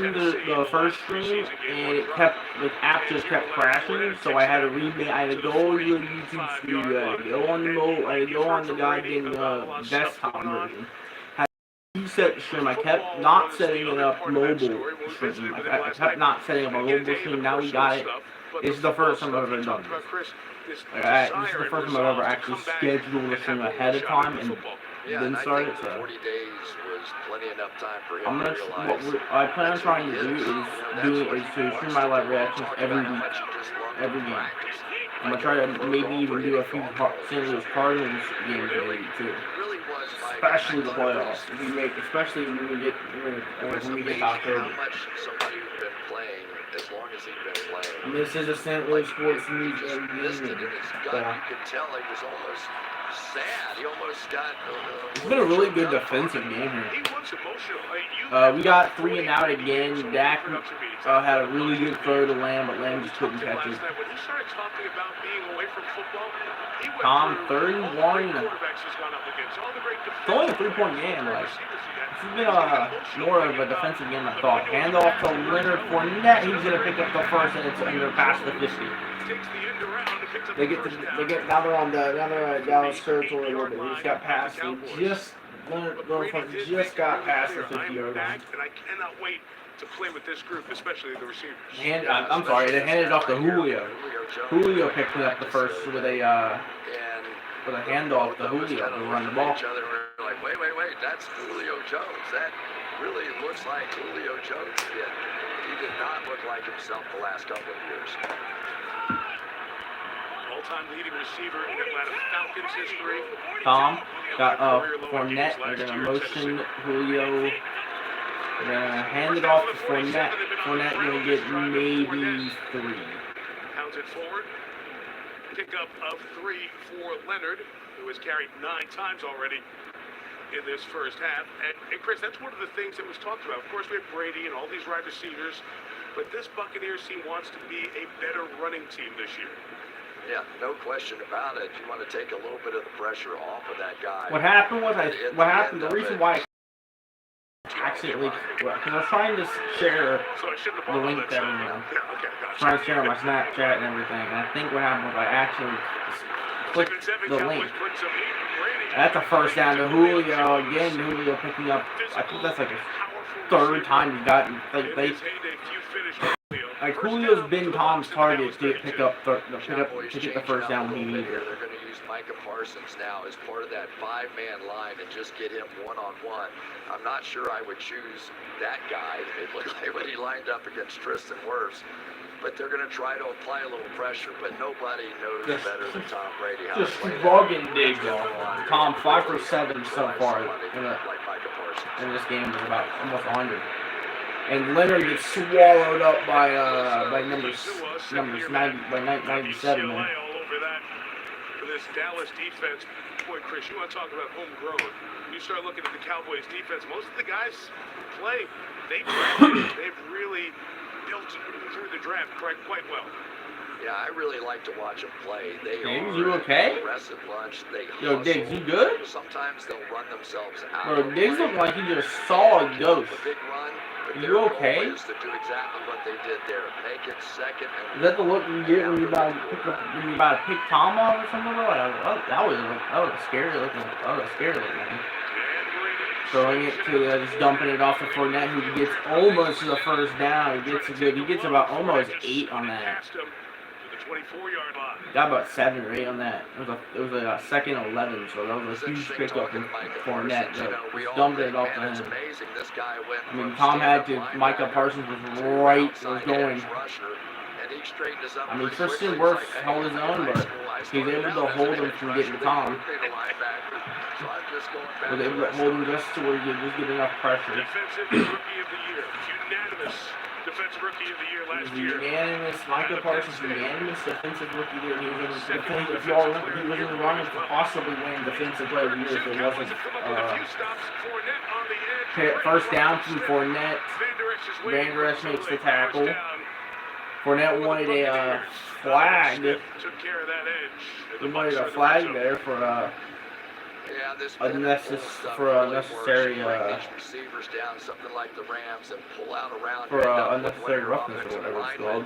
the first stream, and the app just kept crashing, so I had to remake. I had to go to the YouTube studio, I had to go on I had to go on the goddamn desktop version. Had to reset the stream. I kept not setting it up mobile stream. I kept not setting up a mobile stream. Now we got it. This is the first time I've ever done this. This is the first time I've ever actually scheduled a stream ahead of time and then started. So 40 days was plenty enough time for him I'm to gonna. realize. I plan on trying to do is to stream my live reactions every week, every game. I'm gonna try to maybe even do a few St. Louis Cardinals games maybe too, especially the playoffs. Especially when we get to October. As long as he's been playing. And this is a St. Louis sports news You could tell he was almost sad. He almost got. It's been a really good defensive game here. We got 3 and out again. Dak had a really good throw to Lamb, but Lamb just couldn't catch it. Tom, 31. It's only a 3-point game. Like, this has been more of a defensive game, I thought. Handoff to Leonard Fournette. He's gonna pick up the first, and it's under past the 50. Now they're on Dallas territory a little bit. They just got past. Leonard Fournette just got past the 50-yard line. And I cannot wait to play with this group, especially the receivers. I'm sorry, they handed it off to Julio. Julio picked up the first with a handoff to Julio to run the ball. Like, wait, that's Julio Jones. That really looks like Julio Jones did. He did not look like himself the last couple of years. All-time leading receiver in Atlanta Falcons history. Tom got Fournette. They're gonna motion Julio. They're gonna hand it off to Fournette. Fournette gonna get maybe 3. Pounds it forward. Pickup of 3 for Leonard, who has carried 9 times already in this first half. And Chris, that's one of the things that was talked about. Of course, we have Brady and all these wide receivers, but this Buccaneers team wants to be a better running team this year. Yeah, no question about it. You want to take a little bit of the pressure off of that guy. What happened was the reason why I accidentally, because I was trying to share the link to everyone. Trying to share my Snapchat and everything, and I think what happened was I actually clicked the link. That's a first down to Julio. Again, Julio picking up, I think that's like a 3rd time he's gotten, like Julio's been Tom's target to pick up to get the first down when he needs it. They're going to use Micah Parsons now as part of that 5-man line and just get him one-on-one. I'm not sure I would choose that guy. It looked like when he lined up against Tristan Wirfs. But they're going to try to apply a little pressure, but nobody knows better than Tom Brady how to play that. Just Diggs off. Tom 5 for 7 so far in this game is about almost 100. And Leonard gets swallowed up by numbers 97. Man. For this Dallas defense, boy, Chris, you want to talk about homegrown? You start looking at the Cowboys defense. Most of the guys who play, they've really built through the draft quite well. Yeah, I really like to watch them play. Diggs, you okay? Aggressive bunch. Yo, Diggs, you good? Sometimes they'll run themselves out. Bro, Diggs looked like he just saw a ghost. Big run. You okay? To do exactly what they did there. Make it second. Is that the look you get when you about to pick Tom off or something? That was a scary looking. Throwing it to just dumping it off to Fournette, who gets almost to the first down. He gets about almost 8 on that. 24-yard line. Got about 7 or 8 on that. It was a second 11, so that was a huge pickup from Fournette. Dumped it off to him. I mean, Tom had to. Micah Parsons was going. I mean, Tristan Wirfs held his own, but he's able to hold him from getting Tom. Was able to hold him just to where you just get enough pressure. Defensive Rookie of the Year, unanimous Defensive Rookie of the Year last year. Unanimous, Micah Parsons, unanimous Defensive Rookie of the Year. He was in the, if y'all remember, he was in the running to possibly win Defensive Player of the Year if it wasn't first down from Fournette. Van Der Esch makes the tackle. Fournette wanted a flag. Took care of that edge. He wanted a flag there for Yeah, this unnecessary receivers down, something like the Rams, and pull out around for unnecessary roughness or whatever it's called.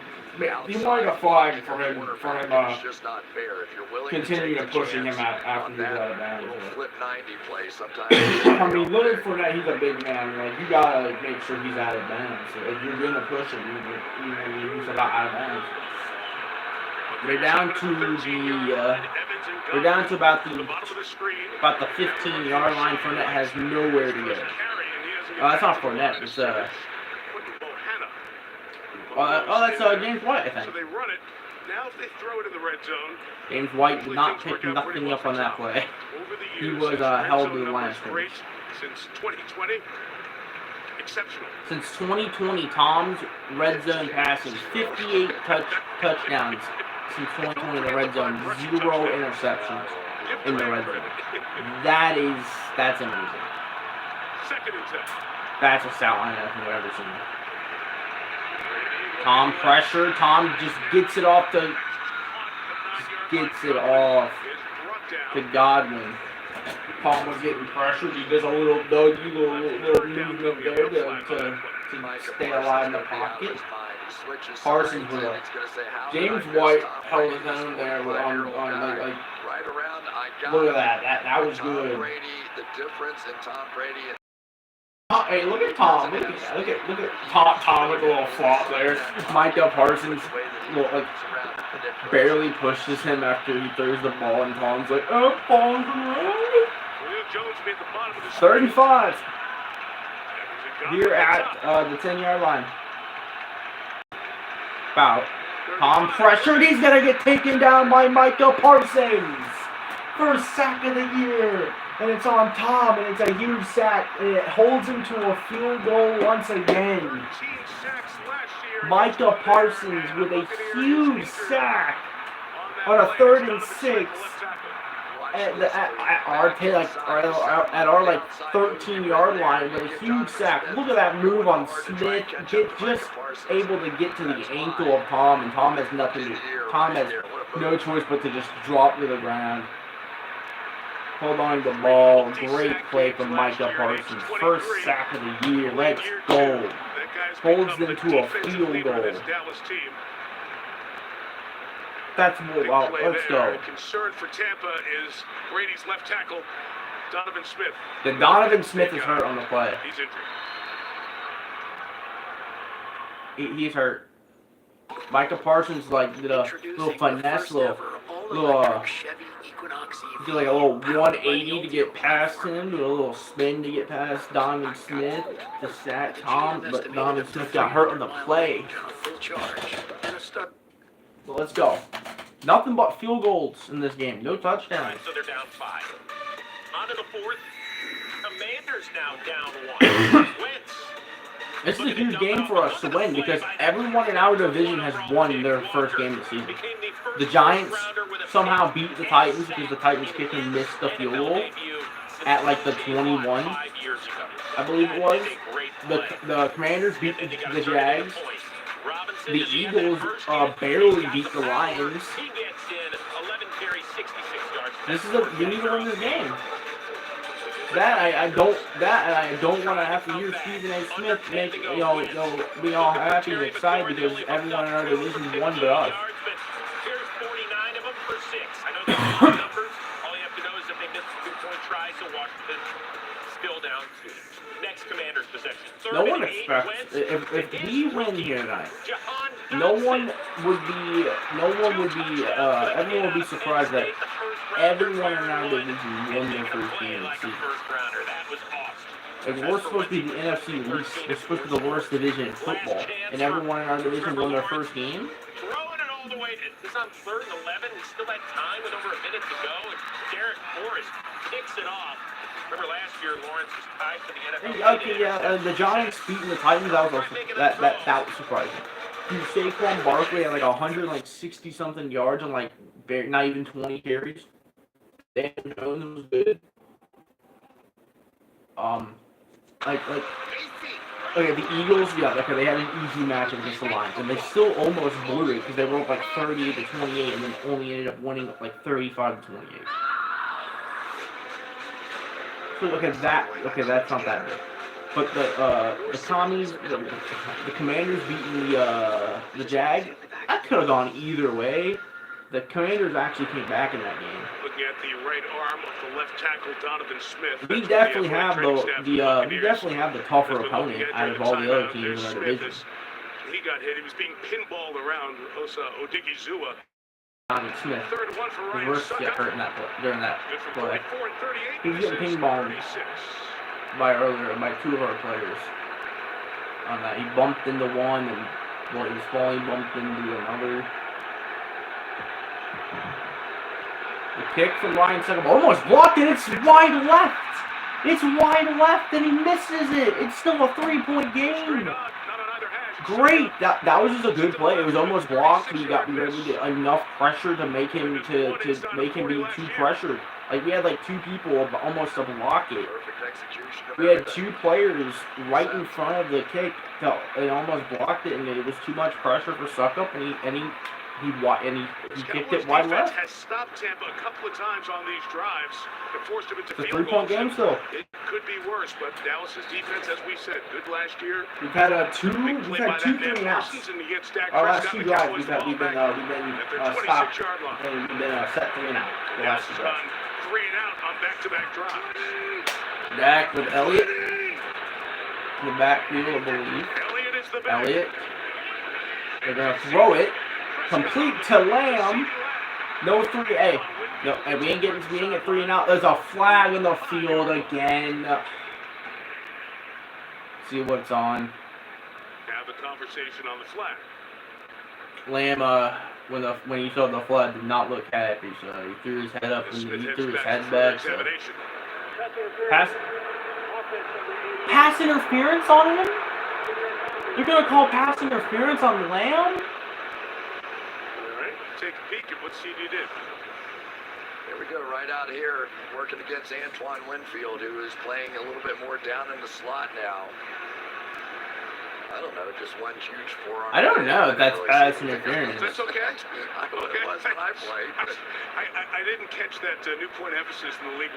He wanted a flag for him it's just not fair. If you're willing continue to to take pushing the him chance out after on he's out of that bounds. little flip 90 play, sometimes. I mean, looking for that, he's a big man. Like, you gotta make sure he's out of bounds. So if you're gonna push him, even if he's about out of bounds. We're down to about the 15-yard line. Fournette has nowhere to go. That's not Fournette. It's that's James White, I So think. they run it. Now if they throw it in the red zone, James White did not pick nothing up on that play. over the He years, was his red held zone to the line of numbers scrimmage. great since 2020. Exceptional. Since 2020, Tom's red zone passing 58 touchdowns. Since 2020 in the red zone, 0 interceptions in the red zone. That's amazing. Second and 10. That's a stat line I've ever seen. Tom pressure. Tom just gets it off to Godwin. Tom was getting pressured. He does a little doggy, little movement there to stay alive in the pocket. Parsons with a James White held his own there on like look at that. That was good. The difference in Tom Brady and Hey, look at Tom. Look at Tom with a little flop there. Micah Parsons barely pushes him after he throws the ball, and Tom's like, oh, ball's around. 35. Here at the 10-yard line. About. Tom pressured. He's going to get taken down by Micah Parsons. First sack of the year. And it's on Tom, and it's a huge sack. And it holds him to a field goal once again. Micah Parsons with a huge sack on a 3rd and 6 at our 13-yard line with a huge sack. Look at that move on Smith. Just able to get to the ankle of Tom, and Tom has Tom has no choice but to just drop to the ground. Hold on to the ball. Great play from Micah Parsons. First sack of the year. Let's go. Holds them to a field goal. That's well. Let's go. Concern for Tampa is Brady's left tackle, Donovan Smith. The Donovan Smith is hurt on the play. He's injured. He's hurt. Micah Parsons did a little finesse, did like a little 180 to get past him, do a little spin to get past Donovan Smith to sack Tom, but Donovan Smith got hurt on the play. So let's go. Nothing but field goals in this game. No touchdowns. So they're down 5. On to the 4th. Commanders now down 1. Wentz. This is a huge game for us to win because everyone in our division has won their first game of the season. The Giants somehow beat the Titans because the Titans kicked and missed the field goal at like the 21, I believe it was. The Commanders beat the Jags. The Eagles barely beat the Lions. This is we need to win this game. I don't want to have to hear Stephen A. Smith make be all happy and excited because everyone in our division won but us. Here's 49 of them for 6. I know that's the numbers. All you have to know is that they missed a good-point try, so Washington still down 2. Next Commander's possession. No one expects if we win here tonight. Everyone would be surprised that everyone in our division won their first game of the season. Like, we're supposed to be the NFC least. We're supposed to be the worst division in football, and everyone in our division won their first game. Throwing it all the way. It's on 3rd and 11. We still had time with over a minute to go, and Derek Forrest kicks it off. Remember last year, Lawrence was tied for the NFL. Okay, yeah, the Giants beating the Titans, that was surprising. Dude, Saquon Barkley had like 160 something yards on like not even 20 carries. Dan Jones was good. Okay, the Eagles, they had an easy matchup against the Lions, and they still almost blew it because they were up like 38-28, and then only ended up winning like 35-28. So that's not that big. But the commies, the Commanders beating the Jag, that could have gone either way. The Commanders actually came back in that game. Looking at the right arm of the left tackle, Donovan Smith. We definitely have the tougher opponent out of all the other teams in our division. He got hit. He was being pinballed around Osa Odigizua. Donovan Smith. Third one for Ryan Reverse get hurt in during that play. He was getting ping-ponged by two of our players. On that, he bumped into one, and while he was falling, bumped into another. The kick from Ryan Suckup almost blocked it. It's wide left. It's wide left, and he misses it. It's still a 3-point game. Great. That was just a good play. It was almost blocked. We were able to get enough pressure to make him be too pressured. Like we had like two people almost to block it. We had two players right in front of the kick that almost blocked it, and it was too much pressure for Suckup, and he kicked it wide left. Has stopped Tampa a couple of times on these drives and forced him into It's a field goals. 3-point game still. It could be worse, but Dallas's defense, as we said, good last year. We've had two 3-and-outs. Our last two drives, we've been stopped and we've been set 3-and-out. The last two drives. 3-and-out on back-to-back drives. Dak with Elliott in the backfield, I believe. Elliott is the back. Elliott. They're gonna throw it. Complete to Lamb. No 3A. No, and we ain't get 3-and-out. There's a flag in the field again. See what's on. Have the conversation on the flag. Lamb, when he saw the flag, did not look happy, so he threw his head up and he threw his head back. So. Pass interference on him? You're gonna call pass interference on Lamb? Take a peek at what CD did. Here we go, right out here, working against Antoine Winfield, who is playing a little bit more down in the slot now. I don't know, just one huge forearm. I don't know if that's pass interference. That's okay. I know it was when I played. I didn't catch that new point emphasis in the league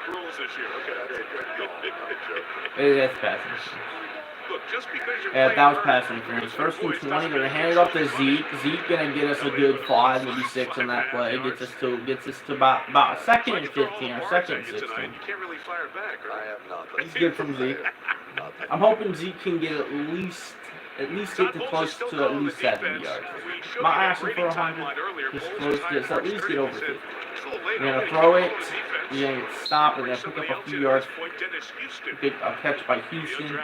rules this year. Okay. That's a good call. I'm joking. That's pass interference. Look, just because you're Yeah, that was pass interference. First and 20, they're gonna hand it off to Zeke. Zeke gonna get us a good 5, maybe 6 on that play. Gets us to about 2nd and 15 or 2nd and 16. You can't really fire back, I right? have nothing. It's good from Zeke. I'm hoping Zeke can get at least get to close to at least 70 yards. Not asking for 100, just at least get over 50. We're gonna throw it. We're gonna get stopped. We're gonna pick up a few yards. A catch by Houston.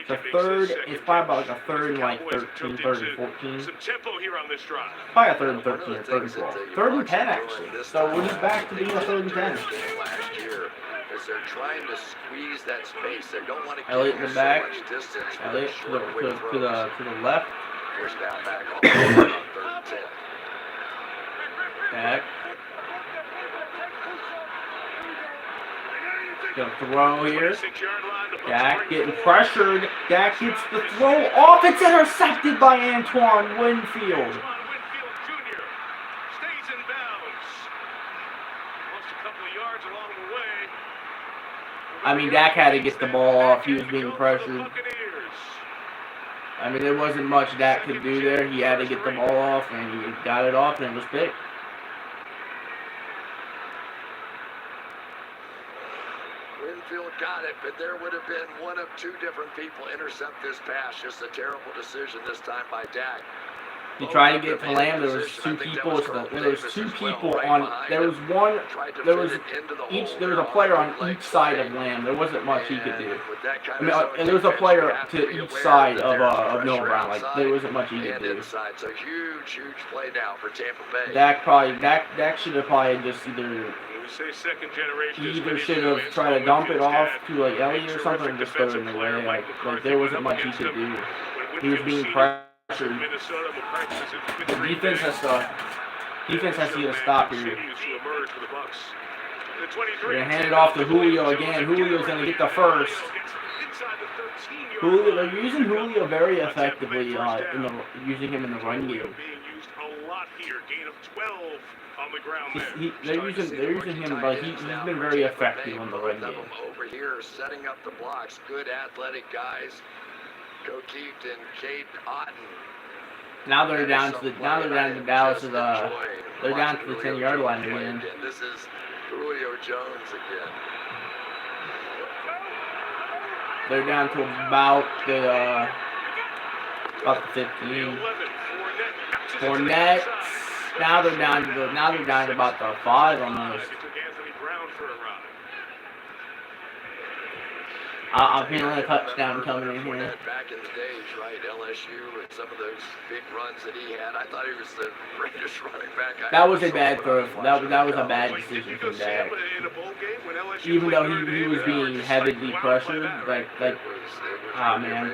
The third, it's probably about like a third and like 13, 3rd and 14. Some tempo here on this drive. Probably a 3rd and 13 or 3rd and 12. 3rd and 10 actually. So we're just back to being a 3rd and 10. Last year, as they're trying to squeeze that space, they don't want to Elliott give in you the back. so much distance. Elliott to the left. Here's down back on 3rd and 10. Back. Gonna throw here. Dak getting pressured. Dak gets the throw off. It's intercepted by Antoine Winfield. I mean, Dak had to get the ball off. He was being pressured. I mean, there wasn't much Dak could do there. He had to get the ball off, and he got it off, and it was picked. Winfield got it, but there would have been one of two different people intercept this pass. Just a terrible decision this time by Dak. He tried to get to Lamb. There was two people. There was two people on. There was one. There was a player on each side of Lamb. There wasn't much he could do. I mean, and there was a player to each side of Noah Brown. Like there wasn't much he could do. So huge play now for Tampa Bay. Dak should have probably just either should have tried to dump it off to like Elliott or something and just throw it in the way. Like there wasn't much he could do. He was being pressured. The defense has to get a stop here. We're gonna hand it off to Julio again. Julio's gonna get the first. They're using Julio very effectively using him in the run game. lot here. Gain of 12 on the ground there. They're using him, but he's been very effective on the run game. Over here, setting up the blocks. Good athletic guys. Gokeet and Cade Otten. Now they're down to Dallas. They're down to the 10-yard line again. This is Julio Jones again. They're down to about the 15. Fournette. Now they're down to about the 5 almost. I'm feeling a touchdown coming in here. Back in the days, right? LSU and some of those big runs that he had. I thought he was the greatest running back. That was a bad throw. That was a bad decision from Dak. Even though he was being heavily pressured, like, oh man.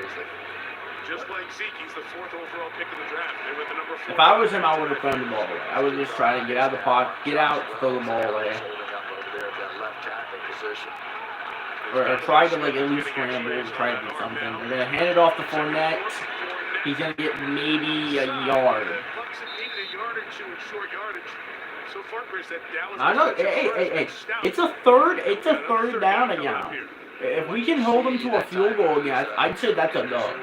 Just like Zeke, he's the 4th overall pick in the draft. They were the number 4. If I was him, I would have thrown the ball away. I would just try to get out of the pocket, get out, throw the ball away. Or try to like at least scramble and try to do something. They're gonna hand it off to Fournette. He's gonna get maybe a yard. I know. Hey. It's a third down again. If we can hold them to a field goal again, I'd say that's a dub.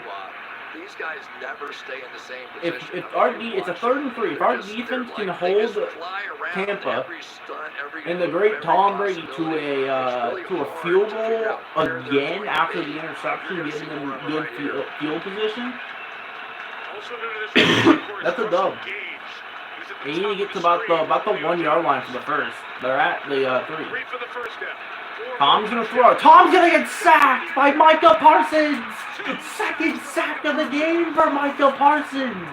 These guys never stay in the same position. It's a 3rd and 3. If our defense can hold Tampa and the great Tom Brady to a field goal again after the interception, getting them good field position, that's a dub. They need to get to about the 1-yard line for the first. They're at the 3. Tom's gonna throw. Tom's gonna get sacked by Micah Parsons. 2nd sack of the game for Micah Parsons.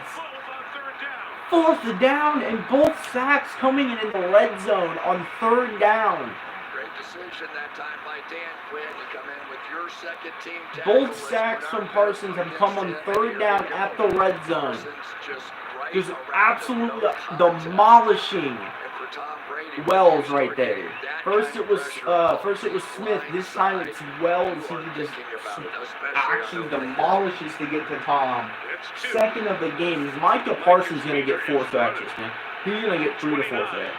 4th down, and both sacks coming in the red zone on 3rd down. Great decision that time by Dan Quinn. You come in with your second team. Both sacks from Parsons have come on 3rd down at the red zone. Just absolutely demolishing Wells right there. First it was Smith. This time it's Wells. He just actually demolishes to get to Tom. 2nd of the game is Micah Parsons gonna get 4 sacks, man. He's gonna get 3 to 4 sacks.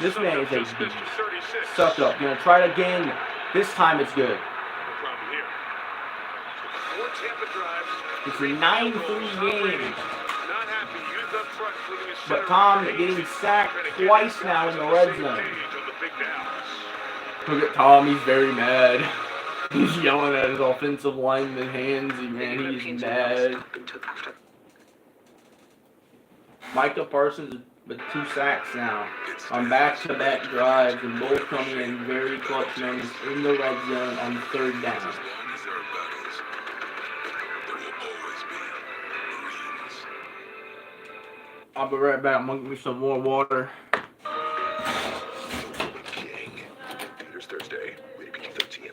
This man is a beast. Suck up. Gonna try it again. This time it's good. It's a 9-3 game. But Tom getting sacked twice now in the red zone. Look at Tom, he's very mad. He's yelling at his offensive lineman hands, man, he's mad. Micah Parsons with 2 sacks now on back-to-back drives, and both coming in very clutch moments in the red zone on 3rd down. I'll be right back. I'm gonna give me some more water. There's Thursday, rated PG-13.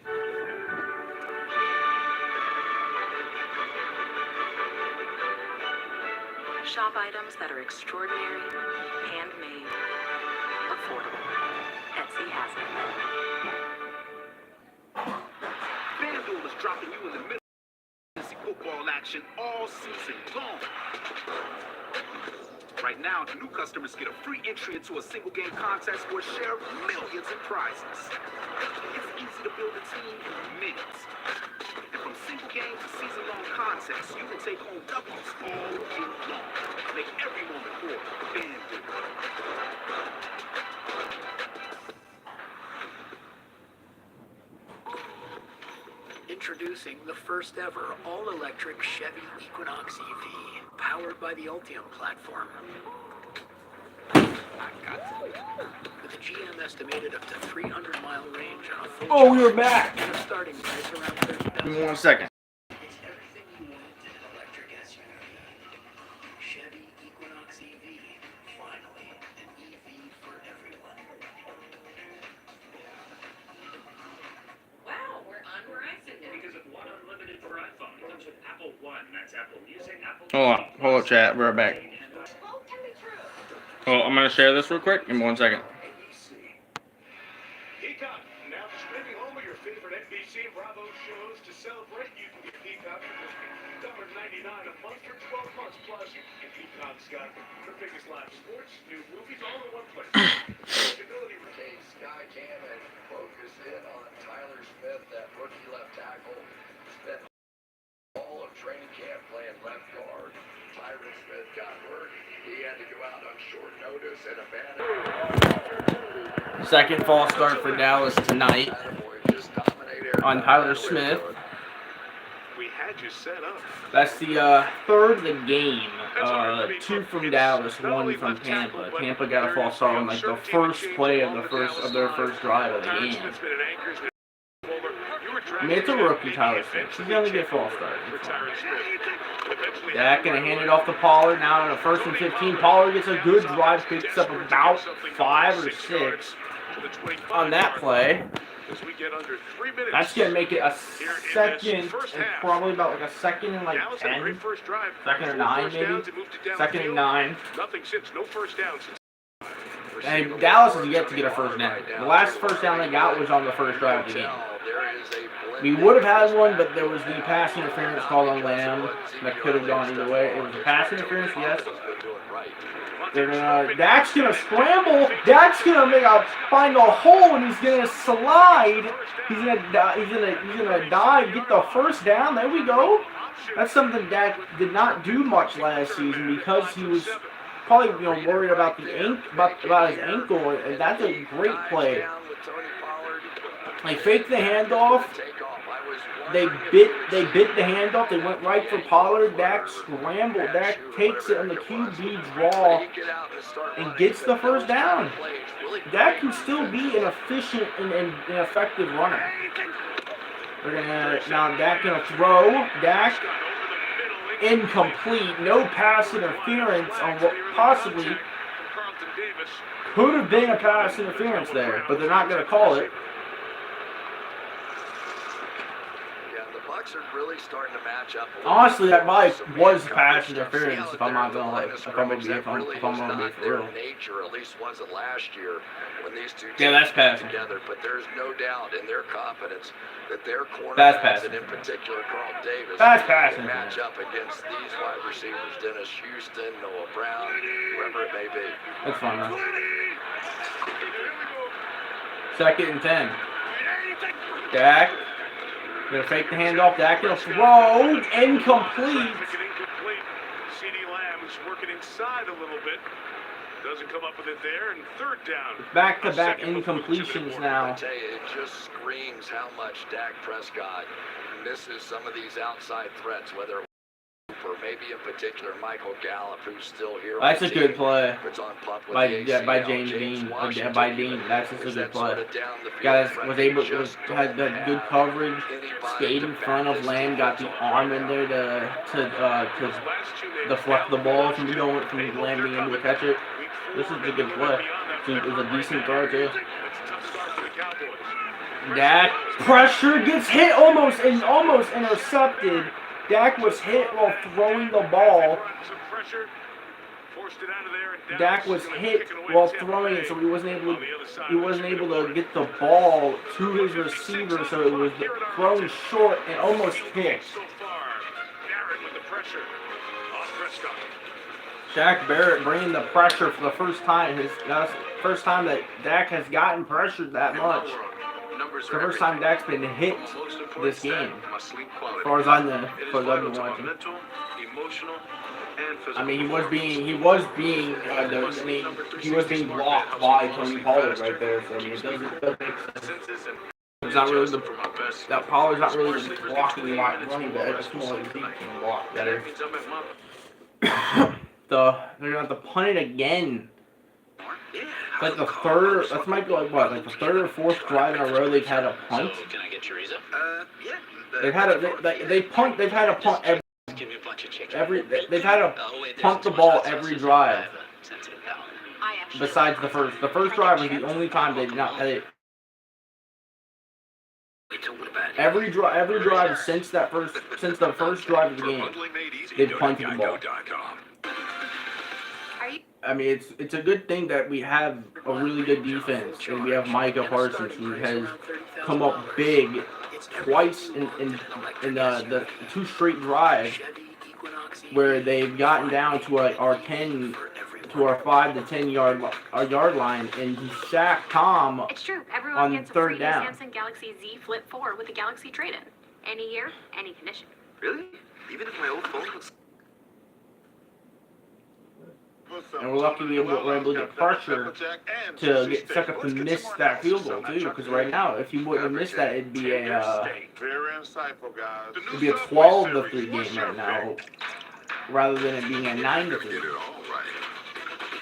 Shop items that are extraordinary, handmade, affordable. Etsy has it. FanDuel is dropping you in the middle of fantasy football action all season long. Right now, new customers get a free entry into a single-game contest or share millions in prizes. It's easy to build a team in minutes. And from single game to season-long contests, you can take home W's all year long. Make every moment more FanDuel. Introducing the first ever all-electric Chevy Equinox EV, powered by the Ultium platform. With a GM estimated up to 300-mile range on a full Oh, you're back. and a starting price around $30,000. Give me 1 second. It's everything you want in an electric SUV. Chevy Equinox EV, finally an EV for everyone. Wow, we're on Verizon now. Because of One Unlimited for iPhone. It comes with Apple One. That's Apple Music, Apple Hold on, chat. We're right back. Oh, I'm gonna share this real quick. Give me 1 second. Peacock, now streaming all of your favorite NBC Bravo shows. To celebrate, you can get Peacock for just $1.99 a month for 12 months plus watching in Peacock, Scott. The biggest live sports, new movies, all in one place. Ability Case Sky Cam and focus in on Tyler Smith, that rookie left tackle. Spent all of training camp playing left guard. Tyron Smith got hurt. He had to go out on short notice and abandon. Second false start for Dallas tonight on Tyler Smith. We had you set up. That's the third of the game. 2 from Dallas, 1 from Tampa. Tampa got a false start on like the first play of their first drive of the game. I mean, it's a rookie, Tyler Smith. He's gonna get false start. Dak gonna hand it off to Pollard now on a 1st and 15. Pollard gets a good drive, picks up about 5 or 6 on that play. That's going to make it a second, and probably about like a second and like 10, second or 9 maybe, second and 9. And Dallas has yet to get a first down. The last first down they got was on the first drive of the game. We would have had one, but there was the pass interference called on Lamb that could have gone either way. It was a pass interference, yes. Dak's gonna scramble. Dak's gonna find a hole and he's gonna slide. He's gonna dive, get the first down. There we go. That's something Dak did not do much last season because he was probably worried about the about his ankle. And that's a great play. They faked the handoff. They bit the handoff. They went right for Pollard. Dak scrambled. Dak takes it on the QB draw and gets the first down. Dak can still be an efficient and effective runner. Now Dak gonna throw. Dak incomplete. No pass interference on what possibly could have been a pass interference there, but they're not gonna call it. Are really starting to match up. Honestly, that might was pass interference. If I'm not gonna if I'm gonna be for real. Nature, at least was it last year when these two teams that's passing together. But there's no doubt in their confidence that their cornerbacks, and in particular Carl Davis, match up against these wide receivers: Dennis Houston, Noah Brown, whoever it may be. That's fine, man. 2nd and 10. Dak. Gonna fake the handoff. Dak gonna throw. Incomplete. CD Lamb is working inside a little bit. Doesn't come up with it there, and 3rd down. Back-to-back incompletions now. I tell you, it just screams how much Dak Prescott misses some of these outside threats, whether for maybe in particular Michael Gallup, who's still here. That's a good play by James Dean. By Dean, that's just a good play. Guys was able to had that good coverage, stayed in front of Lamb, got the arm in there to deflect the ball from Lamb being able to catch it. This is a good play. It was a decent throw too. Dak pressure gets hit almost intercepted. Dak was hit while throwing the ball. Dak was hit while throwing it, so he wasn't able to get the ball to his receiver, so it was thrown short and almost picked. Shaq Barrett bringing the pressure for the first time. That's the first time that Dak has gotten pressured that much. It's the first time Dak's been hit this game, as far as I've been watching. I mean, he was being blocked by Tony Pollard right there. So I mean, it doesn't make sense. It's not really that Pollard's not really blocking like running back. It's more like he can block better. They're gonna have to punt it again. It's like the third. That might be like what, like the 3rd or 4th drive in a row they've had a punt. So, can I get your visa? Yeah. They've had a punt every. They've had to punt the ball every drive. Besides the first. The first drive was the only time they did not have it. Every drive since the first drive of the game, they've punted the ball. I mean, it's a good thing that we have a really good defense, and we have Micah Parsons, who has come up big twice in the 2 straight drives where they've gotten down to our 10, to our 5 to 10 yard line, and he sacked Tom It's true. Everyone on gets a third free down. Samsung Galaxy Z Flip 4 with a Galaxy trade-in. Any year, any condition. Really? Even if my old phone was... And we're lucky we were able to get pressure to get stuck up to miss that field goal too. Because right now, if you wouldn't have missed that, it'd be a 12-3 game right now, rather than it being a 9-3. Get it all right.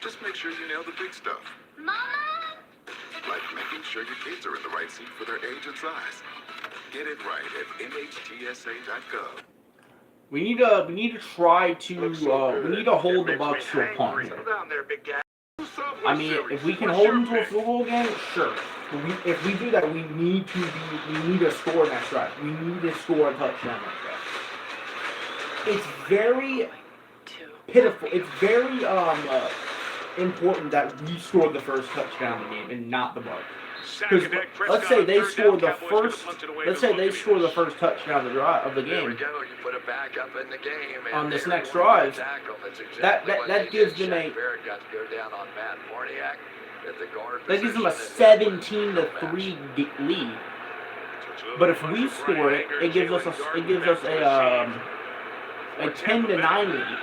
Just make sure you nail the big stuff. Mama! Like making sure your kids are in the right seat for their age and size. Get it right at nhtsa.gov. We need to try to we need to hold the Bucks to a punt here. I mean, if we can hold them to a field goal game, sure. But if we do that, we need to score next drive. We need to score a touchdown like that. It's very pitiful. It's very important that we score the first touchdown of the game and not the Bucks. Because let's say they score the first touchdown of the There we game go. You put it back up in the game. And on this they next were drive. tackle. That's exactly That what they gives did. them a Shaq Barrett got to go down on Matt Morniak at the guard that gives them a position, and 17-3 lead. But if we score it, it gives us a 10-9 lead.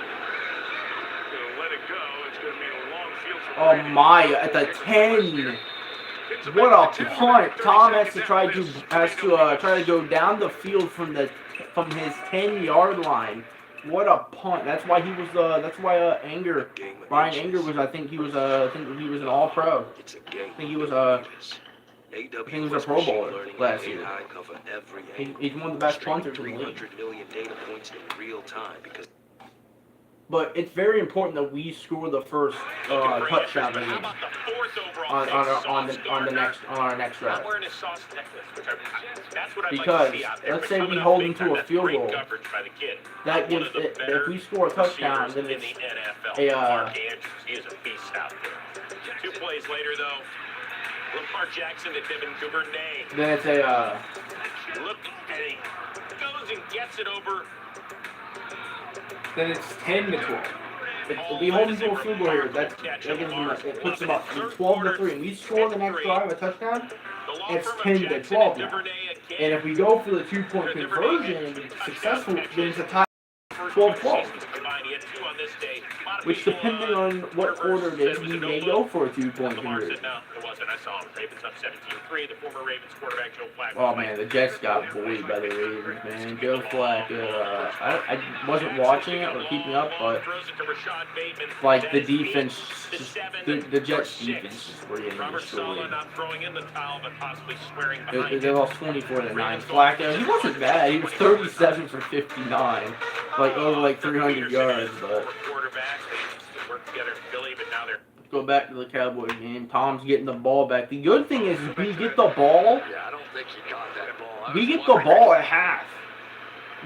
Oh my! At the 10. What a punt! Tom has to try to go down the field from his 10-yard line. What a punt! That's why he was Brian Anger was. I think he was an All-Pro. I think he was a Pro Bowler last year. He's one of the best punters in the league. But it's very important that we score the first touchdown of the game on our next drive. Because let's say we hold them to a field goal, that gives it, if we score a touchdown, then it's a 2 plays later, though, Lamar Jackson to Devin Duvernay. then it's a Look, and he goes and gets it over. then it's 10-12. If we hold them to a field goal here, that gives them it puts them up from 12-3, and we score the next drive a touchdown, it's 10-12 now. And if we go for the 2-point conversion successful, then it's a tie 12-12. Which, depending on what quarter it is, we may go for a 2-point conversion. Oh man, the Jets got bullied by the Ravens, man. Joe Flacco. I wasn't watching it or keeping up, but like the defense, the Jets defense just were getting destroyed. They lost 24-9. Flacco, he wasn't bad. He was 37 for 59, like over like 300 yards, but. Go back to the Cowboys game. Tom's getting the ball back. The good thing is we get the ball. Yeah, I don't think he caught that ball. We get the ball at half.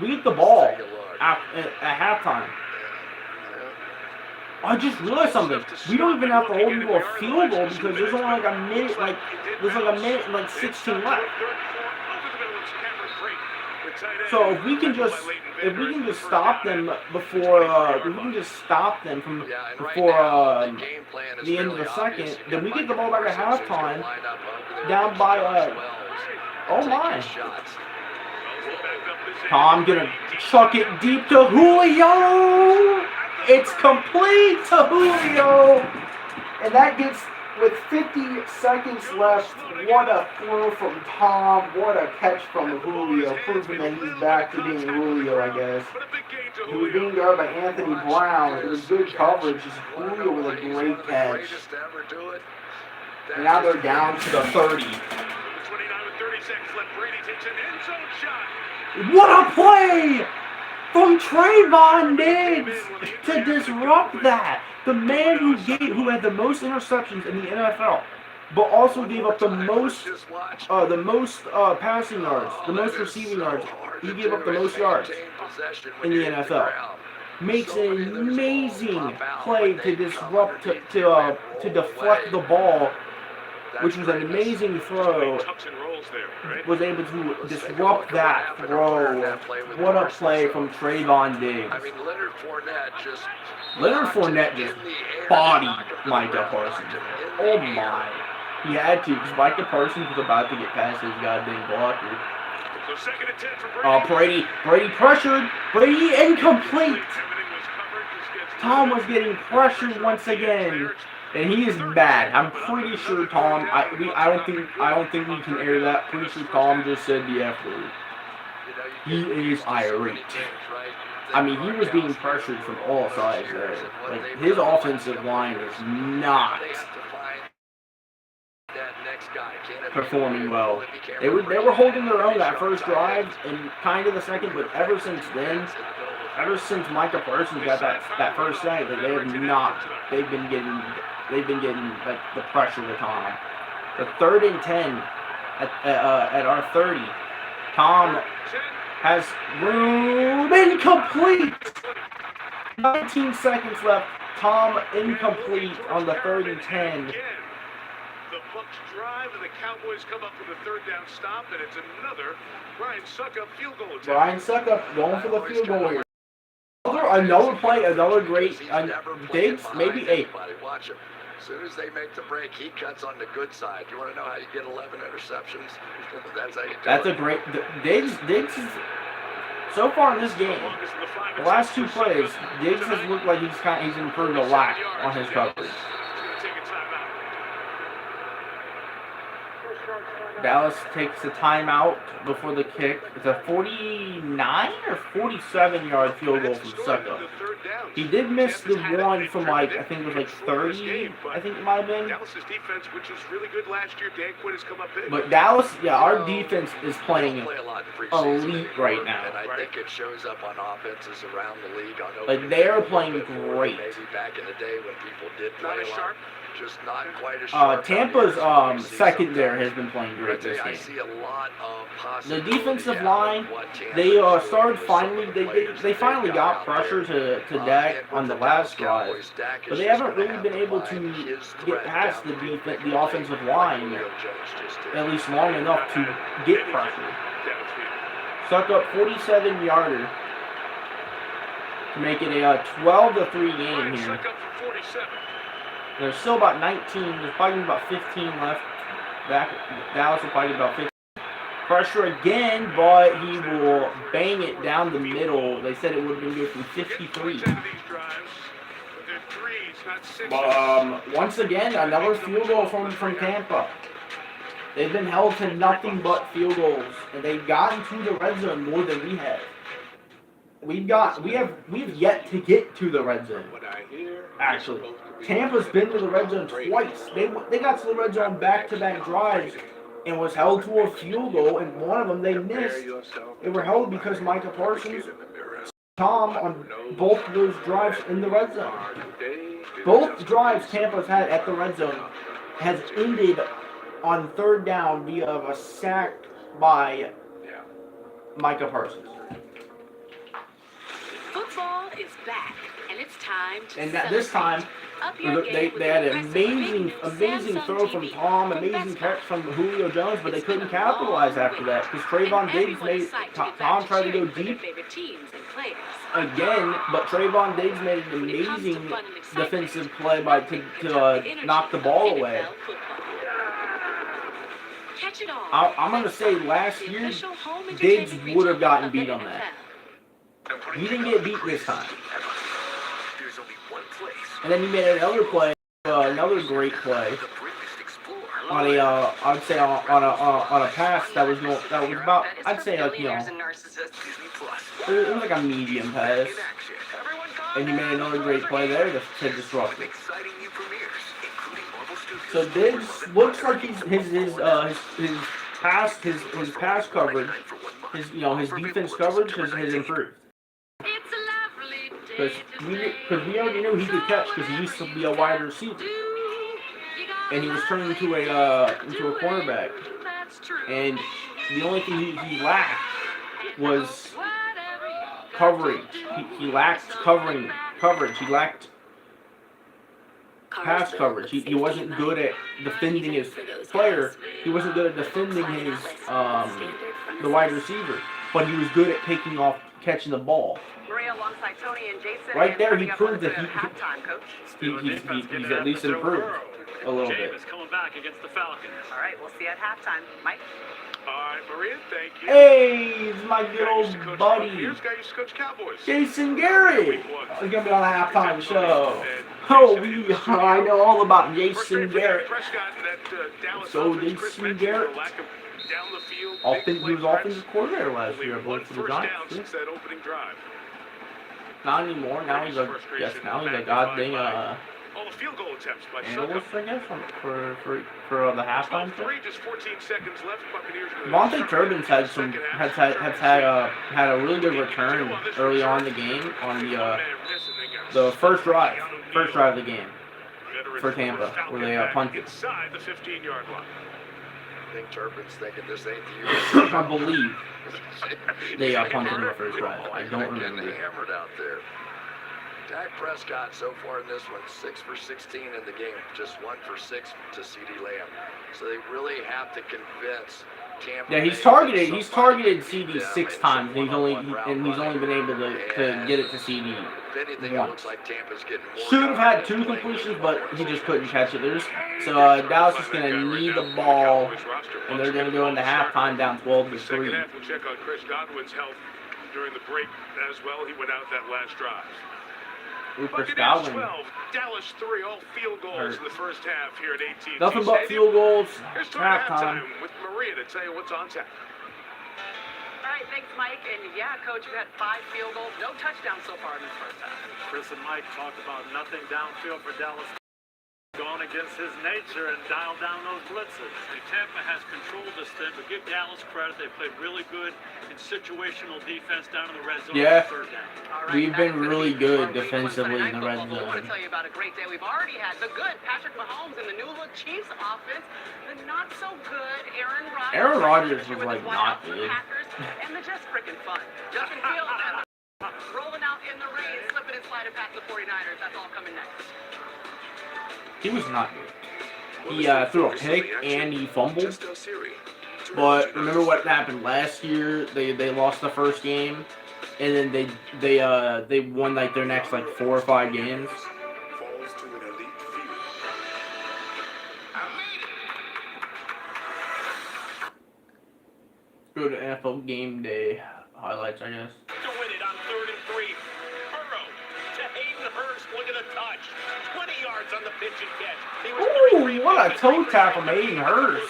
We get the ball at halftime. I just realized something. We don't even have to hold them to a field goal because there's only like a minute and like 16 left. So if we can just stop them before from before the end of the second, then we get the ball back at halftime, down by oh my. Tom gonna chuck it deep to Julio. It's complete to Julio, and that gets. With 50 seconds left, what a throw from Tom, what a catch from Julio, proving that he's back to being Julio, I guess. He was being guarded by Anthony Brown. It was good coverage. Just Julio with a great catch. And now they're down to the 30. What a play from Trayvon Diggs to disrupt that. The man who had the most interceptions in the NFL, but also gave up the most passing yards, the most receiving yards. He gave up the most yards in the NFL. Makes an amazing play to disrupt, to deflect the ball, which was an amazing throw there, right? was able to disrupt that throw. What a play from Trayvon Diggs. I mean, Leonard Fournette just bodied Micah Parsons. Oh my. He had to, because Micah Parsons was about to get past his goddamn blocker. So second and 10 for Brady. Brady pressured. Brady incomplete. Tom was getting pressured once again. And he is mad. I'm pretty sure Tom. I don't think we can air that. Pretty sure Tom just said the F word. He is irate. I mean, he was being pressured from all sides there. Like, his offensive line is not performing well. They were holding their own that first drive and kind of the second, but ever since then, ever since Micah Parsons got that first sack, they have not. They've been getting like the pressure to Tom. The 3rd and 10 at our 30. Tom has room incomplete. 19 seconds left. Tom incomplete on the 3rd and 10. The Bucs drive and the Cowboys come up with a 3rd down stop, and it's another Brian Suckup field goal attempt. Brian Suckup going for the field goal here. Another play, another great Diggs, maybe 8. Watch him. As soon as they make the break, he cuts on the good side. You want to know how you get 11 interceptions? That's how you do it. That's a great Diggs is so far in this game. The last 2 plays, Diggs has looked like he's improved a lot on his coverage. Dallas takes a timeout before the kick. It's a 49 or 47-yard field goal from Suckup. He did miss the one from I think it was like 30. I think it might have been. Dallas's defense, which was really good last year, Dan Quinn has come up big. But Dallas, our defense is playing elite right now. And I think it shows up on offenses around the league. Like, they are playing great. Maybe back in the day when people did play a lot. Just not quite as sharp. Tampa's secondary has been playing great this I game. see a lot of The defensive line, they started finally. They finally got pressure to Dak on the last drive, but they haven't really been able to get past the offensive line at least long enough to get pressure. Suckup 47-yarder to make it a 12-3 game here. There's still about 19. There's probably about 15 left. Dallas will probably get about 15. Pressure again, but he will bang it down the middle. They said it would have been good from 53. Once again, another field goal from Tampa. They've been held to nothing but field goals, and they've gotten to the red zone more than we have. We've yet to get to the red zone. Actually, Tampa's been to the red zone twice. They got to the red zone back-to-back drives and was held to a field goal, and one of them they missed. They were held because Micah Parsons, Tom on both of those drives in the red zone. Both drives Tampa's had at the red zone has ended on 3rd down via a sack by Micah Parsons. Football is back, and it's time to And this time, they had an amazing throw from Tom, amazing catch from Julio Jones, but they couldn't capitalize after that because Trayvon Diggs made Tom try to go deep again, but Trayvon Diggs made an amazing defensive play to knock the ball away. I'm going to say last year, Diggs would have gotten beat on that. He didn't get beat this time. And then he made another play, another great play on a, I'd say on a pass that was about, I'd say like, it was like a medium pass. And he made another great play there to disrupt it. So Diggs looks like his pass coverage, his defense coverage has improved. Because we already knew he could catch because he used to be a wide receiver, and he was turned into a cornerback. And the only thing he lacked was coverage. He lacked coverage. He lacked pass coverage. He wasn't good at defending his player. He wasn't good at defending his the wide receiver, but he was good at picking off, catching the ball. Maria alongside Tony and Jason. Right there, he Coming up proved on that halftime, Coach. he's at least improved a little bit. James coming back against the Falcons. All right, we'll see you at halftime. Mike? All right, Maria, thank you. Hey, it's my good Guy used to old coach buddy, Buccaneers, guy used to coach Cowboys. Jason Garrett. He's gonna be on the halftime show. Oh, I know all about Jason Garrett. So Jason Garrett. He was offensive coordinator last year, I believe, for the Giants. Since that opening drive. Not anymore. Now he's a goddamn All the field goal attempts by analyst, I guess, for the halftime show. 3, just 14 seconds left. Buccaneers. Devontae Turbin's had a really good return early on in the game on the first drive of the game for Tampa, where they punted. Inside the 15-yard line. I think Turpin's thinking this ain't the year. I believe they punted in the first drive. I don't Getting remember. hammered out there. Dak Prescott so far in this one, 6 for 16 in the game, just 1 for 6 to CeeDee Lamb. So they really have to convince Tampa. Yeah, he's targeted CD 6 times, and he's only been able to get it to CD If anything, it once. looks like Tampa's getting more. Should have had 2 completions, but he just couldn't catch it. So Dallas is going to need the ball, and they're going to go into halftime down 12-3. Second half, we'll check on Chris Godwin's health during the break as well. He went out that last drive. Chris Buccaneers Godwin. 12, Dallas 3, all field goals in the first half here at AT&T Nothing but Stadium. field goals. Here's Halftime. with Maria to tell you what's on tap. All right, thanks, Mike. And yeah, Coach, we've had 5 field goals, no touchdowns so far in this first half. Chris and Mike talked about nothing downfield for Dallas. Going against his nature and dial down those blitzes. And Tampa has controlled this thing, but give Dallas credit. They played really good in situational defense down in the red zone. Yeah. Third down. All right, We've been that's really gonna be good our week defensively one in the Sunday red Night Football. I want to zone. tell you about a great day. We've already had the good Patrick Mahomes and the new look Chiefs offense, the not so good Aaron Rodgers. Aaron Rodgers was with like his White not House good. Packers, and the just freaking fun. Justin Fields rolling out in the rain, slipping and sliding past the 49ers. That's all coming next. He was not good. He threw a pick and he fumbled. But remember what happened last year? They lost the first game, and then they won like their next like 4 or 5 games. Falls to an elite field. Go to NFL Game Day highlights, I guess. To win it on 3rd and 3. Burrow to Hayden Hurst. Look at the touch. 20 yards on the pitch and catch. He was Ooh, what a toe tap from Hayden Hurst.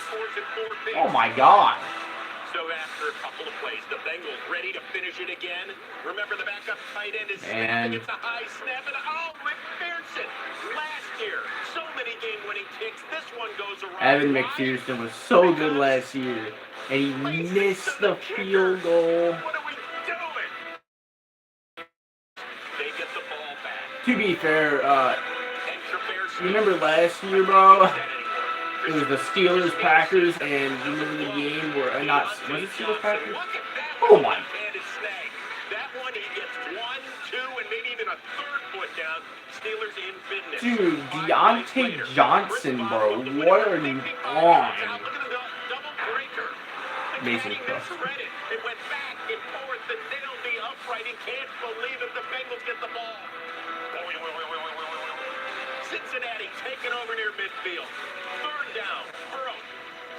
Oh my God. So after a couple of plays, the Bengals ready to finish it again. Remember the backup tight end is And- it's a high snap and McPherson. Last year, so many game-winning kicks. This one goes around. Evan McPherson was so good last year, and he missed the field goal. What are we doing? They get the ball back. To be fair, And Traverse. remember last year, bro? It was the Steelers Packers, and remember the game where was it Steelers Packers? Oh my! That one he gets 1, 2, and maybe even a third foot down. Steelers in business. Dude, Deontay Johnson, bro, what are you on? Mason Crosby. It went back and forth, and they'll be upright. He can't believe it. The Bengals get the ball. Cincinnati taking over near midfield. 3rd down. Burrow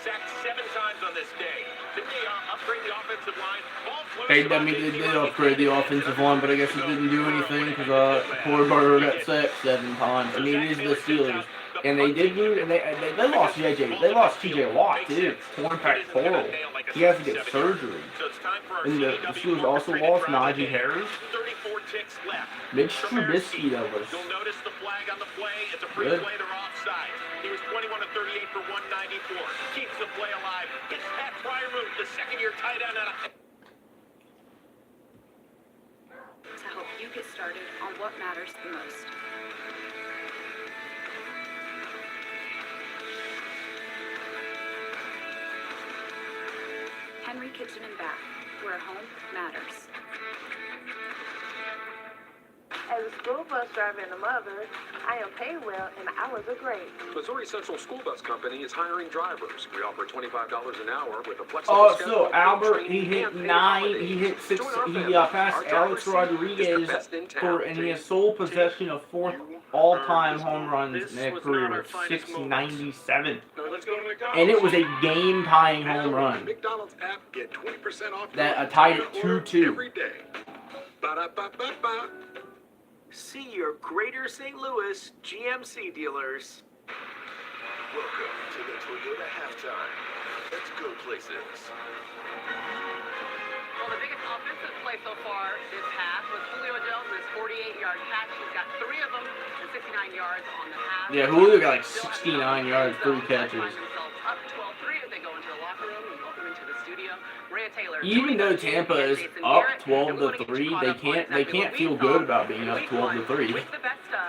sacked 7 times on this day. Did they upgrade the offensive line? Ball flew I mean, they did upgrade the offensive line, but I guess it didn't do anything because poor Burrow got sacked 7 times. I mean, it is the Steelers, and they did lose, and they lost They lost TJ Watt too. Torn pectoral. He has to get surgery. And the Steelers also lost Najee Harris. 34 ticks left. Mitch Trubisky, that was You'll notice the flag on the play. It's a free good. play. They're offside. He was 21 of 38 for 194. Keeps the play alive. Gets Pat Fryermuth, the second-year tight end. To help you get started on what matters the most. Henry Kitchen and Bath, where home matters. As a school bus driver and a mother, I am paid well and hours are great. Missouri Central School Bus Company is hiring drivers. We offer $25 an hour with a flexible schedule. So Albert, he hit 9, he hit 6, he passed Alex Rodriguez and he has sole possession of 4th all-time home runs in his career with 697. And it was a game-tying home run. McDonald's app, get 20% off That tied it 2-2. every day. Ba-da-ba-ba-ba. See your Greater St. Louis GMC dealers. Welcome to the Toyota halftime. Let's go places. Well, the biggest offensive play so far this half was Julio Jones' 48-yard catch. He's got 3 of them and 69 yards on the half. Yeah, Julio got like 69 yards, 3 catches. Up 12-3 as they go into the locker room and welcome into the studio. Rhea Taylor. Even though Tampa is up 12-3, they can't feel good about being up 12-3.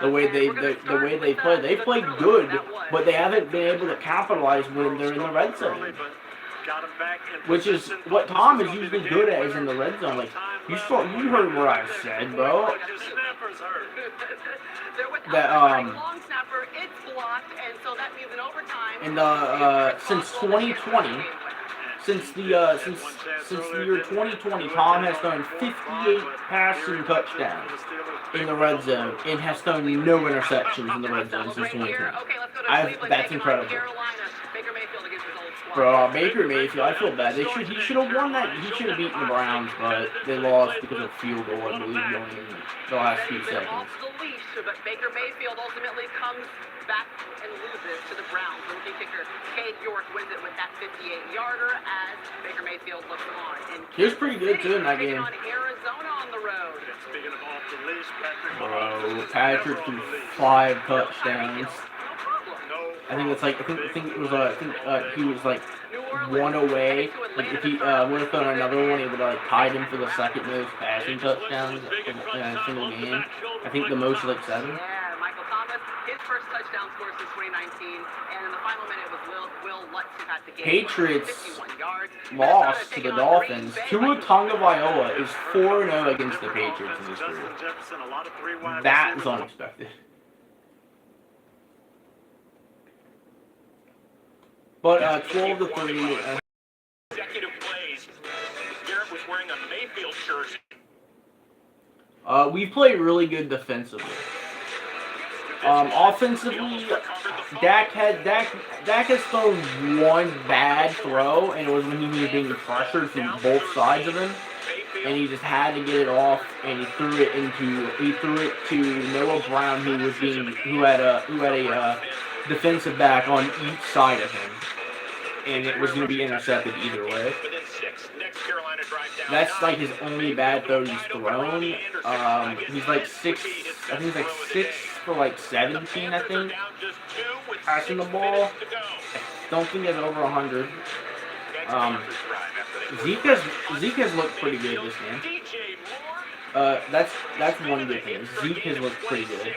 The way they play, they played good, but they haven't been able to capitalize when they're in the red zone. Which is what Tom is usually good at, is in the red zone. Like you heard what I said, bro. That long snapper, it's blocked, and so that means an overtime. And since 2020. Since the year 2020, Tom has thrown 58 passing touchdowns in the red zone and has thrown no interceptions in the red zone since 2020. That's incredible. Bro, Baker Mayfield, I feel bad. He should have won that. He should have beaten the Browns, but they lost because of field goal, I believe, going in the last few seconds. But Baker Mayfield ultimately comes back and loses to the Browns. The rookie kicker Cade York wins it with that 58-yarder as Baker Mayfield looks on. And he was pretty good too in that game. on Arizona on the road. Speaking of off the leash, Bro, Patrick threw 5 touchdowns. I think it's like he was like 1 away. Like if he would have thrown another one, he would have like tied him for the second most passing touchdowns in a single game. I think the most is like 7. Yeah, Michael Thomas, his first touchdown score since 2019, and in the final minute was Will Lutz who had the game. Patriots lost to the Dolphins. Tua Tagovailoa is 4-0 against the Patriots in this career. That is unexpected. But 12-3. Executive plays. Garrett was wearing a Mayfield jersey. We played really good defensively. Offensively, Dak has thrown one bad throw, and it was when he was being pressured from both sides of him, and he just had to get it off, and he threw it to Noah Brown, who had a defensive back on each side of him, and it was going to be intercepted either way. That's like his only bad throw he's thrown. He's like 6. I think he's like 6 for like 17. I think passing the ball. I don't think it's over 100. Zeke has looked pretty good this game. That's one good thing. Zeke has looked pretty good.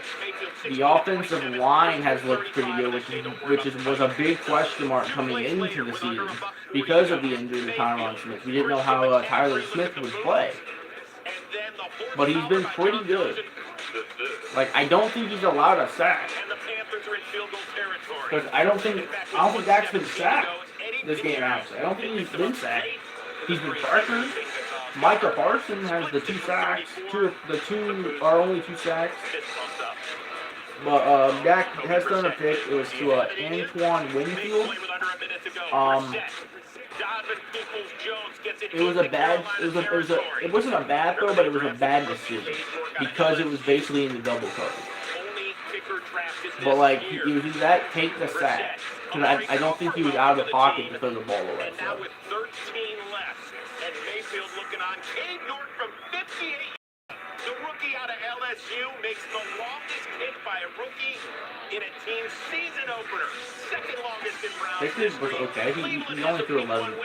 The offensive line has looked pretty good, was a big question mark coming into the season because of the injury to Tyron Smith. We didn't know how Tyler Smith would play, but he's been pretty good. Like I don't think he's allowed a sack. Because I don't think Dak's been sacked this game actually. I don't think he's been sacked. He's been pressured. Micah Parsons has the 2 sacks. The two are only 2 sacks. But Dak has done a pick. It was to Antoine Winfield. It wasn't a bad throw, but it was a bad decision because it was basically in the double coverage. But like he was that take the sack. Because I don't think he was out of the pocket to throw the ball away. Now with 13 left, and Mayfield looking on. Cade York from 58. The rookie out of LSU makes the longest hit by a rookie in a team's season opener. Second longest in Browns. This was okay. He only threw 11.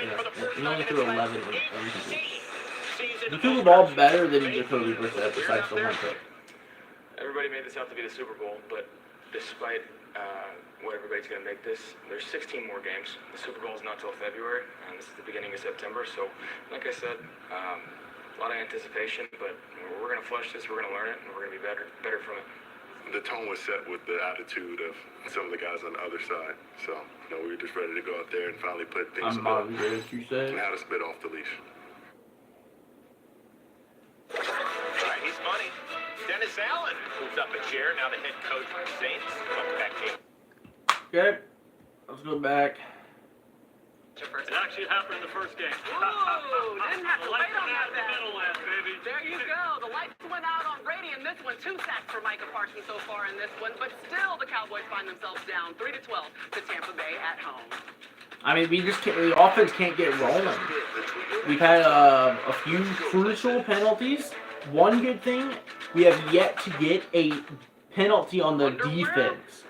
He only threw 11. He threw the ball better than Jacoby Brissett besides the one pick. Everybody made this out to be the Super Bowl, but despite what everybody's going to make this, there's 16 more games. The Super Bowl is not till February, and this is the beginning of September. So, like I said, a lot of anticipation, but we're going to flush this, we're going to learn it, and we're going to be better from it. The tone was set with the attitude of some of the guys on the other side. So, we were just ready to go out there and finally put things I'm about to hear what you said. and how to spit off the leash. All right, he's funny. Dennis Allen moves up a chair. Now the head coach of the Saints. Welcome back, King. Okay, let's go back. It actually happened in the first game. Ooh, didn't have to wait on that bad. Baby. There you go. The lights went out on Brady in this one. 2 sacks for Micah Parsons so far in this one, but still the Cowboys find themselves down 3-12 to Tampa Bay at home. I mean, the offense can't get rolling. We've had a few crucial penalties. One good thing, we have yet to get a penalty on the defense,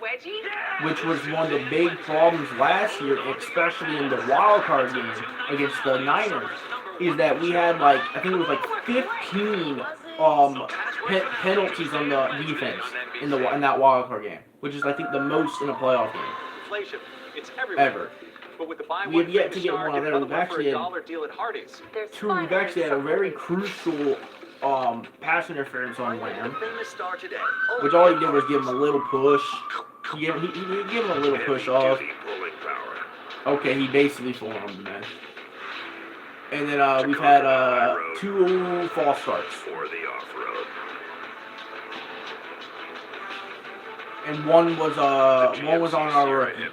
which was one of the big problems last year, especially in the wild card game against the Niners, is that we had I think it was 15 penalties on the defense in that wild card game, which is I think the most in a playoff game ever. We have yet to get one of them. We've actually had a very crucial pass interference on Lamb, which all he did was give him a little push. He gave him a little push off. Okay, he basically formed him, man. And then we've had 2 false starts. And one was on our rookie.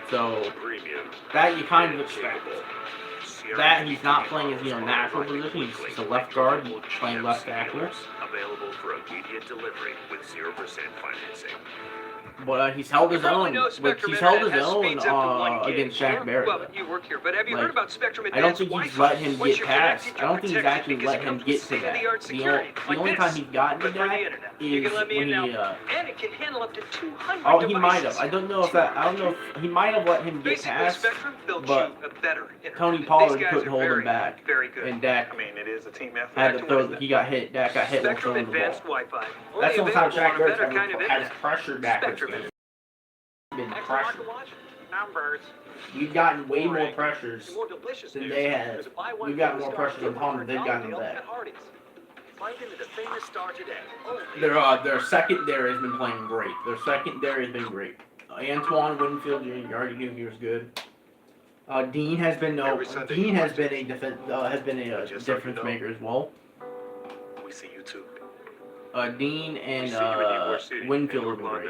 So that you kind of expect. That he's not playing his natural position. He's a left guard. He's playing left tackle. Available for immediate delivery with 0% financing. But he's held his own. He's held his own against Shaq Barrett. Well, you work here, but have you heard about Spectrum I don't think he's let him get past. I don't think he's actually let him get to that. The only time he's gotten to that is when he. And it can handle up to 200 Oh, he might have. I don't know if he might have let him get past, but Tony Pollard couldn't hold him back, and Dak. I mean, it is a team effort. Had to throw. He got hit. Dak got hit when throwing the ball. That's the only time Shaq Barrett has pressured Dak. Been pressured. We've gotten way more pressures than they have. We've got more pressures than Tom than they've gotten that. Their secondary has been playing great. Their secondary has been great. Antoine Winfield, you already knew he was good. Dean has been a difference maker as well. We see you too. Dean and Winfield have been great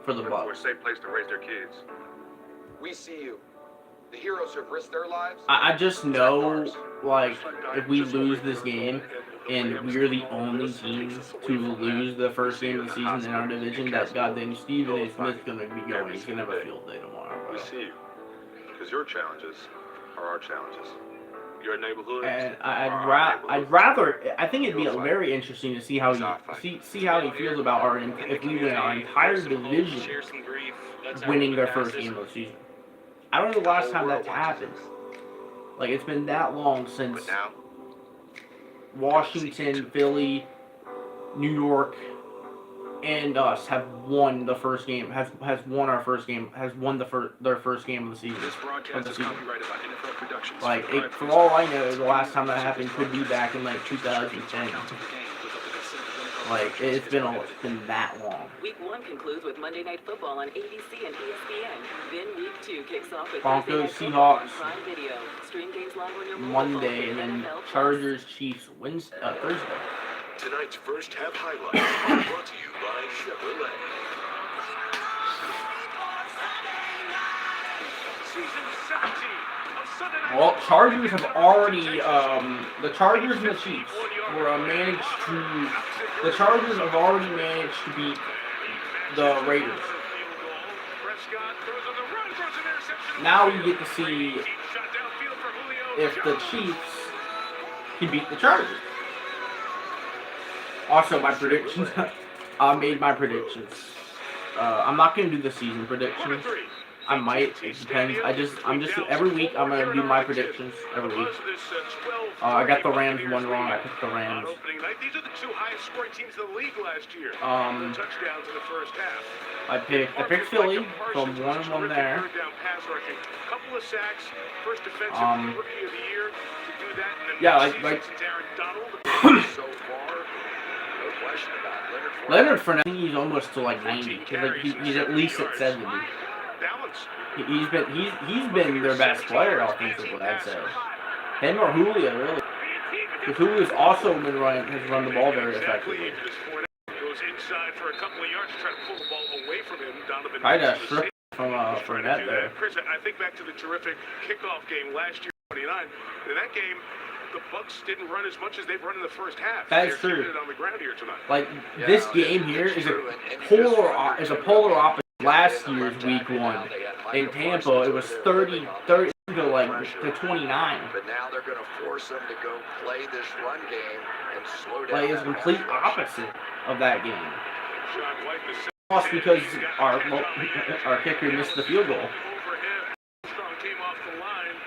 for the Bucs. We're a safe place to raise their kids. We see you. The heroes who have risked their lives. I just know, if we lose this game, and we're the only team to lose the first game of the season in our division, that goddamn Stephen A. Smith's gonna be going. He's gonna have a field day tomorrow, bro. We see you. Because your challenges are our challenges. Your neighborhood. And I'd rather. I think it'd be very interesting to see how he feels about if we win our entire division winning their first game of the season. I don't know the last time that's happened. It's been that long since Washington, Philly, New York, and us have won the first game. Has won our first game. Has won their first game of the season. For all I know, the last time that happened could be back in 2010. It's been that long. Week 1 concludes with Monday Night Football on ABC and ESPN. Then Week 2 kicks off with Broncos, Thursday Night Football on Seahawks, Prime Video. Stream games live on your mobile Monday, and then Chargers, Chiefs, Thursday. Tonight's first half highlights brought to you by Chevrolet. Season 17 of Sunday Night. Well, Chargers have already, the Chargers and the Chiefs the Chargers have already managed to beat the Raiders. Now we get to see if the Chiefs can beat the Chargers. Also, my predictions, I made my predictions. I'm not going to do the season predictions. I might. It depends. Every week I'm gonna do my predictions every week. I got the Rams one wrong. I picked the Rams. These are the 2 highest scoring teams in the league last year. Touchdowns in the first half. I picked Philly, so 1-1 there. Couple of sacks, first defensive rookie of the year to do Yeah, like So far, no question about it. Leonard Fournette, I think he's almost to like 90. He's at least at 70. He's been their best player offensively, I'd say. Him or Julio, really. Because Julio's also has run the ball very effectively. Goes inside for a couple of yards to try to pull the ball away from him. Donovan I got stripped from Fournette there. Chris, I think back to the terrific kickoff game last year, 29. In that game, the Bucs didn't run as much as they've run in the first half. That's true. On the ground here tonight. Like this game here is a polar opposite. Last year's week 1 in Tampa, it was 30 to 29. But now they're going to force them to go play this run game and slow down. Like it's complete opposite of that game. Lost because our kicker missed the field goal. Strong came off the line.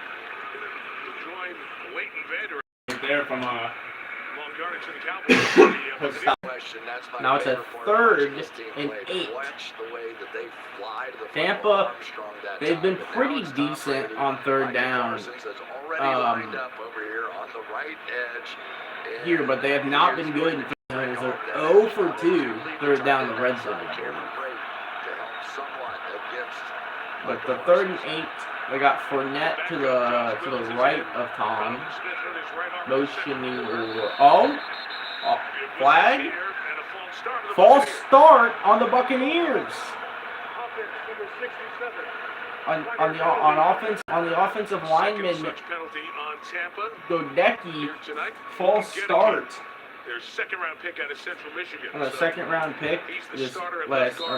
Join Leighton Vander. There from long yardage to the Cowboys. Now it's a 3rd and 8. Tampa, they've been pretty decent on 3rd down here, but they have not been good. They're 0 for 2 3rd down the red zone. But the 3rd and 8, they got Fournette to the right of Tom, motioning. Flag. False start on the Buccaneers. On the offensive lineman Godecki, false start. Their second-round pick out of Central Michigan. On a second-round pick on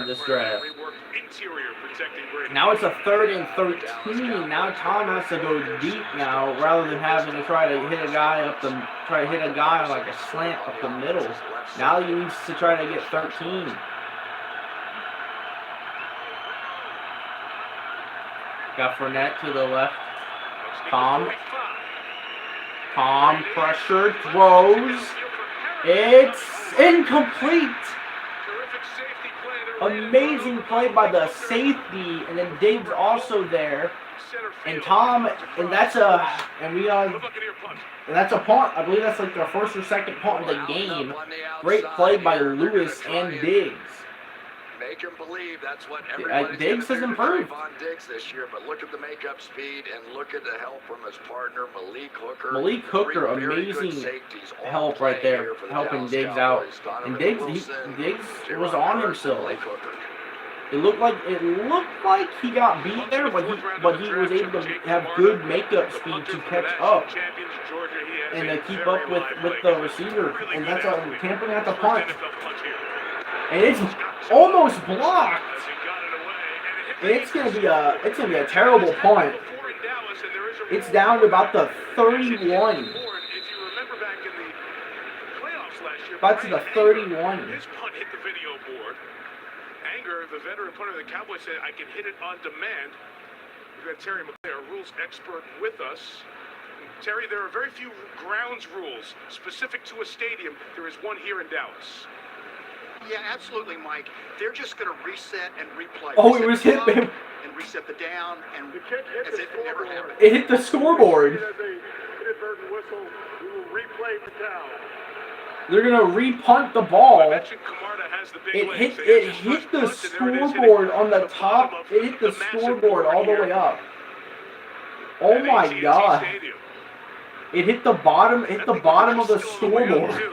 this draft. Interior protecting Brady. Now it's a 3rd and 13. Now Tom has to go deep now, rather than having to try to hit a guy on like a slant up the middle. Now he needs to try to get 13. Got Fournette to the left. Tom pressure, throws. It's incomplete. Amazing play by the safety, and then Diggs also there. And Tom, and that's a punt. I believe that's like their first or second punt of the game. Great play by Lewis and Diggs. Make him believe that's what everybody's Diggs has improved on Diggs this year, but look at the makeup speed and look at the help from his partner Malik Hooker. Malik Hooker, amazing help right there, helping Diggs out. And Diggs was on himself. It looked like he got beat there, but he was able to have good makeup speed to catch up and to keep up with the receiver. And that's Tampa at the punt. And it's almost blocked. And it's gonna be a terrible punt. It's down to about the 31. About to the 31. This punt hit the video board. Anger, the veteran punter of the Cowboys, said, "I can hit it on demand." We've got Terry McClay, a rules expert, with us. Terry, there are very few grounds rules specific to a stadium. There is one here in Dallas. Yeah, absolutely, Mike. They're just going to reset and replay. Oh, it was hit. And reset the down, and as if it never happened. It hit the scoreboard. Inadvertent whistle. We will replay the down. They're gonna repunt the ball. It hit the scoreboard on the top. It hit the scoreboard all the way up. Oh my God! It hit the bottom. Hit the bottom of the scoreboard.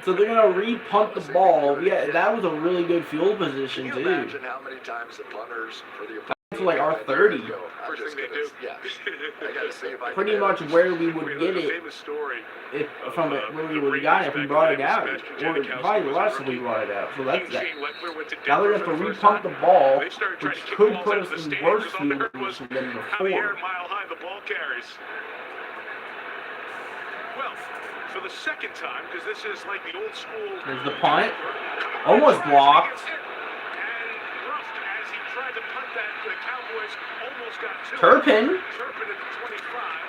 So they're gonna repunt the ball. Yeah, that was a really good field position too. Imagine how many times the punters for the To like our 30. First thing they do. Yeah. I gotta see if I Pretty much where we would get it where we would have gotten it if we brought it out. Or probably less if we brought it out. So that's that. Now they're going to have to repump the ball, which could put us in worse field position than before. Mile high the ball carries. Well, for the second time, because this is like the old school. There's the punt. Almost blocked. Turpin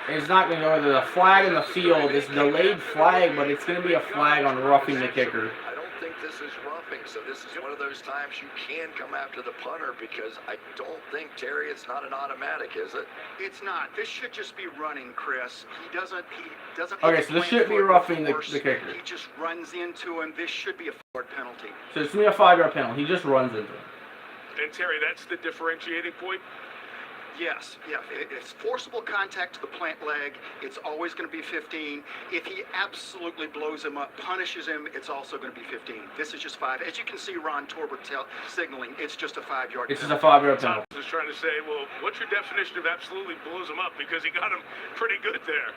is not going to go to the flag in the field. It's delayed flag, but it's going to be a flag on roughing the kicker. think this is roughing, so this is one of those times you can come after the punter because I don't think, Terry, it's not an automatic, is it? It's not. This should just be running, Chris. He doesn't. Okay, so this should be roughing the kicker. He just runs into him. This should be a forward penalty. So it's going to be a 5-yard penalty. He just runs into him. And Terry, that's the differentiating point? Yes, yeah. It's forcible contact to the plant leg. It's always going to be 15. If he absolutely blows him up, punishes him, it's also going to be 15. This is just 5. As you can see, Ron Torbert signaling, it's just a 5-yard penalty. This is a 5-yard penalty. I was trying to say, well, what's your definition of absolutely blows him up? Because he got him pretty good there.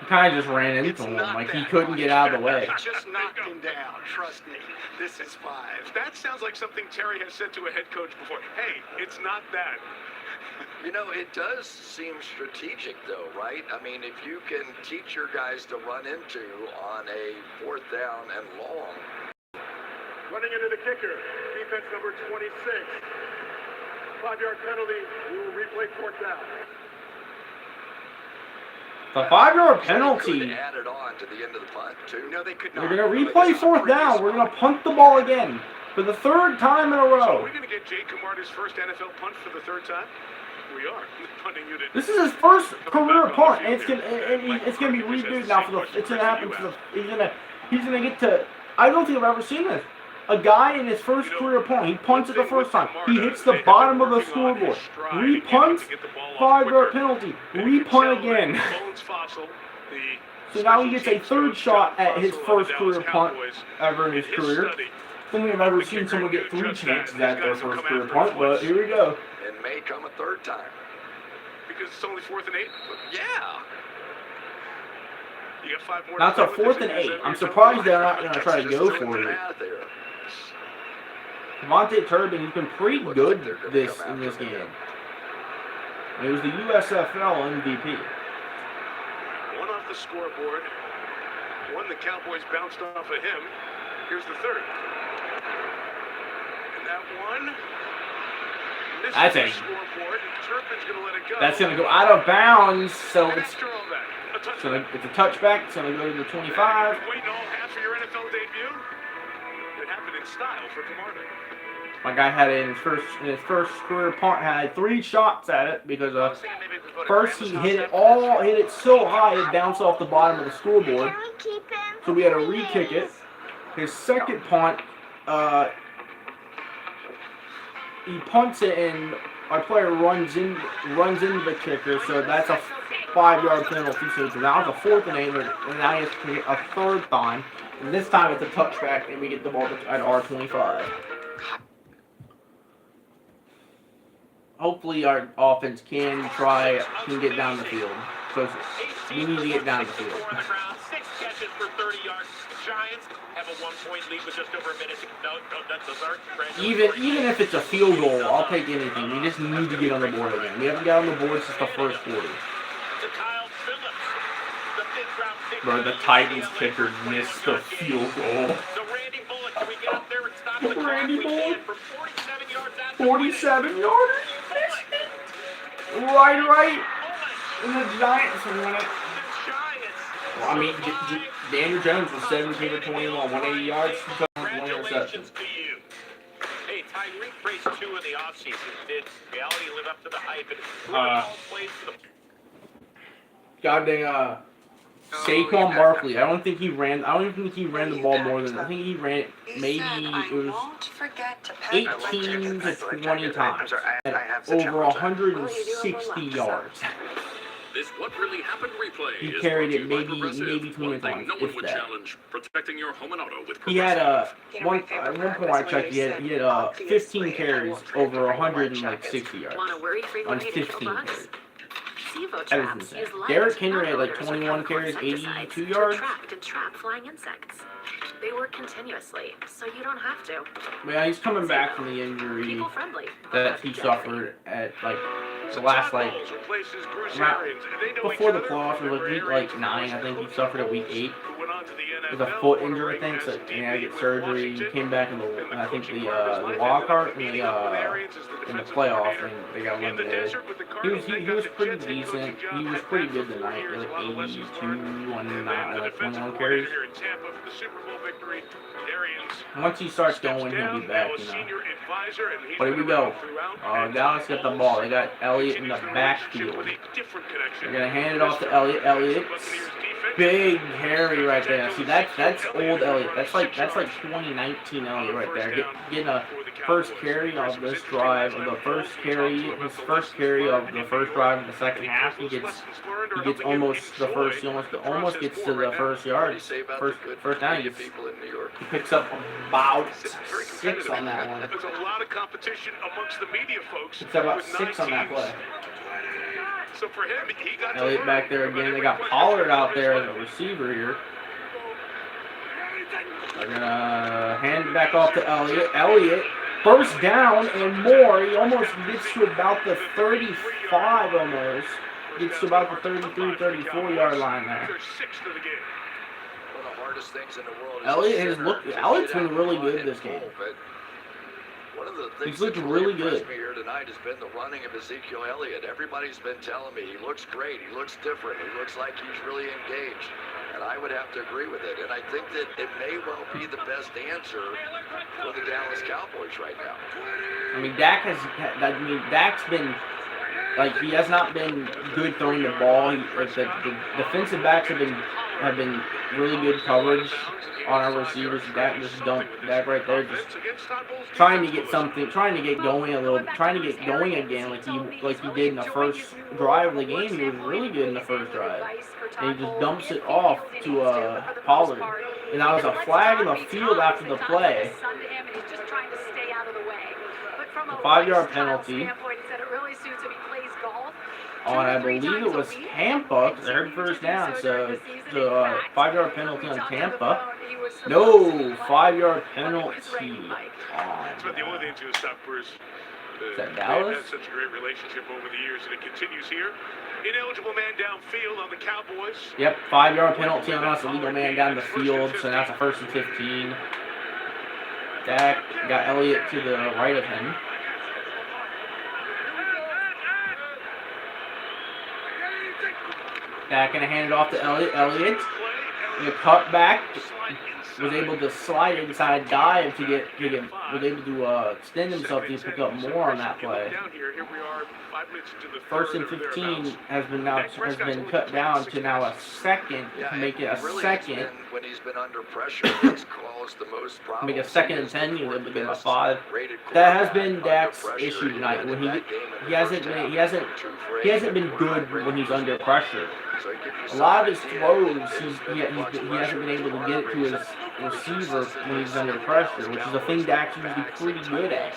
He kind of just ran into him. Like, he couldn't get out of the way. He just knocked him down. Trust me. This is 5. That sounds like something Terry has said to a head coach before. Hey, it's not that. You know, it does seem strategic, though, right? I mean, if you can teach your guys to run into on a 4th down and long. Running into the kicker, defense number 26. 5-yard penalty. We will replay 4th down. The 5-yard penalty. They added on to the end of the punt, too. No, they could not. We're going to replay 4th down. We're going to punt the ball again for the 3rd time in a row. So are we going to get Jay Camarda's first NFL punt for the 3rd time? We are. Punting unit. This is his first career punt, and it's gonna be redoed now for the. It's gonna happen for the. He's gonna get to. I don't think I've ever seen this. A guy in his first career punt, he punts it the first time. He hits the bottom of the scoreboard. Repunts, 5-yard penalty. Repunt again. So now he gets a 3rd shot at his first career punt ever in his career. I don't think I've ever seen someone get 3 chances at their first career punt, but here we go. And may come a 3rd time. Because it's only 4th and 8? Yeah. You got 5 more. That's a 4th and 8. I'm surprised they're not going to try to go for it. Devontae Turbin, he's been pretty good in this game. He was the USFL MVP. 1 off the scoreboard. 1 the Cowboys bounced off of him. Here's the 3rd. And that one. That's going to go out of bounds, so it's a touchback. It's going to go to the 25. Waiting all half for your NFL debut. It happened in style for Camarda. My guy had it in his first career punt, had 3 shots at it because first he hit it so high it bounced off the bottom of the scoreboard. So we had to re-kick it. His second punt, he punts it and our player runs into the kicker, so that's a 5-yard penalty. So now it's a 4th and 8, and now he has to get a 3rd time. And this time it's a touchback, and we get the ball at our 25. Hopefully our offense can get down the field. So we need to get down the field. 6 catches for 30 yards. Giants have a 1-point lead with just over a minute. Even if it's a field goal, I'll take anything. We just need to get on the board again. We haven't got on the board since the first quarter. Bro, the Titans kicker missed the field goal. Randy Bullock, 47 yards. Right. And the Giants won it. Well, I mean, Daniel Jones was 17 for 21, 180 yards, 1 interception. Hey, Tyreek praised 2 in the offseason. Did reality live up to the hype? Goddamn, Saquon Barkley. I don't think he ran the ball more than. I think he ran it maybe it was 18 to 20 times at over 160 yards. This What Really Happened replay He carried it maybe 20 times, no one if would that. challenge protecting your home and auto with He had at one point I checked, he had 15 carries over 160 yards on 15 carries. That is insane. Derrick Henry had like 21 carries, 82 yards. And trap flying insects. They work continuously, so you don't have to. Yeah, he's coming back from the injury that he suffered at like the last before the playoffs, it was like week 9. I think he suffered at week 8 with a foot injury. I think so. He had to get surgery. He came back in I think the wild card in the playoffs, and they got eliminated. He was pretty decent. He was pretty good tonight. Like 82 on 21 carries. Here in Tampa for the Super Bowl victory. Arians Once he starts going, he'll be back, you know. But here we go. Dallas got the ball. They got Elliott in the backfield. They're gonna hand it off to Elliott. Elliott, big Harry right there. See, that's old Elliott. That's like 2019 Elliott right there. Getting a first carry of this drive, of the first carry, his first carry of the first drive in the second half. He gets almost the first. He almost gets to the first yard. First down. He picks up about 6 on that one. There's a lot of competition amongst the media folks. It's about 6 on that play. So for him, he got Elliott back there again. They got Pollard out there as a receiver here. They're gonna hand it back off to Elliott. Elliott, first down and more. He almost gets to about the 35 almost. Gets to about the 33, 34 yard line there. Elliott's been really good this game. One of the things He's looked really good here tonight has been the running of Ezekiel Elliott. Everybody's been telling me he looks great, he looks different, he looks like he's really engaged. And I would have to agree with it. And I think that it may well be the best answer for the Dallas Cowboys right now. I mean, Dak's been, like, he has not been good throwing the ball. The defensive backs have been really good coverage on our receivers. Dak right there, just trying to get going again, like he did in the first drive of the game. He was really good in the first drive, and he just dumps it off to Pollard, and that was a flag in the field after the play. A 5-yard penalty. And I believe it was Tampa, their first down, so the 5-yard penalty on Tampa. No, 5-yard penalty on. But the only thing to stop Bruce. Is that Dallas? They've had such a great relationship over the years, and it continues here. Ineligible man downfield on the Cowboys. Yep, 5-yard penalty on us, illegal man down the field, so that's a 1st and 15. Dak got Elliott to the right of him. Dak gonna hand it off to Elliott. Elliott, in the cutback, was able to slide inside dive to was able to extend himself to pick up more on that play. 1st and 15 has been cut down to now a second to make it a second. When he's been under pressure, it's caused the most problems. Make a 2nd and 10. He's able to get a 5. That has been Dak's issue tonight. When he hasn't been good when he's under pressure. A lot of his throws, he hasn't been able to get it to his receiver when he's under pressure, which is a thing Dak's usually pretty good at.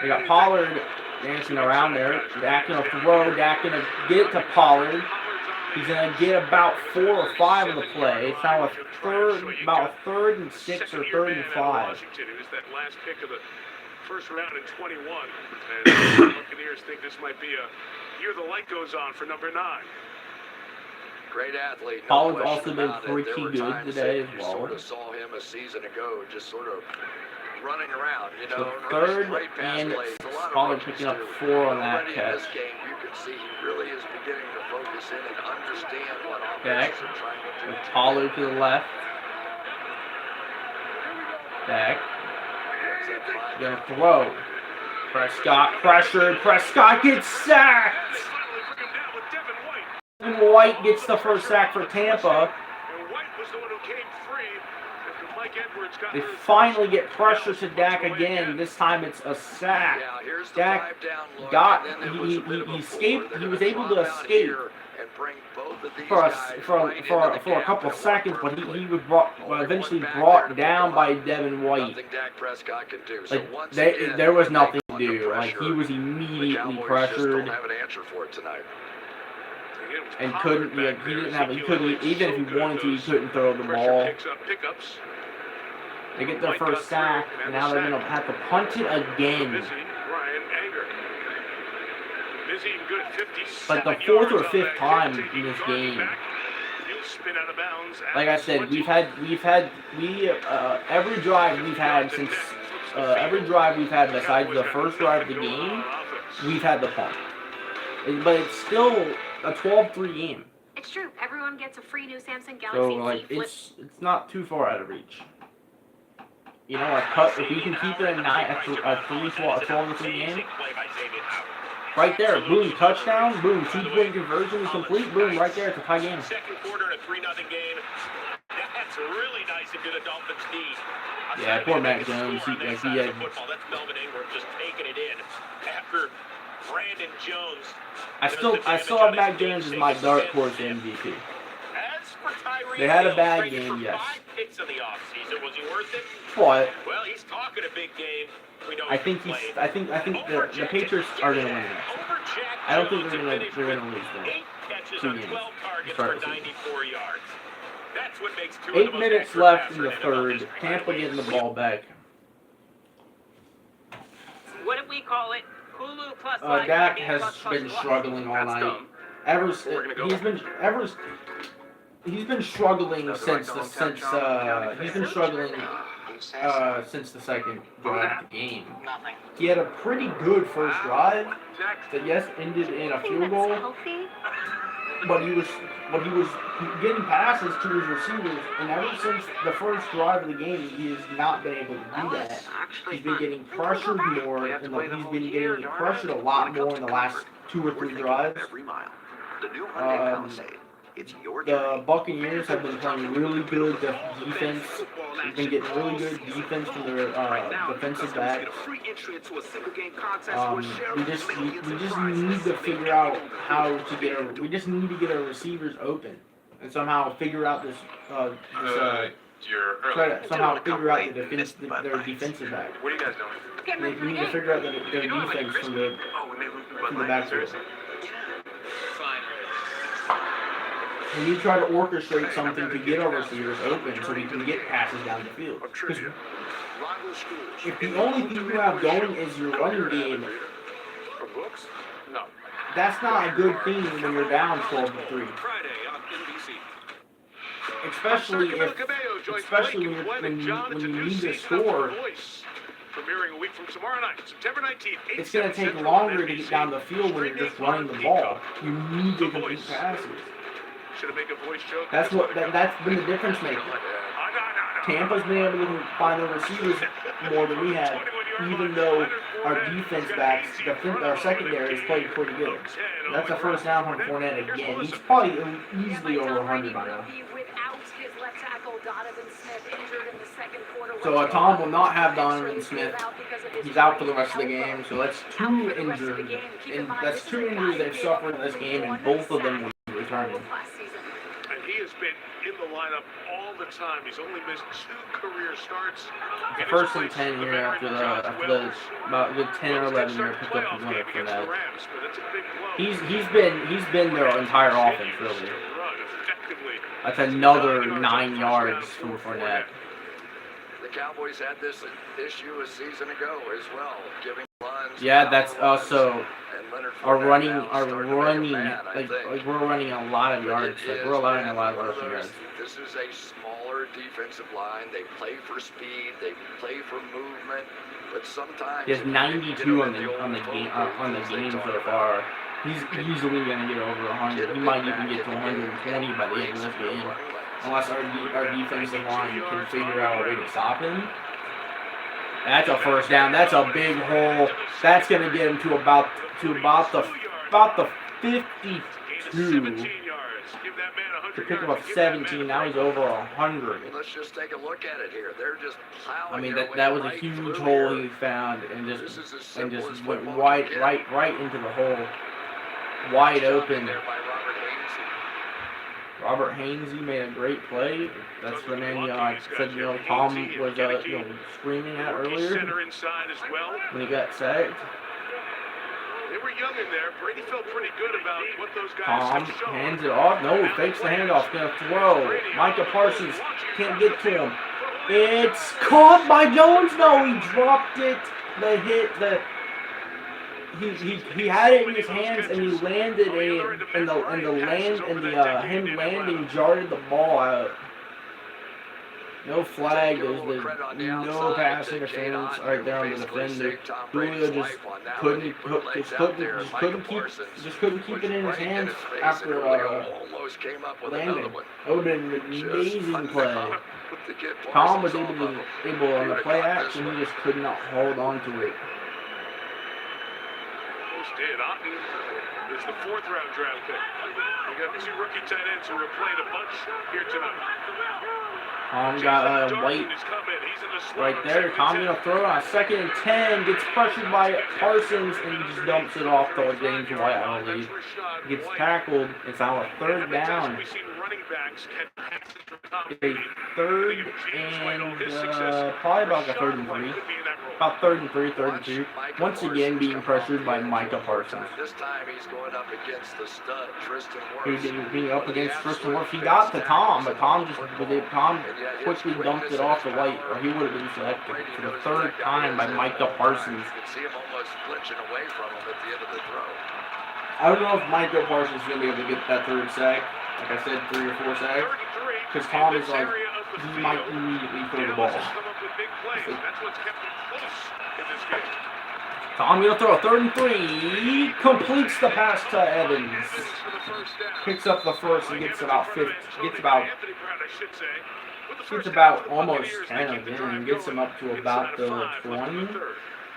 They got Pollard dancing around there. Dak gonna throw. Dak gonna get it to Pollard. He's gonna get about 4 or 5 of the play. It's now about a 3rd and 6 or 3rd and 5. It was that last pick of the first round in 21. And the Buccaneers think this might be a year the light goes on for number 9. Great athlete. Pollard's also been pretty good today as well. Sort of saw him a season ago, just sort of running around, you know. The 3rd and Pollard picking up 4 on that catch. This game, you can see he really is beginning to focus in and understand what Dak offense are trying to do. with Pollard to the left. Dak gonna throw. Prescott pressured. Prescott gets sacked. And White gets the first sack for Tampa. They finally get pressure to Dak again. This time it's a sack. Dak he escaped. He was able to escape for a couple of seconds, but he was eventually brought down by Devin White. Like there was nothing to do. Like he was immediately pressured. And couldn't, even if he wanted to, he couldn't throw the ball. They get their first sack, and now they're going to have to punt it again. Like the 4th or 5th time in this game. Like I said, every drive we've had since, besides the first drive of the game, we've had the punt. But it's still a 12-3 game. It's true. Everyone gets a free new Samsung Galaxy So like Z Flip. it's not too far out of reach. you know, if we can keep it at 9, a 3-12 game, right there, boom, touchdown, boom, 2-point conversion is complete, boom, right there, it's a tie game. Second quarter and a 3-0 game. That's really nice into the Dolphins' D. Yeah, poor Mac Jones. He had. Football. That's Melvin Ingram just taking it in after Brandon Jones. I still have Mac Jones as my dark horse MVP. They had a bad game, yes. 5 picks in the offseason. Was he worth it? But Well, he's talking a big game. We know I think the Patriots are gonna win. I don't think they're gonna lose them. 8 catches 2 on games. 12 targets Start for the season. 94 yards. That's what makes 2 of the 8 most minutes accurate left in passer the NFL third. Tampa getting the ball back. What do we call it? Hulu plus Dak has been struggling all night. He's been struggling since the second drive of the game. He had a pretty good first drive that ended in a field goal, but he was getting passes to his receivers, and ever since the first drive of the game, he has not been able to do that. He's been getting pressured more, and he's been getting pressured a lot more in the last 2 or 3 drives. The Buccaneers have been playing really good defense. They've been getting really good defense from their defensive backs. We just need to figure out how to get our. We just need to get our receivers open and somehow figure out this. Try to somehow figure out their defensive back. What are you guys doing? We need to figure out their defense from the backfield. We need to try to orchestrate something to get our receivers open so we can get passes down the field. Because if the only thing you have going is your running game, that's not a good thing when you're down 12-3. Especially when you need to score. Premiering a week from tomorrow night, September 19th. It's going to take longer to get down the field when you're just running the ball. You need to complete passes. That's been the difference maker. Tampa's been able to find the receivers more than we have, even though our defense backs, our secondary has played pretty good. That's a first down from Fournette again. He's probably easily over 100 by now. So Tom will not have Donovan Smith. He's out for the rest of the game. So that's 2 injured, and that's 2 injuries they've suffered in this game, and both of them will be returning. He has been in the lineup all the time. He's only missed 2 career starts. The first and 10 here after the about the 10 or 11 year pick up the winner for that. He's been their entire offense really. That's another 9 yards from Fournette. The Cowboys had this issue a season ago as well, giving runs. Yeah, that's also our running, like we're running a lot of yards. Like we're allowing a lot of rushing yards. This is a smaller defensive line. They play for speed. They play for movement. But sometimes he has 92 on the game so far. He's easily gonna get over 100. He might even get to 120 by the end of this game, unless our defensive line can figure out a way to stop him. That's a first down. That's a big hole. That's gonna get him to about the 52. To pick up 17. Now he's over 100. Let's just take a look at it here. They're just plowing. I mean that was a huge hole he found and just went right into the hole, wide open. Robert Hainsey made a great play. That's the man I said Tom was screaming at earlier when he got sacked. They were young in there. Brady felt pretty good about what those guys Tom have shown. hands it off. No, fakes the handoff. Gonna throw. Micah Parsons can't get to him. It's caught by Jones. No, he dropped it. He had it in his hands and he landed him landing jarred the ball out. No flag. There's no pass interference right there on the defender. Julio just couldn't keep it in his hands after landing. That would have been an amazing play. Tom was able on the play action. He just could not hold on to it. Did. Otten is the 4th round draft pick. We got 2 rookie tight ends who are playing a bunch here tonight. Tom got White right there. Tom gonna throw on 2nd and 10. Gets pressured by Parsons and he just dumps it off to James White, I believe. Gets tackled. It's now a 3rd down. It's a 3rd and probably about a 3rd and 3. About 3rd and 3, 3rd and 2. Once again being pressured by Micah Parsons. This time he's going up against the stud, Tristan Wirfs. He was being up against Tristan Wirfs. He got to Tom, but Tom quickly dumped it off to White, or he would have been selected for the 3rd time by Micah Parsons. You can see him almost flinching away from him at the end of the throw. I don't know if Micah Parsons is going to be able to get that 3rd sack. Like I said, 3 or 4 sacks. Because Tom is like, he might immediately throw the ball. Tom gonna throw a 3rd and 3. Completes the pass to Evans. Picks up the 1st and gets about 50. Gets about almost 10 again. Gets him up to about the 20.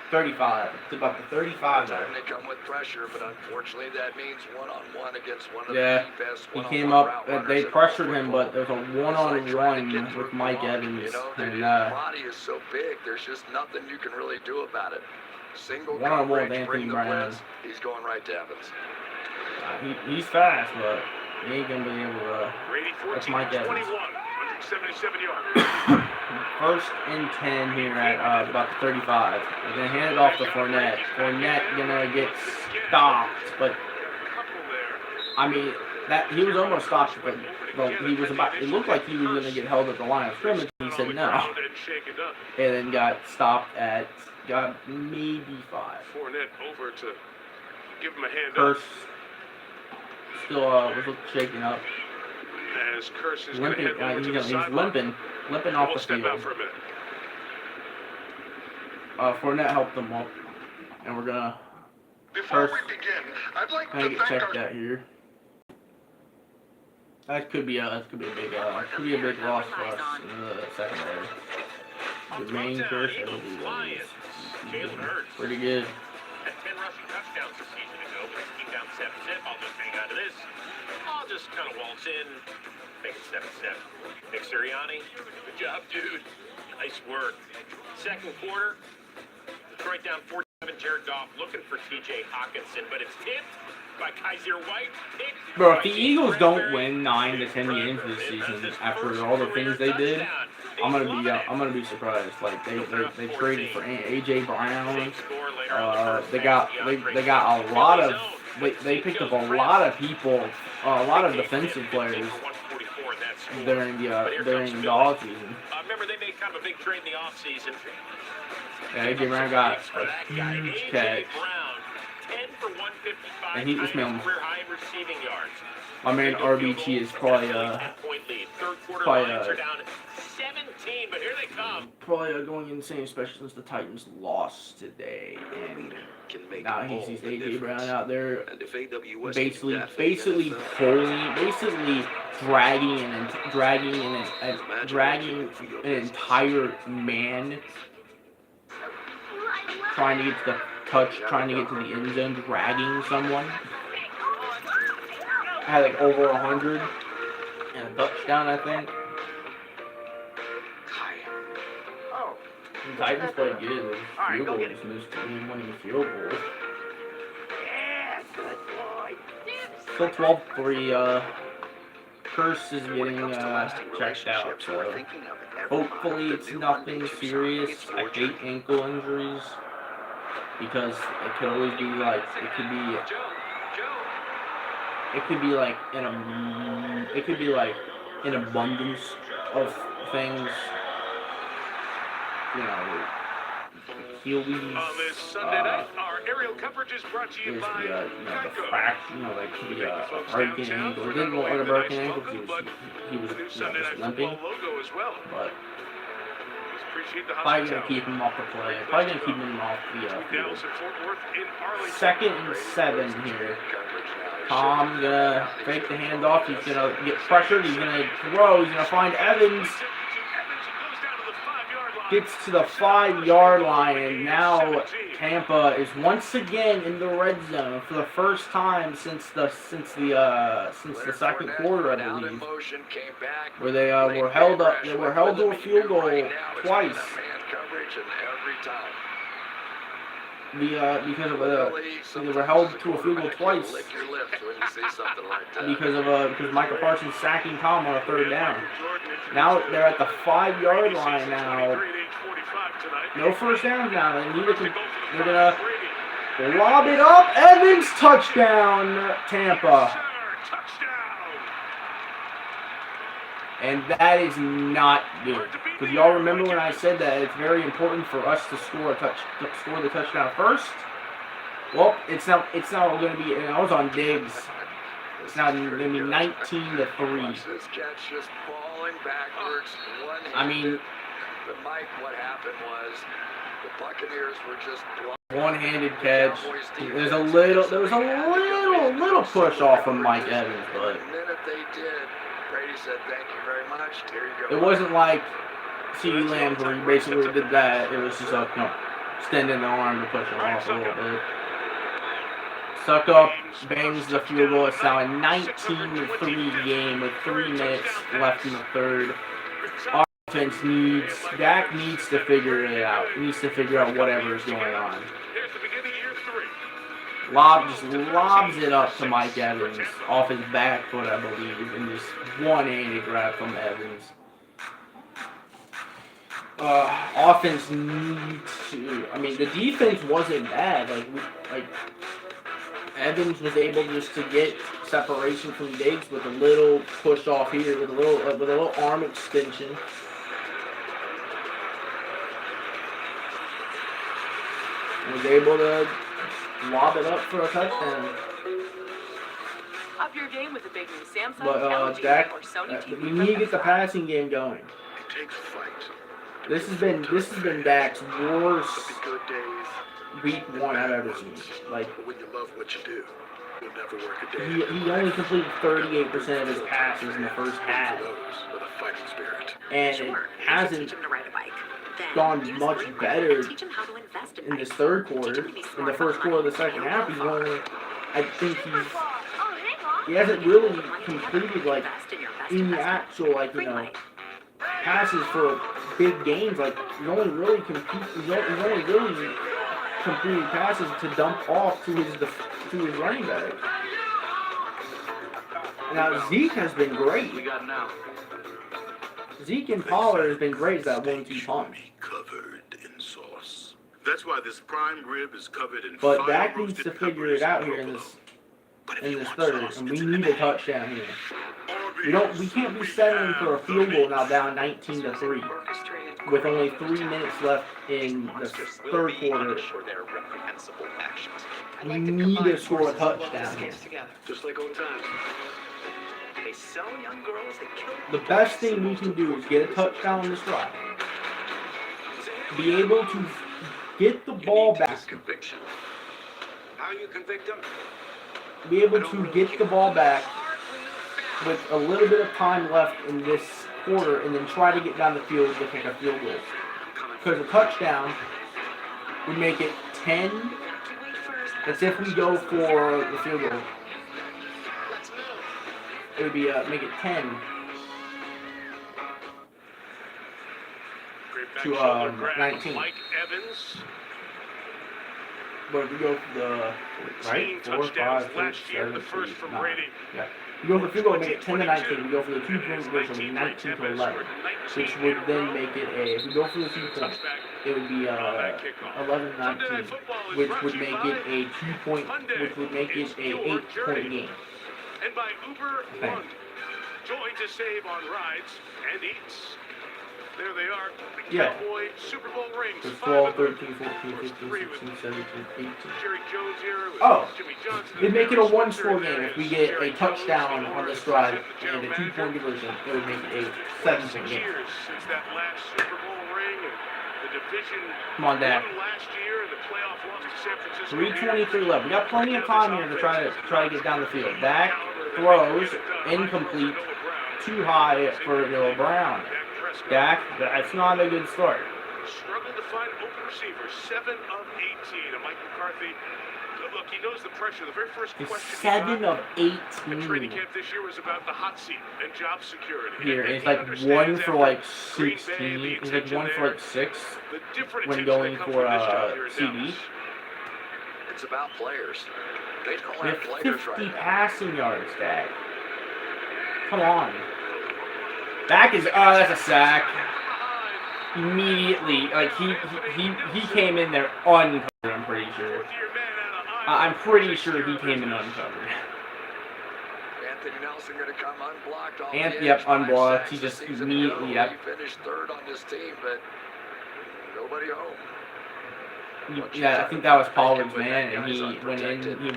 35. It's about the 35 there. They come with pressure, but unfortunately that means one-on-one against one of the best. He came up. They pressured him, but there's a one-on-one with Mike Evans. You know, and his body is so big. There's just nothing you can really do about it. Single one-on-one with coverage, Anthony Brown. He's going right to Evans. He's fast, but he ain't gonna be able to. That's Mike Evans. 177 yards. 1st and 10 here at about 35. They're gonna hand it off to Fournette. Fournette gonna get stopped, but I mean that he was almost stopped, but he was about. It looked like he was gonna get held at the line of scrimmage. He said no, and then got stopped at maybe 5. Fournette over to give him a hand Curse up. still was shaking up. As Curse is limping, he's limping off the field. Out for a minute. Fournette helped them up, and we're gonna. Curse, gonna get checked out here. That could be a big loss for us in the secondary. The main Curse, pretty good. Had 10 rushing touchdowns this season ago, but his team down 7-zip. I'll just hang on to this. I'll just kind of waltz in, make it 7-7. Nick Sirianni, good job, dude. Nice work. 2nd quarter, Detroit down 47. Jared Goff looking for T.J. Hawkinson, but it's tipped by Kaiser White. Bro, if the Eagles don't win 9 to 10 games this season after all the things they did, I'm gonna be surprised. Like they traded for AJ Brown. They got a lot of. They picked up a lot of people, a lot of defensive players during the offseason. Remember, they made kind of a big trade in the offseason. Yeah, AJ Brown got a huge catch. 10 for 155, and he just made career high in receiving yards. My man RBG is probably down 17, but here they come. Probably going insane, especially since the Titans lost today, and now he sees AJ Brown out there, basically dragging an entire man, trying to get to the trying to get to the end zone, dragging someone. Had like over 100 and a touchdown, I think. The Titans played good. Field goal just missed the game-winning field goal. Still 12-3. Curse is getting checked out, so hopefully it's nothing serious. I hate ankle injuries because it could always be like it could be like an abundance of things. You know, Achilles. This Sunday night, our aerial coverage is brought to you Is by the Geico. fracture, like the broken ankle. He didn't want a broken ankle because he was New Sunday just Night limping. Football logo as well. But Appreciate the probably gonna hospitality. keep him off the play. Probably gonna keep him off the Between field. Dallas and Fort Worth in Arlington. 2nd and 7 here. Tom gonna fake the handoff. He's gonna get pressured. He's gonna throw. He's gonna find Evans. Gets to the 5-yard line, and now Tampa is once again in the red zone for the first time since the second quarter, I believe, where they were held up. They were held to a field goal twice. They were held to a field goal twice because Michael Parsons sacking Tom on a 3rd down. Now they're at the 5-yard line now. No first downs now. They're gonna lob it up. Evans touchdown, Tampa. And that is not good. Because y'all remember when I said that it's very important for us to score the touchdown first? Well, it's now going to be. And I was on Diggs. It's now going to be 19-3. I mean, Mike, what happened was the Buccaneers were just one-handed catch. There was a little push off from Mike Evans, but the minute they did, Brady said, "Thank you very much. Here you go." it wasn't like CeeDee Lamb where he basically did that. It was just extending the arm to push him off a little bit. Suck up, bangs the field goal. It's now a 19-3 game with 3 minutes left in the 3rd. Dak needs to figure it out. He needs to figure out whatever is going on. Just lobs it up to Mike Evans off his back foot, I believe, and just one-handed grab from Evans. Offense needs to. I mean, the defense wasn't bad. Like Evans was able just to get separation from Diggs with a little push off here, with a little arm extension. Was able to lob it up for a touchdown. Up your game with the big new Samsung, But LG, Dak, or Sony TV. we need to get the passing game going. It takes fight. This has been Dak's worst week 1 I've ever seen. Like, When you love what you do, you'll never work a day. he only completed 38% of his passes in the first half, With a fighting spirit. and it hasn't gone much better in this 3rd quarter. In the first quarter of the second half, he's only, I think he hasn't really completed, like, in the actual, like, passes for big games. Like, he's only really completed passes to dump off to his running back. Now Zeke has been great. Zeke and Pollard has been great as that 1-2 punch. Covered in sauce. That's why this prime rib is covered in But Dak needs to figure it out here in this 3rd, and we need a touchdown here. We can't be settling for a field goal now down 19-3 with only 3 minutes left in the 3rd quarter. We need to score a touchdown here. Just like old times. They sell young girls, they kill The best thing we can do is get a touchdown on this drive. Be able to get the ball back. Conviction. How you convict them? Be able to get the ball back with a little bit of time left in this quarter, and then try to get down the field to kick a field goal. Because a touchdown would make it 10. That's if we go for the field goal. It would be make it 10 to 19. Mike Evans. But if we go for the 4, 5, 6, 7, 8, 9. Yeah. We go for the field goal, make it 10-19. We go for the 2 points, which will be 19-11. Which would then make it a. If we go for the 2 points, it would be 11-19, which would make it a 2-point, which would make it a 8-point game. And by Uber One, joy to save on rides and eats. There they are. The Yeah. Cowboy Super Bowl rings. There's 5 12, of them. 13, 14, 15, 16, 17, 18. Jerry Jones here with Oh. Jimmy Johnson. It'd make it a one-score There game. If we is get Jerry a touchdown Jones, on this the drive general and a manager. 2-point conversion, it would make it a 7-point 6 game. years since that last Super Bowl ring and the division Come on, Dak. won last year and the playoff loss to San Francisco. 3:23 left. We got plenty of time here to try to get down the field. Dak throws incomplete, too high for Noah Brown. Dak, that's not a good start. Struggled to find open receivers. 7 of 18. And Mike McCarthy, look, he knows the pressure. The very first It's question 7 of in 18 training camp this year was about the hot seat and job security. here. And It's he like understands 1 for after like Green Bay, 16. the It's like attention 1 for there, like 6 the different when attention going that comes for from this job here in CD. Dallas. It's about players. They don't We have have players 50 right now. passing yards, Dak. Come on. Dak is, that's a sack. Immediately, like he came in there uncovered, I'm pretty sure. I'm pretty sure he came in uncovered. Anthony Nelson going to come unblocked off And the yep, edge. 5 unblocked. sacks He this just season immediately, ago. yep. He finished 3rd on this team, but nobody home. Yeah, I think that was Pollard's man, and he went in. He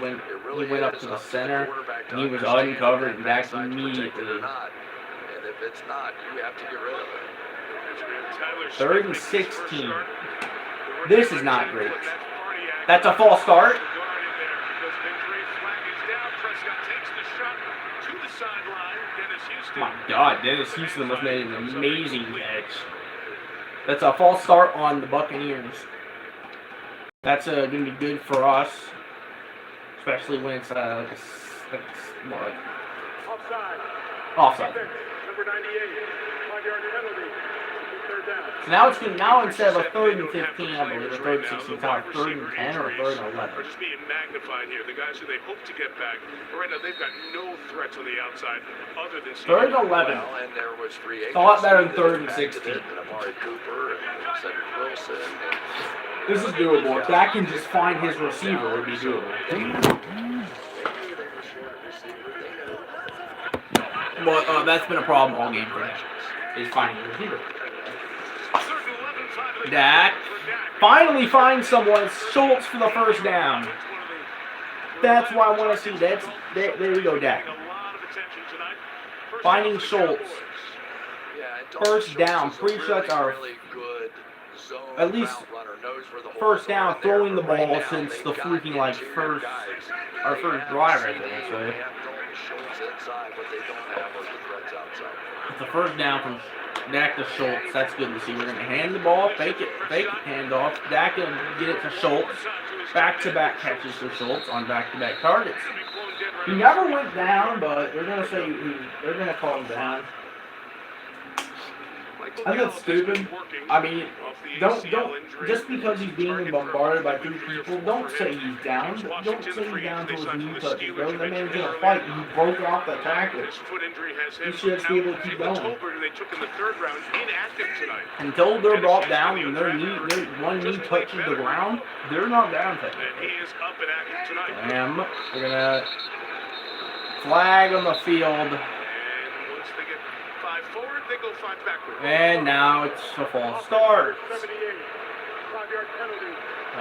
went up to the center, and he was uncovered, and Dak immediately. And if it's not, you have to get rid of it. 3rd and 16. This is not great. That's a false start. My God, Dennis Houston must have made an amazing catch. That's a false start on the Buccaneers. That's going to be good for us, especially when it's like offside. Number 98, 5-yard penalty. 3rd down. So now it's now instead of a 3rd and 15, I believe, a 3rd and 16, it's now a 3rd and 10 or a 3rd and 11. Are just being magnified here. The guys who they hope to get back, but right now they've got no threats on the outside other than 3rd and 11. Well, and there was free It's a lot better than agency 3rd and that 16. impacted it, and Amari Cooper and Cedric Wilson. This is doable. If Dak can just find his receiver, it would be doable. Well, that's been a problem all game for him, is finding a receiver. Dak finally finds someone. Schultz for the first down. That's what I want to see. There we go, Dak. Finding Schultz. First down. Pretty sure that's our at least first down throwing the ball since the freaking our first drive, I think. So it's a first down from Dak to Schultz. That's good to see. We're gonna hand the ball, fake handoff. Dak gonna get it to Schultz. Back-to-back catches for Schultz on back-to-back targets. He never went down, but they're gonna call him down. I think that's stupid. I mean, don't just because he's being bombarded by 3 people, don't say he's down. Don't say he's down till his knee touches, bro. That man's gonna fight. He broke off the tackle. He should just be able to keep going. Until they're brought down and their one knee touches the ground, they're not down technically. And we're gonna flag on the field. They go 5 backward. And now it's a false start. 78, 5-yard penalty.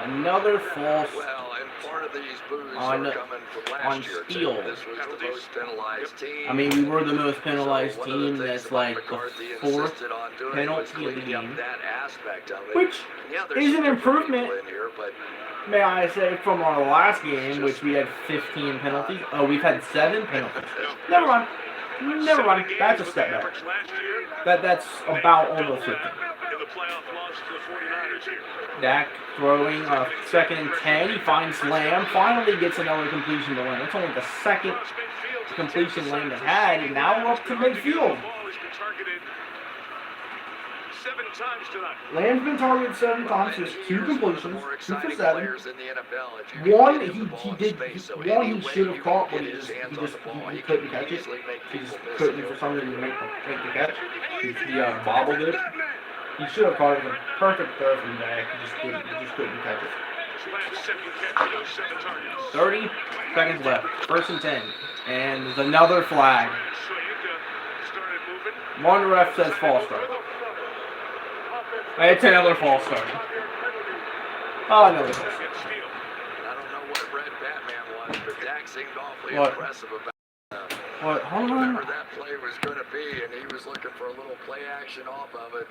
Another false Well, and part of these boos on are coming from last year, too. Steele. This was the most penalized team. I mean, we were the most penalized team. That's like the 4th insisted on doing penalty was of the cleaning up game. that aspect of it. Which Yeah, there's is some an different improvement, people in here, but may I say, from our last game, which we had 15 penalties. Oh, we've had 7 penalties. Never mind. Never mind. That's a step back. That's about almost 50. Dak throwing a 2nd and 10. He finds Lamb. Finally gets another completion to Lamb. It's only the 2nd completion Lamb has had, and now we're up to midfield. 7 times tonight. Lamb's been targeted 7 times. He has 2 completions, 2 for 7. players in the NFL, if you One can get him the ball in space, so he any should way have you caught, can but get his hands on the ball, he he couldn't can catch it. easily make He just people miss couldn't it. for some reason make the catch. He bobbled it. He should have caught it. It was a perfect throw from Dak. He just couldn't catch it. 30 seconds left. 1st and 10. And there's another flag. One ref says false start. It's another false start. Oh, another false start. I don't know what Red Batman was, but Dak seemed awfully What? impressive about What? Hold on. whatever that play was going to be, and he was looking for a little play action off of it.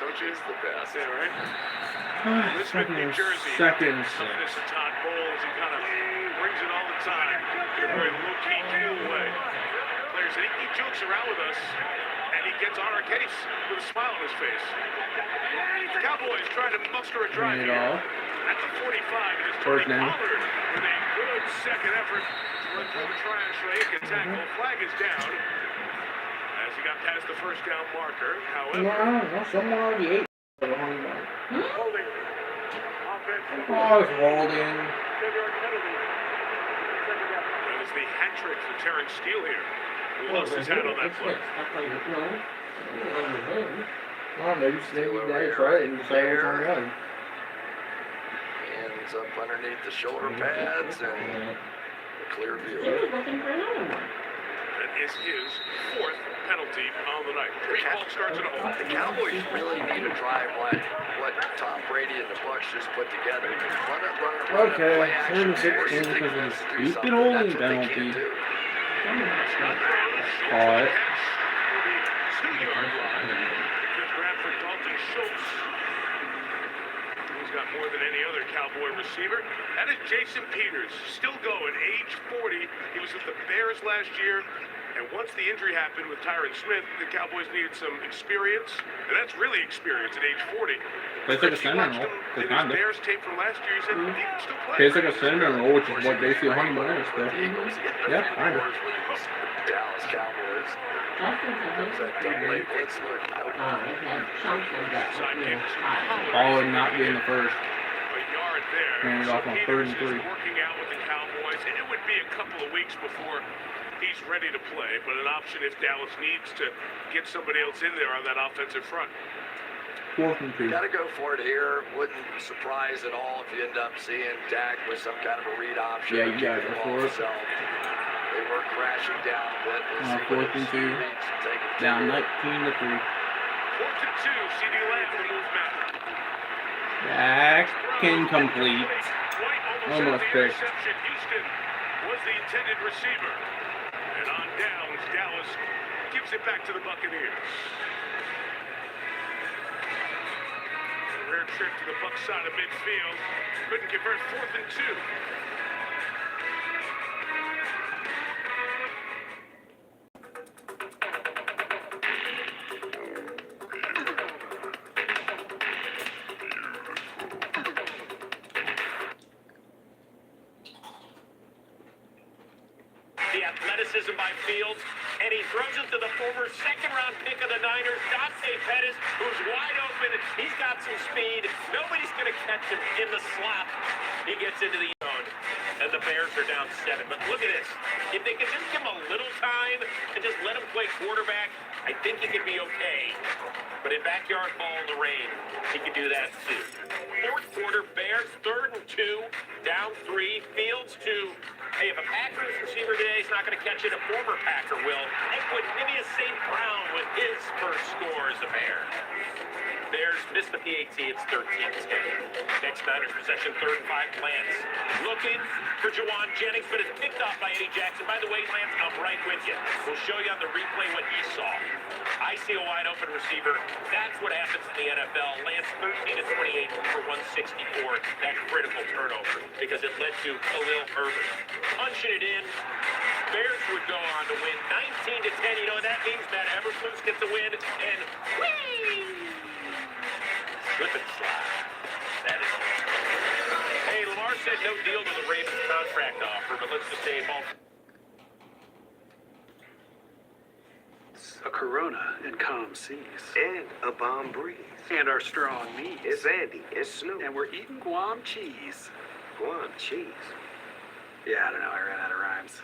Don't you? It's the best. Yeah, right? Elizabeth, New Seconds. Jersey. Seconds. Some of this is Todd Bowles. He kind of brings it all the time in a very low-key, cool way. Players, he jokes around with us, and he gets on our case with a smile on his face. The Cowboys trying to muster a drive here. At the 45, it is Tony Pollard with a good second effort to run through the trash so he can tackle. Flag is down as he got past the first down marker. However, Someone already ate. holding. Oh, it's holding. That is the hat trick for Terrence Steele here. Who lost his hat on that play. Oh, maybe that's right. And just say what's on the other. Hands up underneath the shoulder pads and a clear view. That is his fourth penalty on the night. Baseball starts at home. The Cowboys really need to drive like what Tom Brady and the Bucs just put together. Run it, Okay, play action, 16 because of the stupid holding penalty. Call it. 2-yard line. Good grab for Dalton Schultz. He's got more than any other Cowboy receiver. That is Jason Peters, still going, age 40. He was with the Bears last year. And once the injury happened with Tyron Smith, the Cowboys needed some experience. And that's really experience at age 40. Plays like a center role. In his Bears tape from last year, he said he can still play. Plays like a center role, which is what basically Honeyman is. Yeah, kind of. Dallas Cowboys. That double A blitz look. Ball would not be in the first. A yard there. Handed off on 3rd and 3. Working out with the Cowboys, and it would be a couple of weeks before he's ready to play, but an option if Dallas needs to get somebody else in there on that offensive front. 4th and 2. Got to go for it here. Wouldn't surprise at all if you end up seeing Dak with some kind of a read option. Yeah, you gotta go for it. They were crashing down a bit. 4th and 2. Down 19 to 3. 4th and 2. CD Lamb the movement. Back incomplete. Almost picked. Houston was the intended receiver. And on downs, Dallas gives it back to the Buccaneers. Rare trip to the Buck side of midfield. Couldn't convert. 4th and 2. The athleticism by Fields, and he throws it to the former second-round pick of the Niners, Dante Pettis, who's wide open. He's got some speed. Nobody's going to catch him in the slot. He gets into the zone, and the Bears are down 7. But look at this. If they could just give him a little time and just let him play quarterback, I think he could be okay. But in backyard ball in the rain, he could do that too. 4th quarter, Bears 3rd and 2, down 3. Fields to, hey, if a Packers receiver today is not going to catch it, a former Packer will. And put Phineas St. Brown with his first score as a Bear. Bears missed the PAT, it's 13-10. Next Niners possession, 3rd and 5, Lance. Looking for Jawan Jennings, but it's picked off by Eddie Jackson. By the way, Lance, I'm right with you. We'll show you on the replay what he saw. I see a wide open receiver. That's what happens in the NFL. Lance 13 of 28 for 164. That critical turnover because it led to Khalil Herbert punching it in. Bears would go on to win 19-10. You know what that means? Matt Eberflus gets the win, and whee! Slip and slide. That is. Hey, Lamar said no deal to the Ravens contract offer, but let's just say ball. A Corona and calm seas. And a bomb breeze. And our strong knees. It's Andy. It's Snoop. And we're eating Guam cheese. Guam cheese? Yeah, I don't know. I ran out of rhymes.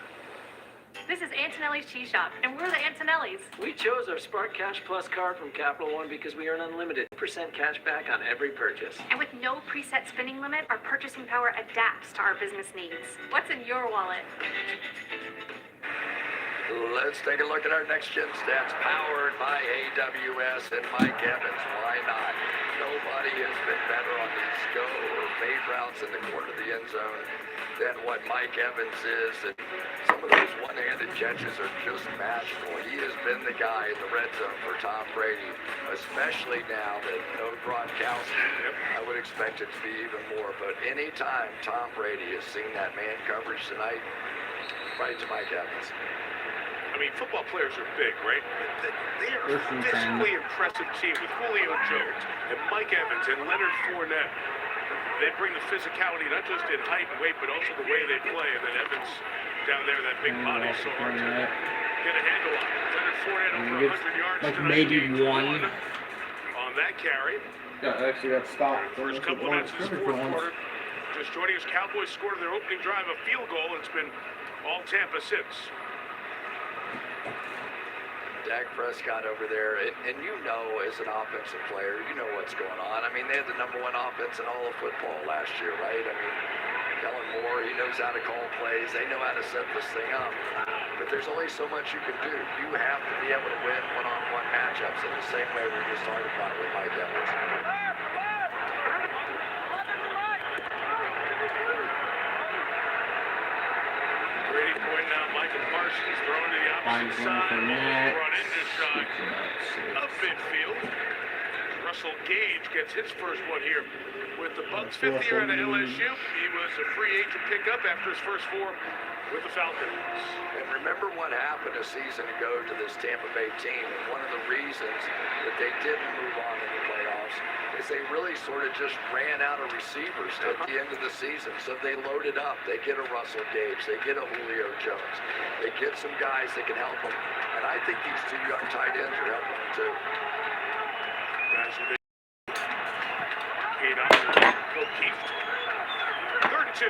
This is Antonelli's Cheese Shop, and we're the Antonellis. We chose our Spark Cash Plus card from Capital One because we earn unlimited % cash back on every purchase. And with no preset spending limit, our purchasing power adapts to our business needs. What's in your wallet? Let's take a look at our next-gen stats, powered by AWS and Mike Evans. Why not? Nobody has been better on these go or fade routes in the corner of the end zone than what Mike Evans is. And some of those one-handed catches are just magical. He has been the guy in the red zone for Tom Brady, especially now that no Gronkowski. I would expect it to be even more. But anytime Tom Brady has seen that man coverage tonight, right to Mike Evans. I mean, football players are big, right? They are a physically impressive team with Julio Jones and Mike Evans and Leonard Fournette. They bring the physicality not just in height and weight, but also the way they play. And then Evans down there, that big body, so hard to get a handle on. Leonard Fournette over 100 yards like tonight. maybe one on that carry. Yeah, actually got stopped. First couple of minutes of this 4th quarter. Just joining us, Cowboys scored their opening drive a field goal, and it's been all Tampa since. Dak Prescott over there, and you know as an offensive player, you know what's going on. I mean, they had the #1 offense in all of football last year, right? I mean, Kellen Moore, he knows how to call plays. They know how to set this thing up. But there's only so much you can do. You have to be able to win one-on-one matchups in the same way we just talked about with Mike Evans. Brady pointing out Michael Parsons throwing to the opposite side. Ball run into shot of midfield. Russell Gage gets his first one here with the Bucs' fifth year out of LSU. He was a free agent pickup after his first 4 with the Falcons. And remember what happened a season ago to this Tampa Bay team, and one of the reasons that they didn't move on in the playoffs is they really sort of just ran out of receivers at the end of the season. So they loaded up. They get a Russell Gage. They get a Julio Jones. They get some guys that can help them. And I think these 2 young tight ends are helping them too. O'Keefe. 3rd and 2.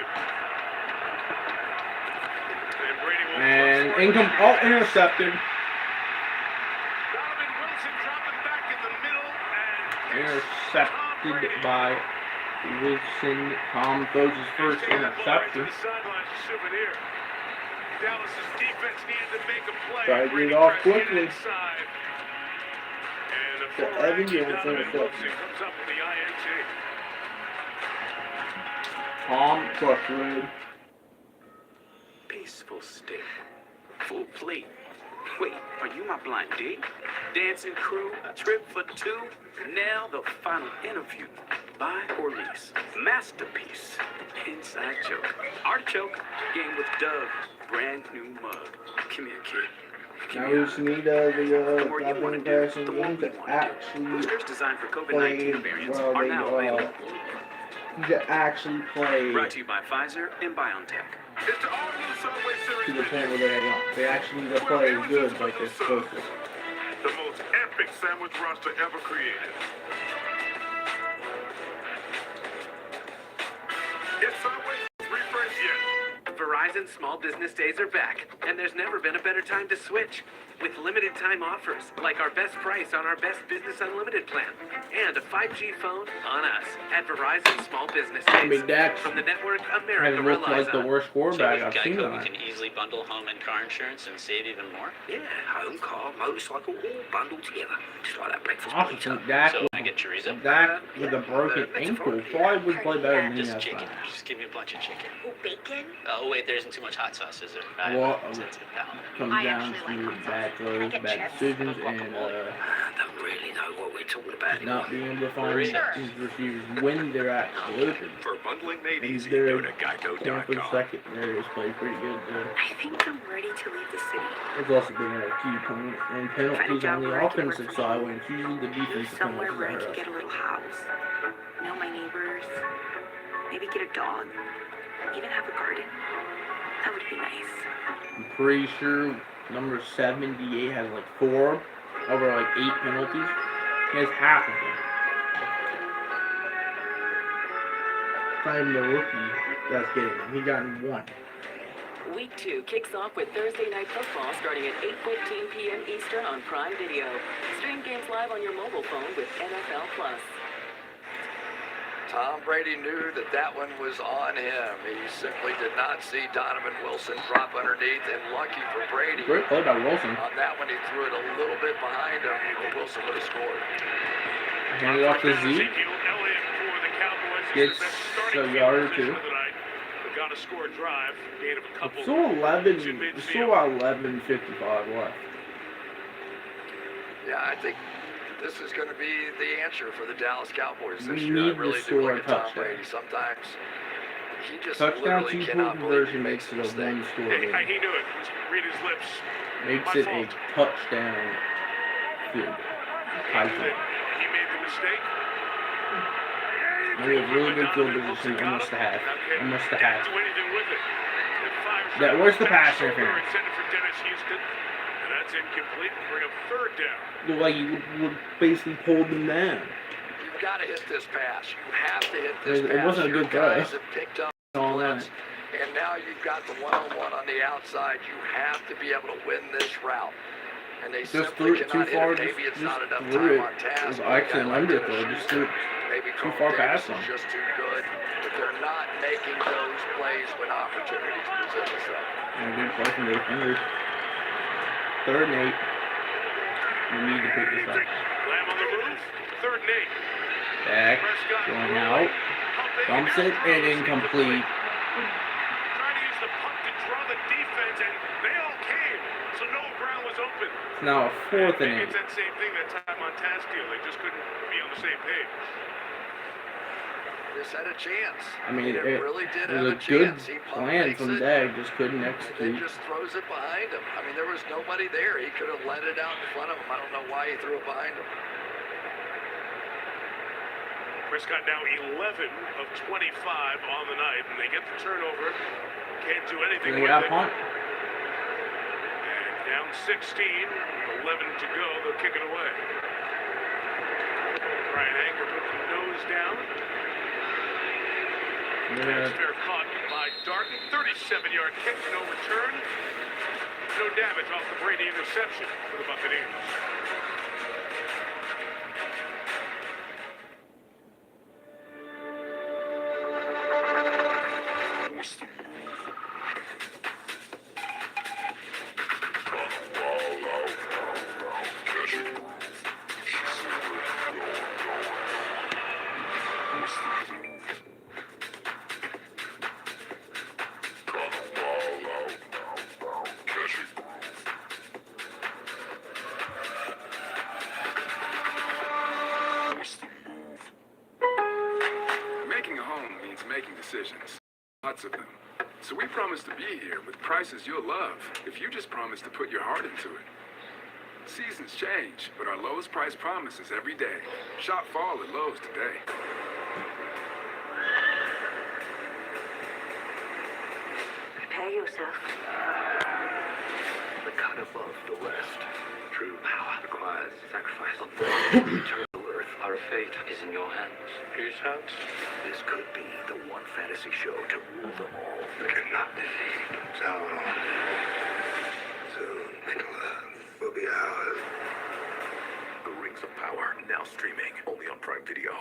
And intercepted. Donovan Wilson dropping back in the middle and Intercepted by Wilson. Tom throws his first interception. Dallas's defense needed to make a play. Try to get it off quickly. So Evan Jones interception. Comes up with the INT. Tom Crutchwood. Peaceful state. Full plate. Wait, are you my blind date? Dancing crew, a trip for 2. Now the final interview. Buy or lease. Masterpiece. Inside joke. Artichoke. Game with Doug. Brand new mug. Come here, kid. Now we just need the goddamn passing game to actually Boosters designed for play COVID-19 variants well, are now available. to actually play Brought to you by Pfizer and BioNTech. It's the all-new Subway to Series. the point where they actually need to play good like they're supposed to. The most epic sandwich roster ever created. It's Subway's refresh yet. Verizon Small Business Days are back, and there's never been a better time to switch. With limited time offers, like our best price on our best Business Unlimited plan, and a 5G phone on us at Verizon Small Business Days. I mean, Dax from the network has America looked relies like the on. worst quarterback I've seen Geico, tonight. we can easily bundle home and car insurance and save even more. Yeah, home, car, motorcycle, all bundled together. Just like that breakfast Awesome, burrito. Dak, So I get chorizo. Dak with a broken ankle probably would play better than me Just last chicken. night. Just give me a bunch of chicken. Oh, bacon? Oh wait, there isn't too much hot sauce, is there? Well, That's it. comes I down actually to like bad throws, bad decisions, and I don't really know what we're talking about not anymore. being able to find these receivers when they're actually open. For bundling made And easy, their go to Tampa geico.com. secondary has played pretty good. I think I'm ready to leave the city. There's also been a key point and penalties on the offensive side when it's usually the defensive Somewhere penalties where I that can hurt get us. a little house. Know my neighbors. Maybe get a dog. Even have a garden. That would be nice. I'm pretty sure number 78 has like 4 over like 8 penalties. He has half of them. It's not even the rookie that's getting them. He got 1. Week 2 kicks off with Thursday Night Football starting at 8:15 p.m. Eastern on Prime Video. Stream games live on your mobile phone with NFL Plus. Tom Brady knew that one was on him. He simply did not see Donovan Wilson drop underneath, and lucky for Brady, Great play by Wilson. on that one he threw it a little bit behind him, but Wilson would have scored. Hand it off to Z. Gets a yard or 2. Got to score a drive, gain of a couple. It's still 11. It's still about 11:55 left. Yeah, I think this is going to be the answer for the Dallas Cowboys this We year. need I really to do score look a at Tom touchdown. Brady. Sometimes he just Touchdown literally 2-point cannot believe he conversion makes makes a it a mistake. 1-score Hey, game. he knew it. Read his lips. Makes My it fault. a touchdown field goal. High He field. made the mistake. And we have really good field position almost to half. Almost to half. Do anything with it. That where's the pass interference? Intended for Dennis Houston, and that's incomplete. Bring up 3rd down. Looked like you would basically pull them down. You've got to hit this pass. You have to hit this It pass. wasn't a Your good throw. guys have picked up All blitz, that. and now you've got the one-on-one on the outside. You have to be able to win this route. And they Just simply threw it too cannot hit far. it. Maybe it's not enough Threw time it. on task. It was for a actually guy an like underthrow. Dennis Just threw it Maybe too Carl far Davis past him. is just too good, but they're not making those plays when opportunities present themselves. And a good play from the defender. 3rd and 8. We need to pick this up. Lamb on the move. 3rd and 8. Back. Going out. Bumps it and incomplete. Trying to use the punt to draw the defense, and they all came. So no Brown was open. It's now a 4th and 8. It's that same thing, that time on task deal. They just couldn't be on the same page. This had a chance. I mean, it really did was have a a good chance. He plan from Dag, just couldn't and execute. then just throws it behind him. I mean, there was nobody there. He could have let it out in front of him. I don't know why he threw it behind him. Prescott now 11 of 25 on the night, and they get the turnover. Can't do anything They with got it. punt. And down 16, 11 to go. They'll kick it away. Brian Anger put the nose down. That's fair caught by Darton. 37-yard kick, no return. No damage off the Brady interception for the Buccaneers. Making a home means making decisions. Lots of them. So we promise to be here with prices you'll love if you just promise to put your heart into it. Seasons change, but our lowest price promises every day. Shop fall at Lowe's today. Prepare yourself. The cut above the rest. True power requires sacrifice. Eternal Earth, our fate is in your hands. Whose hands? This could be the one fantasy show to rule them all. You cannot defeat Sauron. Soon, Middle-earth will be ours. The Rings of Power, now streaming only on Prime Video.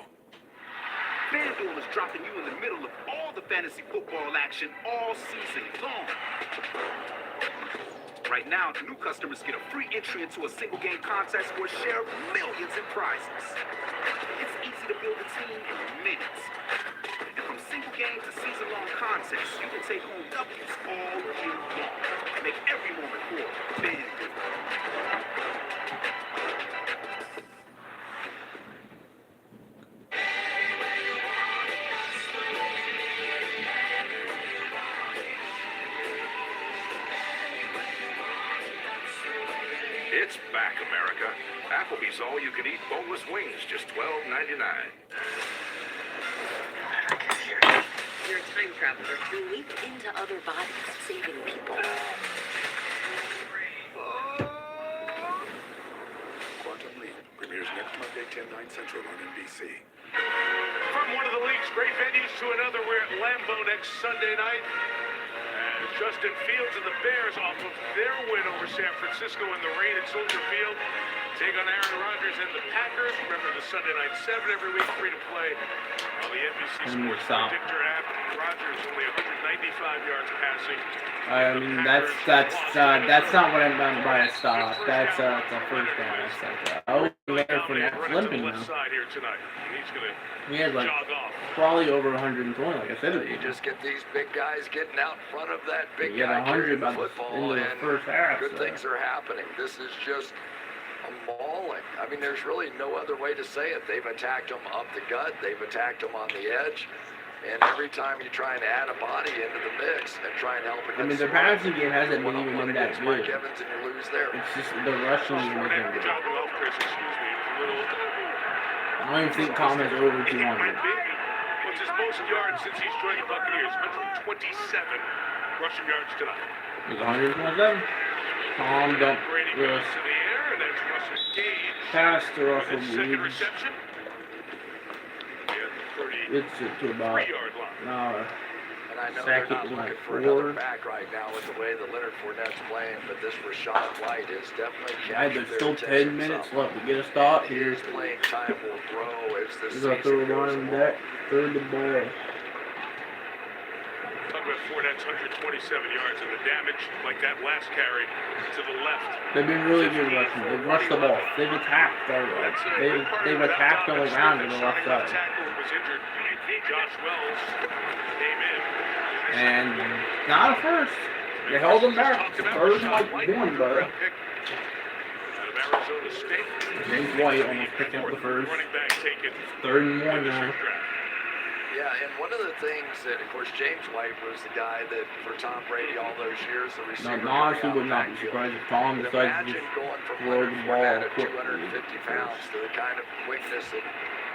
FanDuel is dropping you in the middle of all the fantasy football action all season long. Right now, new customers get a free entry into a single game contest for a share of millions in prizes. It's easy to build a team in minutes. And from single game to season-long contests, you can take home W's all year long. Make every moment more. FanDuel. It's back, America. Applebee's all-you-can-eat boneless wings, just $12.99. You're a time traveler who leap into other bodies, saving people. Quantum Leap premieres next Monday, 10/9 Central on NBC. From one of the league's great venues to another, we're at Lambeau next Sunday night. As Justin Fields and the Bears, off of their win over San Francisco in the rain at Soldier Field, take on Aaron Rodgers and the Packers. Remember the Sunday Night 7 every week, free to play on the NBC Sports Predictor app. Rodgers only 195 yards passing. I mean, that's not what I meant by a stop. That's a first down. I said that. I was there for that limping now. He had like probably over 120, like I said. You just get these big guys getting out in front of that big You guy get 100 carrying the by the football, end of the and first half. good things are happening. This is just a mauling. I mean, there's really no other way to say it. They've attacked them up the gut. They've attacked them on the edge. And every time you try and add a body into the mix and try and help against I mean, their passing game hasn't been even that good. Mike Evans, and you lose there. It's just the rushing game isn't good. I don't even think Tom has over 200. What's his most yards since he's joined the Buccaneers? 127 rushing yards tonight. It was 127. Tom dumped Brady the goes to the air, and that's Russell Gage. pass to with Russell his second Gage. reception. It's to about And I know second they're not and looking like for another 4. back right now with the way that Leonard Fournette's playing, but this Rashad White is definitely captured There's still their 10 minutes attention left to get a stop some. here. His playing time will grow as the He's got season throw goes line along. back, third the ball. Talk about Fournette's 127 yards and the damage, like that last carry to the left. They've been really good rushing. They've rushed the ball. They've attacked. They've attacked on the ground to the left side. Tackle was injured. Josh Wells came in. And not a first. And They held him just back. talked about Third and Rashad like White, one, but round pick out of Arizona State. James White almost picked up the first. Running back taken Third and in one this now. year's draft. Yeah, and one of the things that, of course, James White was the guy that, for Tom Brady all those years, the receiver. No, honestly, would not be surprised if Tom But decides to imagine going from throw Leonard the ball Fournette at quickly. 250 pounds to the kind of quickness and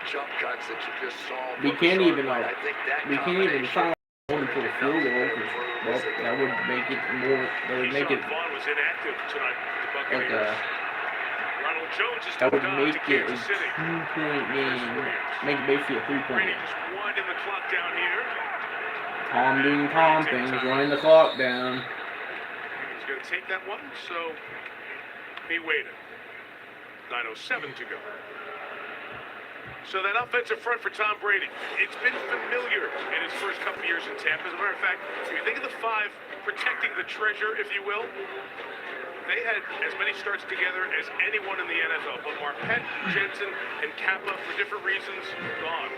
jump cuts that you just saw. We from can't Rashad even White. I think that we can't even combination sign him for a field goal because well, that would make it more. That would make it Keyshawn Vaughn was inactive tonight for the like Buccaneers. a. Ronald Jones is That would moved on make to it a Kansas City. 2-point game. Make it basically a 3-point Brady game. just winding the clock down here. Tom doing Tom things, running the clock down. He's going to take that one, so he waited. 9:07 to go. So that offensive front for Tom Brady, it's been familiar in his first couple years in Tampa. As a matter of fact, if you think of the five protecting the treasure, if you will, they had as many starts together as anyone in the NFL. But Marpet, Jensen, and Kappa, for different reasons, gone.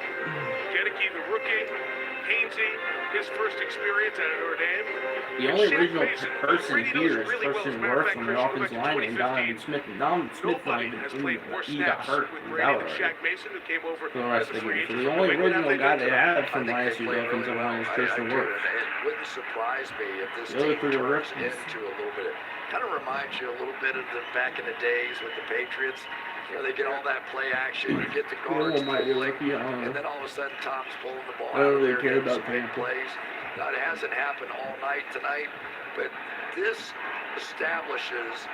Gedeke, the rookie, Hainsey, his first experience at Notre Dame. The only original person here is Carson Worth from the offensive line and Donovan Smith. And Donovan Smith not even he got hurt. He was out already for the rest of the game. So the only original guy they had from last year's offensive line is Carson Worth. It wouldn't surprise me if this The other team three were turns rookies. into a little bit. Kind of reminds you a little bit of the back in the days with the Patriots. You know, they get all that play action, you get the guards might be pulling, lucky, I don't know. and then all of a sudden Tom's pulling the ball I don't out really there, care getting about some big Tampa. plays. Now, it hasn't happened all night tonight, but this establishes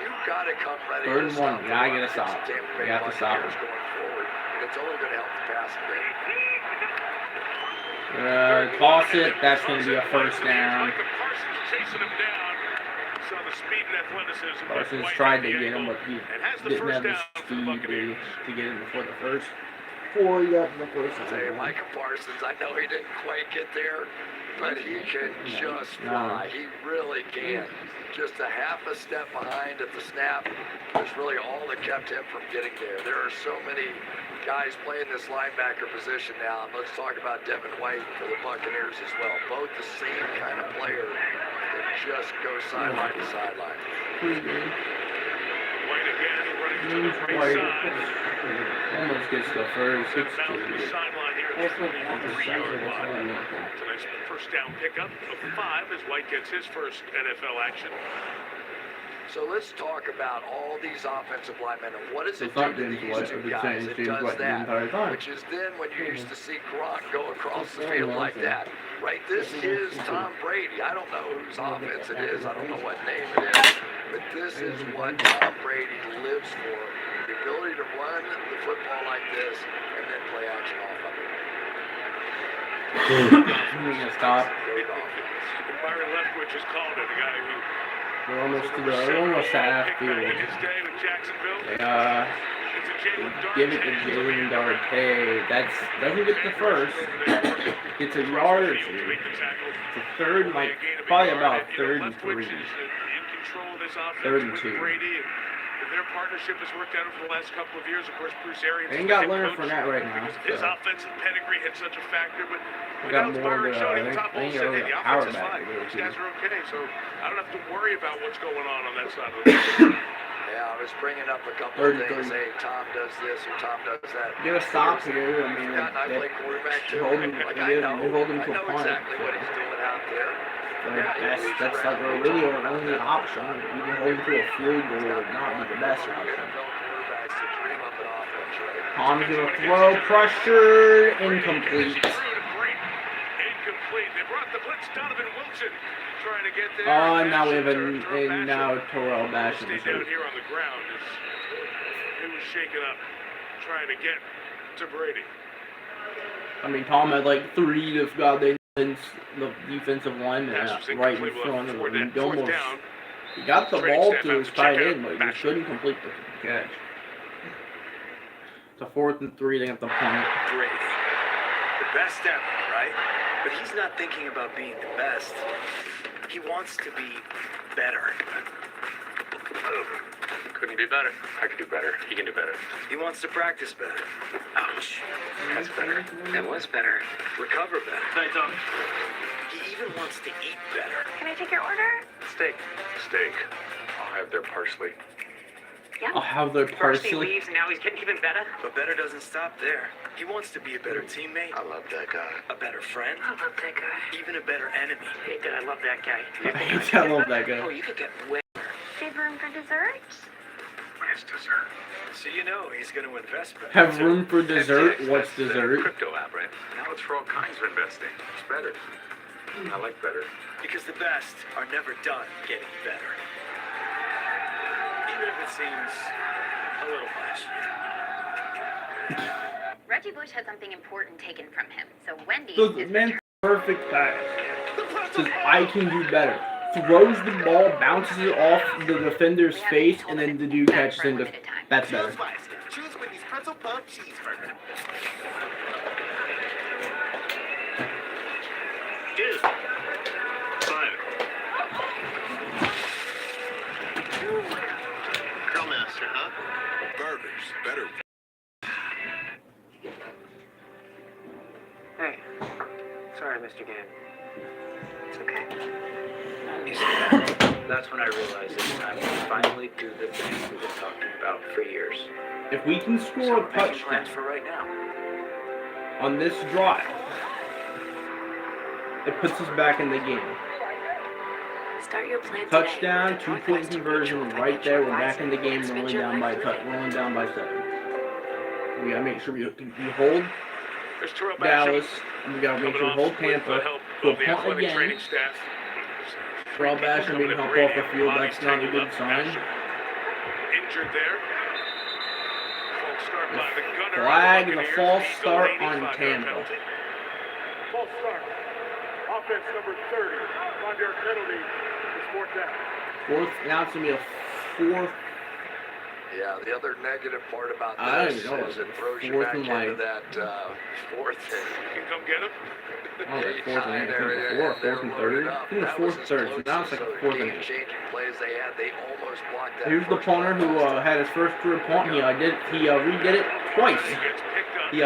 you've got to come ready Third to and stop one, you gotta get a the stop. Tampa You Bay have to stop Buccaneers him. going forward, and it's only going to help the passing game. Toss it, that's going to be a first down. Chasing him down. Saw the speed and athleticism. Parsons tried to get him, but he didn't have the speed to get him before the first. Before he got to the first Say, down. Micah Parsons, I know he didn't quite get there, but he can just fly. He really can. Just a half a step behind at the snap was really all that kept him from getting there. There are so many guys playing this linebacker position now. And let's talk about Devin White for the Buccaneers as well. Both the same kind of player that just goes sideline to sideline. White again, running to the right side. Almost gets the first. Down to the sideline here at the 3-yard line. Tonight's first down pickup of 5 as White gets his first NFL action. So let's talk about all these offensive linemen and what does it It's do not to James these White, two but it's guys? saying It James does White the that, entire time. which is then when you used to see Gronk go across the field like that. Right, this is Tom Brady. I don't know whose offense it is. I don't know what name it is, but this is what Tom Brady lives for. The ability to run the football like this and then play action off of it. He's gonna stop. Great offense. Byron Leftwich is called it, the guy who They're almost to half field. back in his day with Jacksonville. They give it to Jalen Darte. Doesn't get the first. Gets a yard or two. It's a third, like probably about third and 3. In control of this offense Third and with 2. Brady. And their partnership has worked out over the last couple of years. Of course, Bruce Arians They ain't is got the head Leonard coach Fournette right now. because his So. offensive pedigree had such a factor. But We got now more Byron of showing the, the top I hole think said, hey, the the power offense is back fine. there, These too. guys are okay. So I don't have to worry about what's going on that side of the field. Yeah, I was bringing up a couple Third of and things. 3. Hey, Tom does this or Tom does that. Get a stop here. I mean, I play quarterback too. hold him, Like, they I hold him know to a punt. exactly what he's doing out there. That's like really our only option. You can hold him to a field goal would not be the best option. Tom's gonna throw, pressure, incomplete. Incomplete. They brought the blitz. Donovan Wilson trying to get there. Now we have now Terrell Basham. Stayed down here on the ground. He was shaken up, trying to get to Brady. I mean, Tom had like 3 of the defensive linemen right in front of him. He got the ball to his tight end, but he couldn't complete the catch. It's a 4th and 3. They have to punt. Brady. The best ever, right? But he's not thinking about being the best. He wants to be better. Couldn't be better. I could do better. He can do better. He wants to practice better. Ouch. That's better. That was better. Recover better. Night, Tom. He even wants to eat better. Can I take your order? Steak. Steak. I'll have their parsley. Yeah. I'll have their First he parsley. leaves, and now he's getting even better. But better doesn't stop there. He wants to be a better teammate. I love that guy. A better friend. I love that guy. Even a better enemy. Hey, did I love that guy? I love that Oh, guy. you could get way. Save room for dessert? Where's dessert? So you know he's going to invest better. Have room for dessert? What's dessert? Crypto app, right? Now it's for all kinds of investing. It's better. I like better. Because the best are never done getting better. Even if it seems a little flashy. Reggie Bush had something important taken from him, so Wendy So the is man, perfect pass. Says, I can do better. Throws the ball, bounces it off the defender's face, and then the dude catches him. That's better. Choose Wendy's pretzel puff cheeseburger. Dude. Fine. Girl master, huh? Burgers, better. Hey, sorry I missed your game. It's okay. You see that? That's when I realized it's time to finally do the thing we've been talking about for years. If we can score a Making touchdown plans for right now. on this drive, it puts us back in the game. Start your plan today. Touchdown, 2-point conversion, right there. We're back in the game, rolling down by 7. We gotta make sure we hold There's Terrell Dallas, Basham and we gotta make coming sure we hold off with Tampa. the help So of the punt athletic again. training staff. Terrell Basham being helped off the field. That's not a good sign. Injured there. False start by the gunner. Flag and a false Legal start 85 on yard Tampa. penalty. False start. Offense number 30. On-yard penalty is fourth down. Fourth, now it's gonna be a fourth. Yeah, the other negative part about I this don't know. is it throws you Fourth back and into like- that fourth and You can come get him. Oh, like fourth and 8, I think area, before, and they're fourth and loaded third. up. I think it was That fourth as and third, so close now as it's like some fourth and 8. game-changing plays they had. They almost blocked that. Here's the first punter down who pass. had his first career punt. He redid it twice. He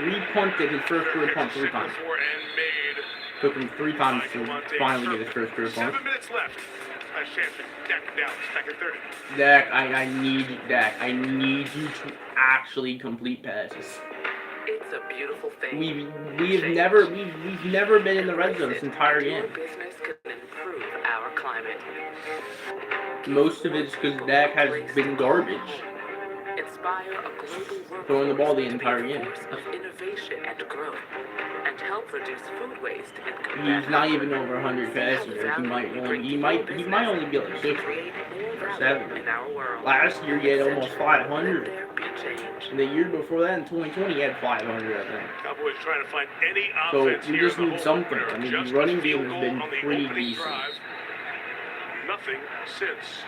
re-punted his first career punt 3 times. Took him 3 times to finally get his first career punt. 7 minutes left. Last chance for Dak Dallas, back at 30. Dak, I need you, Dak. I need you to actually complete passes. It's a beautiful thing. We've never been in the red zone this entire Your game. business could improve our climate. Most of it's because Dak has been garbage. Inspire a global workforce Throwing the ball the to be entire a game. force of innovation and growth, and help reduce food waste and combat He's not even over 100 passing yards. He might only be like 60 or 70. in our world. Last year he had almost 500. There be change. And the year before that, in 2020, he had 500, I think. Cowboys trying to find any So offense we here just in the need whole something. opener. I mean, Just the running a field game has goal been on the pretty opening decent. drive. Nothing since.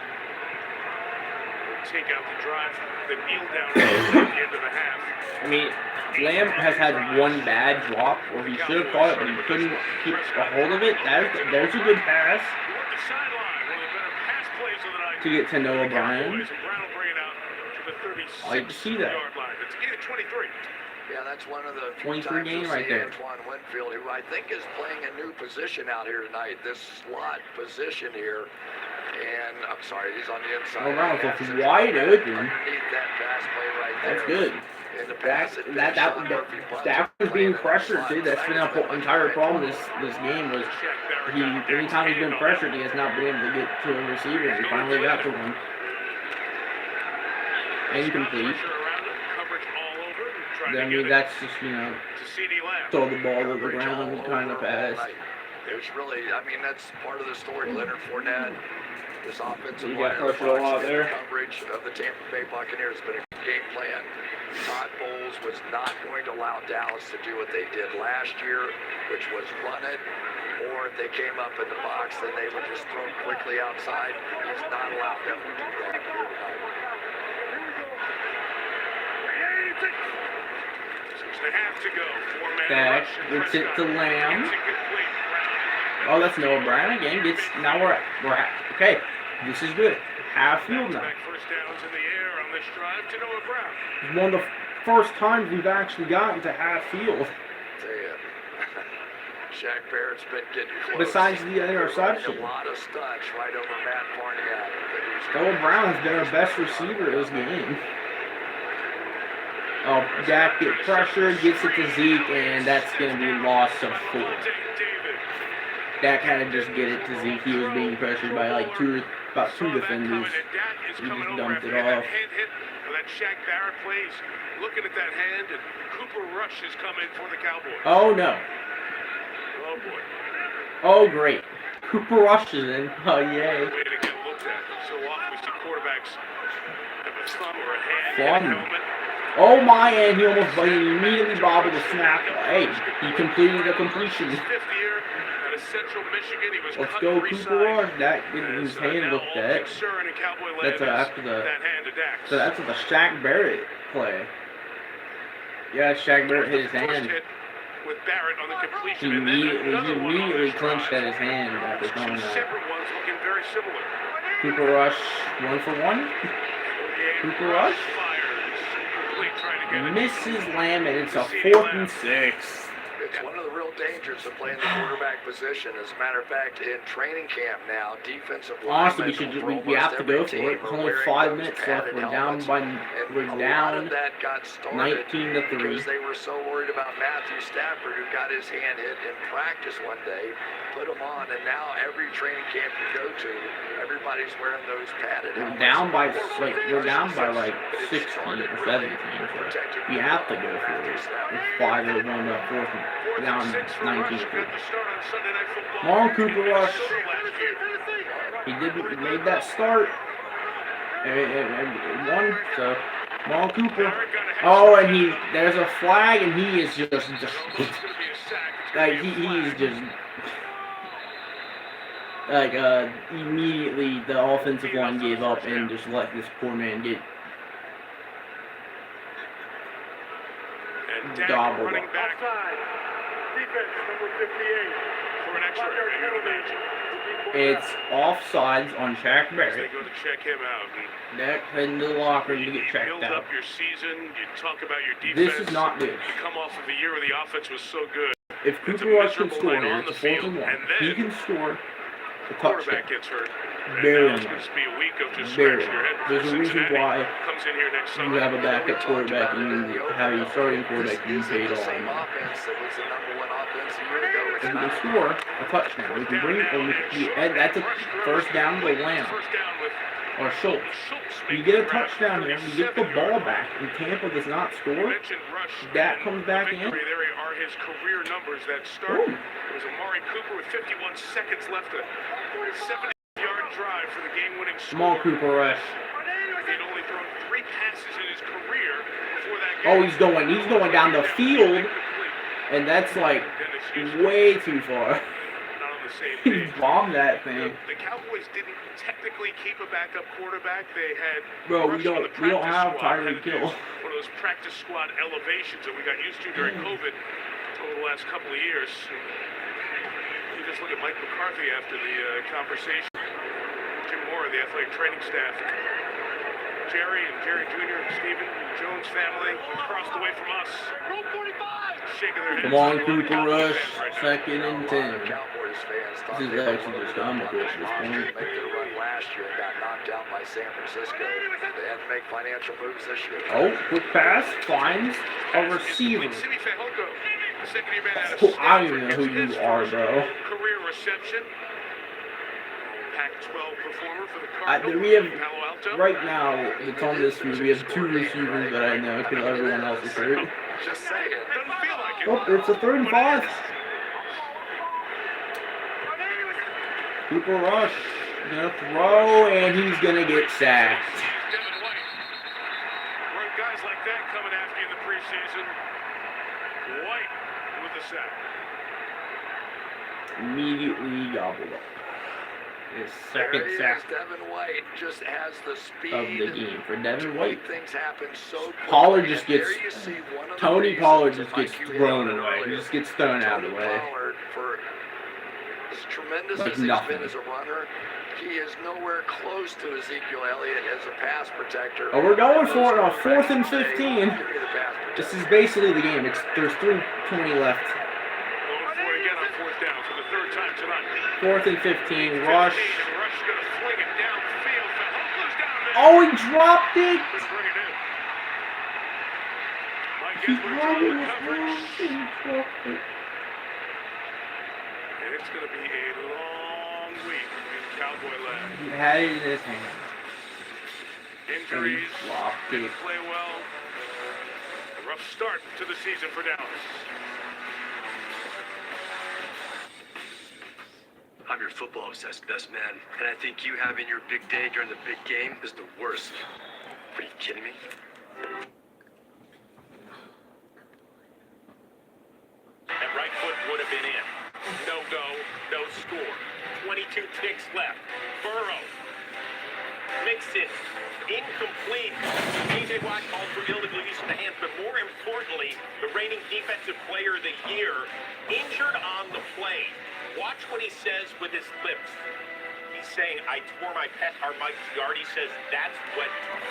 Take out the drive, the kneel down at the end of the half. I mean, Lamb has had one bad drop where he should have caught it, but he couldn't keep a hold of it. There's a good pass The sideline, one of the better pass plays of the night. to get to Noah Bryan. Cowboys, and Brown will bring it out to the 36 I like to see that. yard line. It's a gain of 23. Yeah, that's one of the few 23 times game you'll right see there. Antoine Winfield, who I think is playing a new position out here tonight, this slot position here. And I'm sorry, he's on the inside. Oh, Brown Pass was is wide open. underneath that pass play right there. That's good. And the pass Dak was being pressured too. That's been our entire problem this game was anytime he's been pressured, he has not been able to get to a receiver. He finally got to one. Incomplete. I mean, that's just, throw the ball to the ground kind of pass. It was really, I mean, that's part of the story. Leonard Fournette, this offensive You got line, pressure a lot there. coverage of the Tampa Bay Buccaneers, but a game plan. Todd Bowles was not going to allow Dallas to do what they did last year, which was run it, or if they came up in the box, then they would just throw quickly outside. He's not allowed them to do that here tonight. 6.5 to go. 4-man Dak rush. gets it to Lamb. It's incomplete. Oh, that's Noah Bryan again. Now we're at. Okay, this is good. half field now. First downs in the air on this drive to Noah Brown. It's one of the first times we've actually gotten to half field. Shaq Barrett's been getting close. Besides the interception. A lot of stunts right over Matt Barnett. Noah Brown has been our best receiver this game. Oh, Dak gets pressured, gets it to Zeke, and that's going to be loss of 4. Dak had to just get it to Zeke. He was being pressured by like about two defenders. He just dumped it off. That Shaq Barrett plays. Looking at that hand, and Cooper Rush is coming for the Cowboys. Oh no. Oh boy. Oh great. Cooper Rush is in. Oh yay. Way to get looked at. So often we see quarterbacks have a thumb or a hand Fun. in a helmet. Oh my, and he almost immediately bobbled the snap. Hey, he completed a completion. Central Michigan. He was Let's cut go, three Cooper Rush. sides. That getting his hand looked at. That's after the. So that's the Shaq Barrett play. Yeah, Shaq Barrett hit his hand. With Barrett on the completion. He immediately clenched at his hand after throwing that. Separate ones looking very similar. Cooper Rush, 1 for 1. Cooper Rush misses Lamb, and it's a 4th and 6. It's one of the real dangers of playing the quarterback position. As a matter of fact, in training camp now, defensive honestly, linemen we have to go for it. There's only 5 minutes left. We're down 19-3. Because they were so worried about Matthew Stafford, who got his hand hit in practice one day, put him on, and now every training camp you go to, everybody's wearing those padded helmets. We're down by like 16 or 17. So we have to go for it. It's 5-1 up 4th. Down 19-3. Come on, Cooper Rush. He made that start. And won. So, come on, Cooper. Oh, and there's a flag, and he is just like he's just like immediately the offensive line gave up and just let this poor man get gobbled up. Defense, number 58. For an extra It's offsides on Shaq Barrett. They go to check him out. Dak heading to the locker room to get checked build out. up your season. You talk about your defense. This is not good. You come off of a year where the offense was so good. If Cooper Rush can score here, it's a 4th and 1. He can score a touchdown. Quarterback gets hurt. Very It's going to be a week of just scratching your head. There's a reason why comes in here next you have a backup quarterback and you have a starting quarterback you paid all in. If we can score a touchdown, we can bring it, that's a first down to Lamb or Schultz. We get a touchdown here, we get the ball back, and Tampa does not score. Dak comes back in. There are his career numbers that start. It was Amari Cooper with 51 seconds left. A 70-yard drive for the game-winning score. Come on, Cooper Rush. He'd only thrown 3 passes in his career before that Oh, game. he's going down the field, and that's like way too far. He bombed that thing. The Cowboys didn't technically keep a backup quarterback. They had Bro, we don't have Tyreek Hill. One of those practice squad elevations that we got used to during COVID over the last couple of years. You just look at Mike McCarthy after the conversation. Jim Moore, the athletic training staff. Jerry and Jerry Jr. and Stephen and Jones family across the way from us. Roll 45! Shaking their heads. Come on, Cooper Rush. 2nd and 10. This is actually just comical at this point. Make their run last year and got knocked out by San Francisco. They had to make financial moves this year. Oh, quick pass finds a receiver. Oh, I don't even know who you are, bro. Career reception. Pac-12 performer for the Cardinals. We have, right now, it's on this field, we have 2 receivers that I know because everyone else is hurt. Just saying. Doesn't feel like it. Oh, it's a 3rd and 5. Cooper Rush gonna throw, and he's gonna get sacked. Guys like that coming after you in the preseason. White with the sack. Immediately gobbled up. His 2nd sack Devin White just has the speed of the game for Devin White. Things happen so Pollard just gets, Tony Pollard just gets thrown away. He just gets thrown out of the way. As tremendous Like as he's nothing. been as a runner, he is nowhere close to Ezekiel Elliott as a pass protector. Oh, we're going for it on Most 4th and quarterbacks 15. say, "Give me the pass This protector." is basically the game. There's 3:20 left. Going for it again on 4th down for the 3rd time tonight. 4th and 15. Rush. And Rush is going to fling it downfield. Fahokla's down there. Oh, he dropped it. Just bring it in. Mike He Edwards had on it the as coverage. well. And it's going to be a long week in Cowboy land. He had it in his hand. Injuries, Dropped didn't it. play well. A rough start to the season for Dallas. I'm your football-obsessed best man, and I think you having your big day during the big game is the worst. Are you kidding me? And right foot would have been in. No go, no score. 22 ticks left. Burrow makes it incomplete. TJ Watt called for illegal use of the hands, but more importantly, the reigning defensive player of the year injured on the play. Watch what he says with his lips. He's saying, I tore my pec, or Mike Giardi says that's what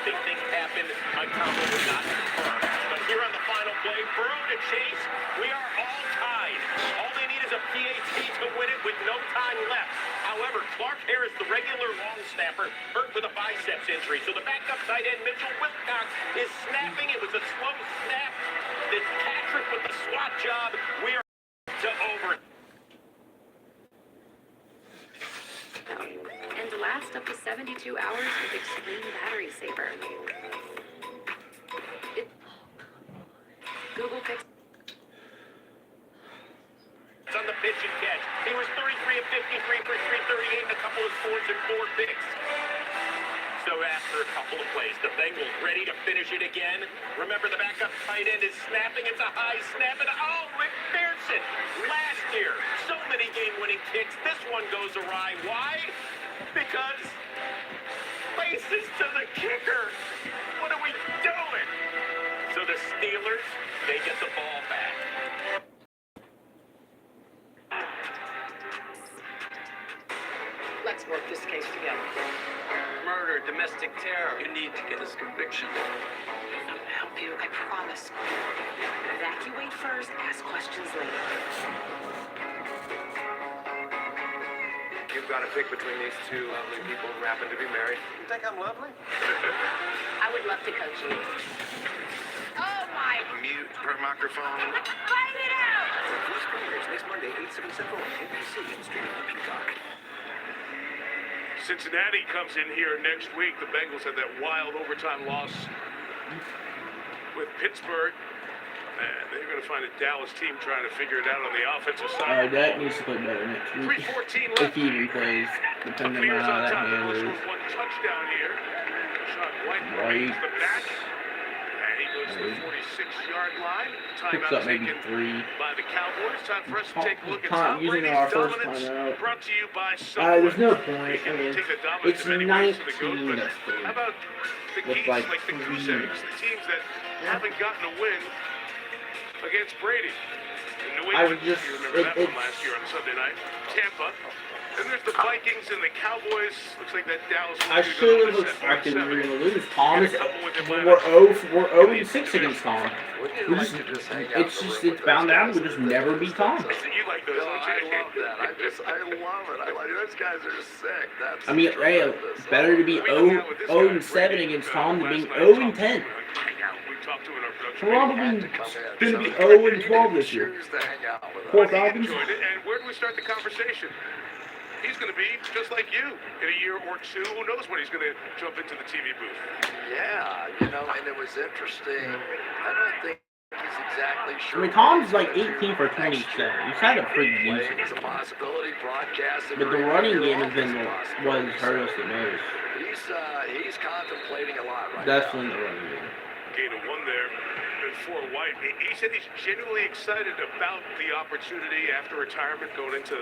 they think happened. Mike Tomlin will not confirm. But here on the final play, Burrow to Chase, we are all tied. All they need is a PAT to win it with no time left. However, Clark Harris, the regular long snapper, hurt with a biceps injury. So the backup tight end, Mitchell Wilcox, is snapping. It was a slow snap. Patrick with the SWAT job. We are to over. And last up to 72 hours with Extreme Battery Saver. Google Pixel. On the pitch and catch. He was 33 of 53 for 338 and a couple of scores and 4 picks. So after a couple of plays, the Bengals ready to finish it again. Remember, the backup tight end is snapping. It's a high snap. And McPherson, last year, so many game-winning kicks. This one goes awry. Why? Because faces to the kicker. What are we doing? So the Steelers, they get the ball back. Let's work this case together. Murder, domestic terror. You need to get his conviction. I'm gonna help you, I promise. Evacuate first, ask questions later. You've got to pick between these two lovely people who happen to be married. You think I'm lovely? I would love to coach you. Oh my! Mute per microphone. Fight it out! First premieres next Monday, 8/7 Central on NBC and streaming on Peacock. Cincinnati comes in here next week. The Bengals had that wild overtime loss with Pittsburgh. And they're going to find a Dallas team trying to figure it out on the offensive side. That needs to play better next week. 3:14 If left. he even plays, depending on Buccaneers how on that top. hand Dallas is. with one touchdown here. Shot White White. the back. And he goes to the 46-yard line. Picks Timeout up maybe taken 3. by the Cowboys. Time for us to take a look at Time- Tom using Brady's our first dominance. timeout. Brought to you by There's no Subway. point. I mean, Take the dominance it's in many ways to the goat, 19 but to 3. how about the With geese, like like the 3 Goose Eggs, minutes. the teams that haven't gotten a win against Brady? In New I England, just- you remember that one last year on Sunday night. Tampa. Then there's the Vikings and the Cowboys. Looks like that Dallas I one's should gonna have go to expected we were 7. going to lose. Tom is, And a couple with Atlanta. we're 0-6 against Tom. Wouldn't you We like just, to just hang out it's in the just, room it's with bound those down. guys We just that never are beat Tom. You like those, No, don't I you? love that. I love it. I like those guys are sick. That's I mean, hey, tremendous. better to be 0-7 against Tom than being 0-10. We talked to in our production. Probably Had going to come in. to be So 0-12 this he year. didn't choose to hang out with Poor us. He Falcons. enjoyed it. And where do we start the conversation? He's going to be just like you in a year or two. Who knows when he's going to jump into the TV booth? Yeah, and it was interesting. I don't think he's exactly I sure. mean, Tom's like 18 for 27. He's had a pretty decent. It's a possibility. Broadcasting. But the running game has been what has hurt us the most. He's contemplating a lot right Definitely now. the running game. Gain of 1 there. And for White, he said he's genuinely excited about the opportunity after retirement going into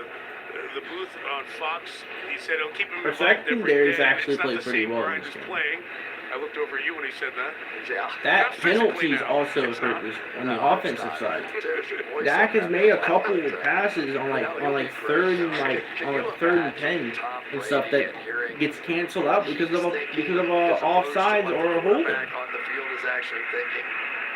the the booth on Fox. He said he'll keep him Our involved every secondary's day. actually It's not played the pretty same well in grind this as game. playing. I looked over at you when he said that. Yeah. That Not physically penalties now. also It's hurt not. this on the No, it's offensive not. side. There's your voice Dak on has that. made a couple passes on like third and Can you third and imagine 10 Tom and stuff Brady that and hearing gets canceled out because of he's a thinking offsides as opposed to or a what the holding. quarterback on the field is actually thinking?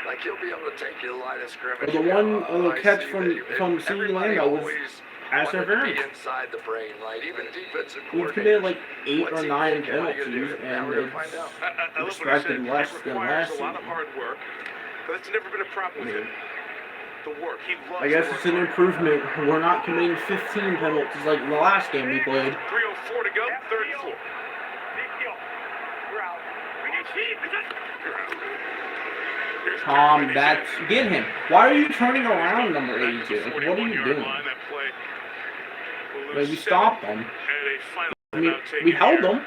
Like he'll be able to take you to the line of scrimmage. Or the and go, one "Oh, little I catch see from that you-" CeeDee Everybody Lamb was always pass wanted to be interference. inside the brain light. Even defensive We've coordinators. committed like 8 What's or he 9 thinking? What are you gonna penalties, do? Now and we're gonna find it's out. I love what he said. expected less It than requires last a lot of season. hard work, but that's never been a problem with him. The work. He loves I guess to it's work an hard. improvement. We're not committing 15 penalties like the last game we played. 3:04 to go, 34. Tom, that's get him. Why are you turning around, number 82? Like, what are you doing? Like, we stopped them. I mean, we held them.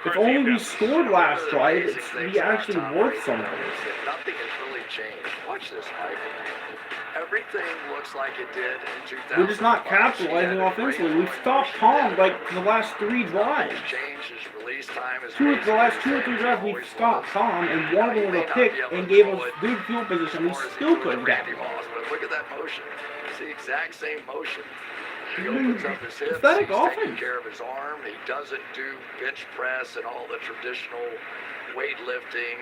If only we scored last drive, we actually worth something. Nothing has really changed. Watch this, Mike. Everything looks like it did in 2005. We're just not capitalizing offensively. We've stopped Tom like the last 3 drives. The last 2 or 3 drives, we've stopped Tom, and one of them was a pick and gave us good field position. We still couldn't capitalize. But look at that motion. It's the exact same motion. He I mean, opens up his hips, pathetic he's taking offense. care of his arm. He doesn't do bench press and all the traditional weightlifting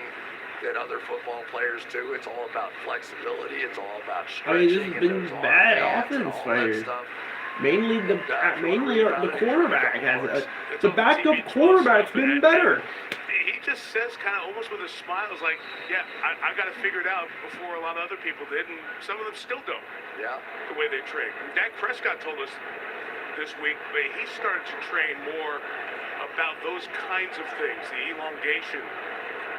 that other football players do. It's all about flexibility. It's all about I mean, stretching. this has been bad offense players. Mainly the quarterback has the backup quarterback's been better. He just says kind of almost with a smile, is like, yeah, I got to figure it out before a lot of other people did, and some of them still don't. Yeah. The way they train. Dak Prescott told us this week that he started to train more about those kinds of things, the elongation,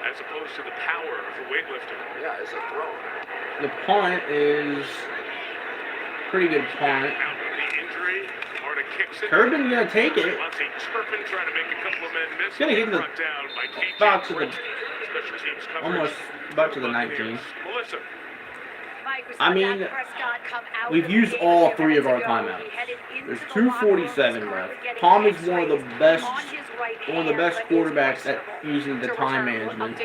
as opposed to the power of the weightlifting. Yeah, as a thrower. The punt is pretty good punt. Out with the injury, Marta kicks it. Turbin's gonna take it. Monty Turpin trying to make a couple of men miss. Gonna get the Brought down by KJ about to the Britt. Special teams coverage. almost about to the 19. Melissa. I mean, we've used all 3 of our timeouts. There's 2:47 left. Tom is one of the best quarterbacks at using the time management.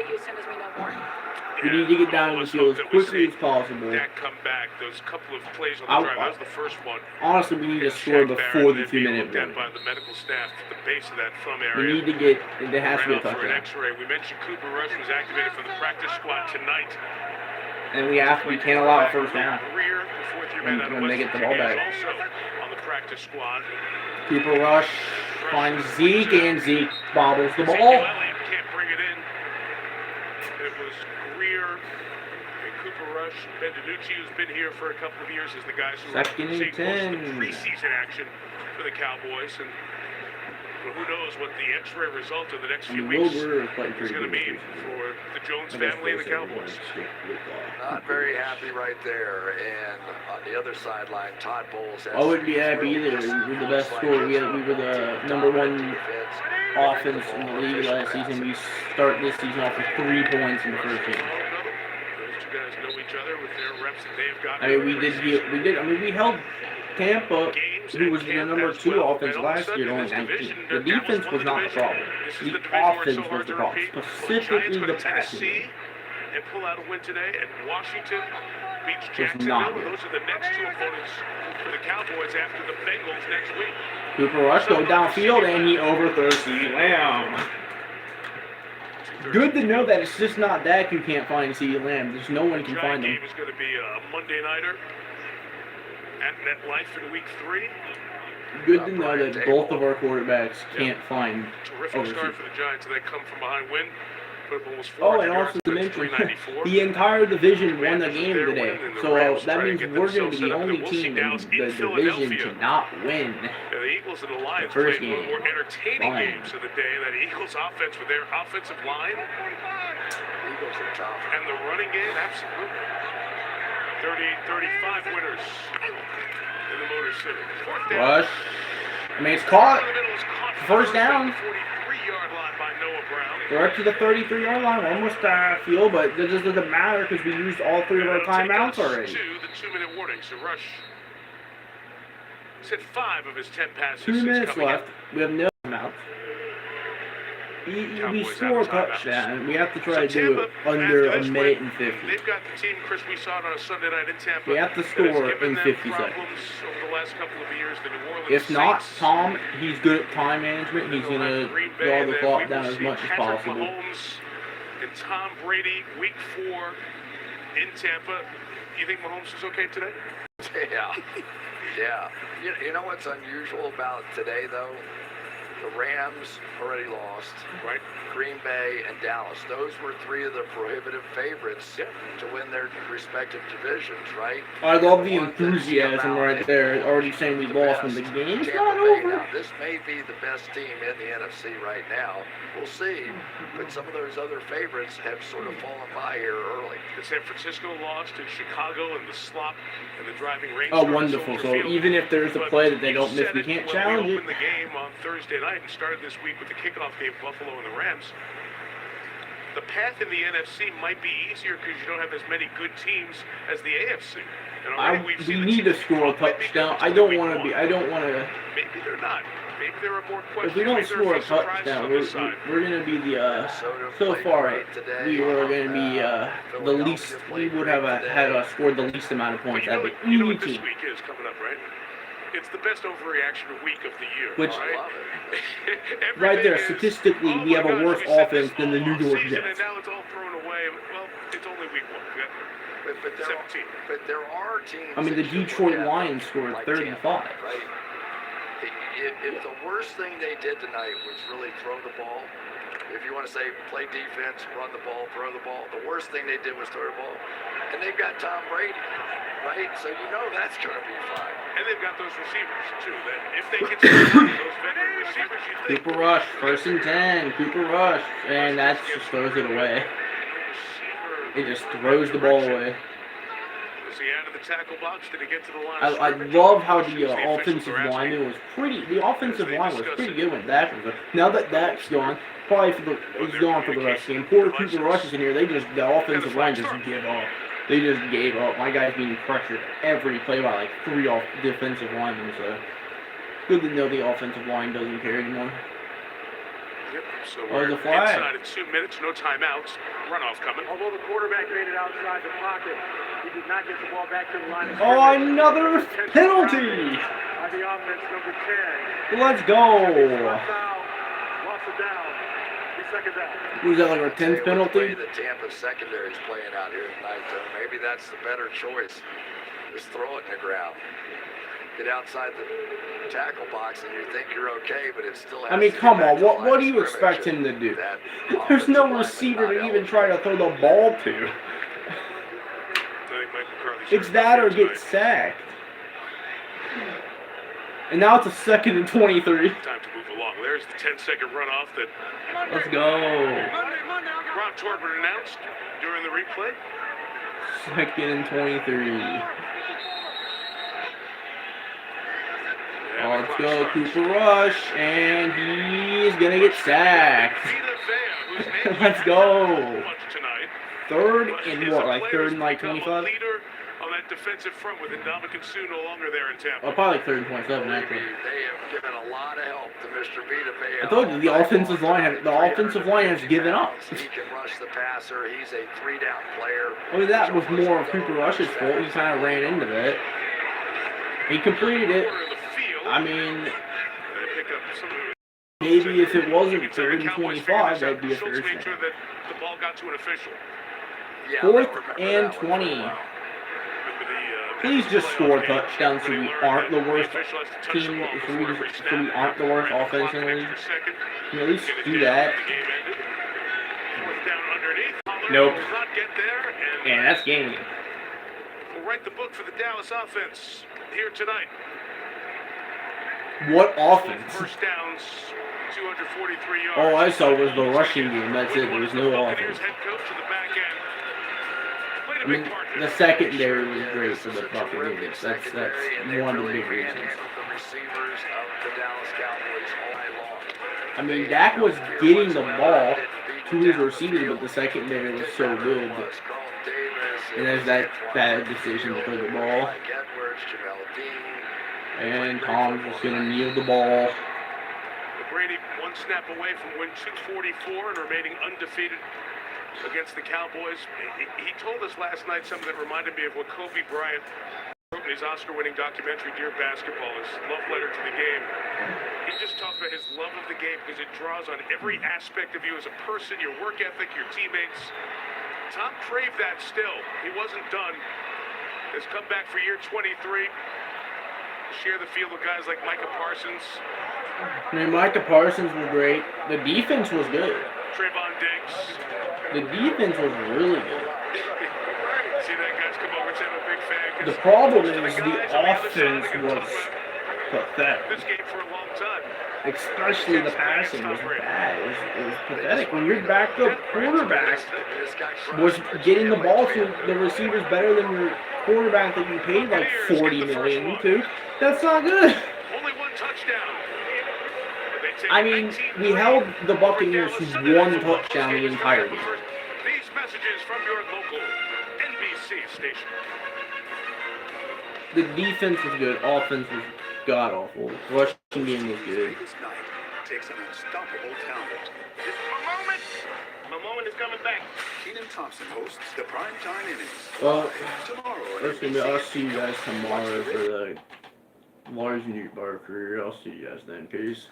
We need to get down in the field as quickly as possible. Dak come back. Those couple of plays on the drive. That was the first one. Honestly, we need to score before the 2-minute warning. warning. By the medical staff at the base of that thumb We area. need to get. There has to be a Ran out for an touchdown. X-ray. We mentioned Cooper Rush was activated for the practice squad tonight. And we can't allow a first down. Greer, the fourth-year man out of When they West get the ball Virginia, back. is also on the practice squad. Cooper Rush finds Zeke, and Zeke bobbles the Ezekiel ball. Elliott can't bring it in. It was Greer and Cooper Rush. Ben DiNucci, who's been here for a couple of years, is the guys who Second and are seeing most of 10. the preseason action for the Cowboys. And who knows what the X-ray result of the next few weeks Wilbur played is pretty going to good. mean for the Jones family and the Cowboys. Not very happy right there. And on the other sideline, Todd Bowles. I wouldn't be happy either. We were the best scorer. We were the number 1 offense in the league last season. We start this season off with 3 points in the first game. Those two guys know each other with their reps that they've got. I mean, we held Tampa, who was the number 2 offense last year, to only 19. The defense was not the problem. The offense was the problem, specifically the passing. And pull out a win today, and Washington beats not Jacksonville. good. Those are the next 2 opponents for the Cowboys after the Bengals next week. Cooper Rush goes downfield, and he overthrows CeeDee Lamb. Good to know that it's just not Dak who can't find CeeDee Lamb. There's no one can find him. Game is going to be a Monday nighter at MetLife in week 3. Good to know that both of our quarterbacks can't find Terrific over start CeeDee. for the Giants, and they come from behind win. Put up almost Oh, 400 and yards also to to mention, 394. the entire division won the game today. So that means we're going to be the only team in the division to not win. The Eagles and the Lions first played one of the game. more entertaining Fine. games of the day. That Eagles offense with their offensive line. Eagles are tough. And the running game, absolutely. 38-35 winners in the Motor City. Fourth down. Rush. I mean, it's caught. First down. 43-yard line by Noah Brown. We're up to the 33-yard line. We're almost field, but it just doesn't matter because we used all 3 of our timeouts already. To the 2-minute warning. So Rush He's had 5 of his 10 passes 2 since minutes coming in. left. We have no timeouts. We score a touchdown. We have to try to do it under a minute and 50. They've got the team, Chris, we saw it on a Sunday night in Tampa. We have to score in 50 seconds. Over the last couple of years, the New Orleans If not, Saints, Tom, he's good at time management. He's going to draw the clock down as much as possible. Mahomes and Tom Brady, week 4 in Tampa. You think Mahomes is okay today? Yeah. Yeah. You know what's unusual about today, though? The Rams already lost. Right. Green Bay and Dallas. Those were 3 of the prohibitive favorites to win their respective divisions, right? I love the enthusiasm right there. Already saying we lost when the game's not over. Now, this may be the best team in the NFC right now. We'll see. But some of those other favorites have sort of fallen by here early. The San Francisco lost in Chicago and the slop and the driving rain. Oh, wonderful. So even if there's a play that they don't miss, we can't challenge it. We opened the game on Thursday night and started this week with the kickoff game, Buffalo and the Rams. The path in the NFC might be easier because you don't have as many good teams as the AFC. And we need to score a touchdown. I don't want to be. I don't want to. Maybe they're not. Maybe there are more questions. If we don't score a touchdown, we're going to be the. So far, we were going to be the least. We would have had scored the least amount of points. That'd be you know what this week is coming up, right? It's the best overreaction week of the year. Which, right? right there, statistically, we have a worse offense than the New York Jets. And now it's all thrown away. Well, it's only week 1. But there are teams. I mean, the Detroit Lions scored 35. Right? If the worst thing they did tonight was really throw the ball, if you want to say play defense, run the ball, throw the ball, the worst thing they did was throw the ball. And they've got Tom Brady, right? So you know that's going to be fine. And they've got those receivers, too. That if they can start those veteran receivers, you think. Cooper Rush, 1st and 10. Cooper Rush. And that just throws it away. It just throws the ball away. Was he out of the tackle box? Did he get to the line? I love how the offensive lineman was pretty. The offensive line was pretty good when Dak was there. Now that Dak's gone, he's gone for the rest of the game. Poor Cooper Rush is in here. The offensive line just give up. They just gave up. My guy's being pressured every play by like 3 defensive linemen. So good to know the offensive line doesn't care anymore. Yep. So we're the flag. Inside at 2 minutes, no timeouts. Runoff coming. Although the quarterback made it outside the pocket, he did not get the ball back to the line of scrimmage. Oh, another penalty! On the offense, number 10. Let's go! Lost it down. Second down. Who's that, like our 10th penalty? The Tampa secondary is playing out here tonight, though. Maybe that's the better choice. Just throw it in the ground. Get outside the tackle box and you think you're okay, but it still has I mean, come on. What do you expect him to do? There's no receiver to even try to throw the ball to. It's that or get sacked. And now it's a 2nd and 23. Time to move along. There's the 10-second runoff that. Let's go. Ron Torbert announced during the replay. 2nd and 23. Let's go, Cooper Rush, and he's gonna get sacked. Let's go. 3rd and what? Like 3rd and like 25? On that defensive front with Ndamukong Suh no longer there in Tampa. Oh, probably 3rd and 27 actually. They have given a lot of help to Mr. Vita Vea. I told you the offensive line has given up. He can rush the passer. He's a 3-down player. I mean, that was more of Cooper Rush's fault. He kind of ran into that. He completed it. I mean, maybe if it wasn't 3rd and 25, that'd be a first down. The ball got to an official. 4th and 20. Please just score a touchdown so we aren't the worst team, so we aren't the worst offense in the league. Can we at least do that? Nope. Yeah, that's game. We'll write the book for the Dallas offense here tonight. What offense? First downs, 243 yards. All I saw was the rushing game. That's it. There was no offense. I mean, the secondary was great for the Buccaneers. That's one of the big reasons. I mean, Dak was getting the ball to his receivers, but the secondary was so good. And there's that bad decision to throw the ball. And Tom's just going to kneel the ball. Brady one snap away from win 244 and remaining undefeated against the Cowboys. He told us last night something that reminded me of what Kobe Bryant wrote in his Oscar-winning documentary, Dear Basketball, his love letter to the game. He just talked about his love of the game because it draws on every aspect of you as a person, your work ethic, your teammates. Tom craved that still. He wasn't done. Has come back for year 23. Share the field with guys like Micah Parsons. I mean, Micah Parsons was great. The defense was good. Trayvon Diggs. The defense was really good. See that guys come over and say I'm a big fan. The problem is the offense was pathetic. This game for a long time. Especially the passing was bad. It was pathetic. When your backup quarterback was getting the ball to the receivers better than your quarterback that you paid like $40 million to, that's not good. Only one touchdown. I mean, we held the Buccaneers to one touchdown the entire game. These messages from your local NBC station. The defense was good. Offense was god-awful. Rushing game was good. Takes an unstoppable talent. This is my moment is coming back. Keenan Thompson hosts the primetime innings. Well, Tomorrow. I'll see you guys tomorrow for the Lars Newt Bar career. I'll see you guys then. Peace.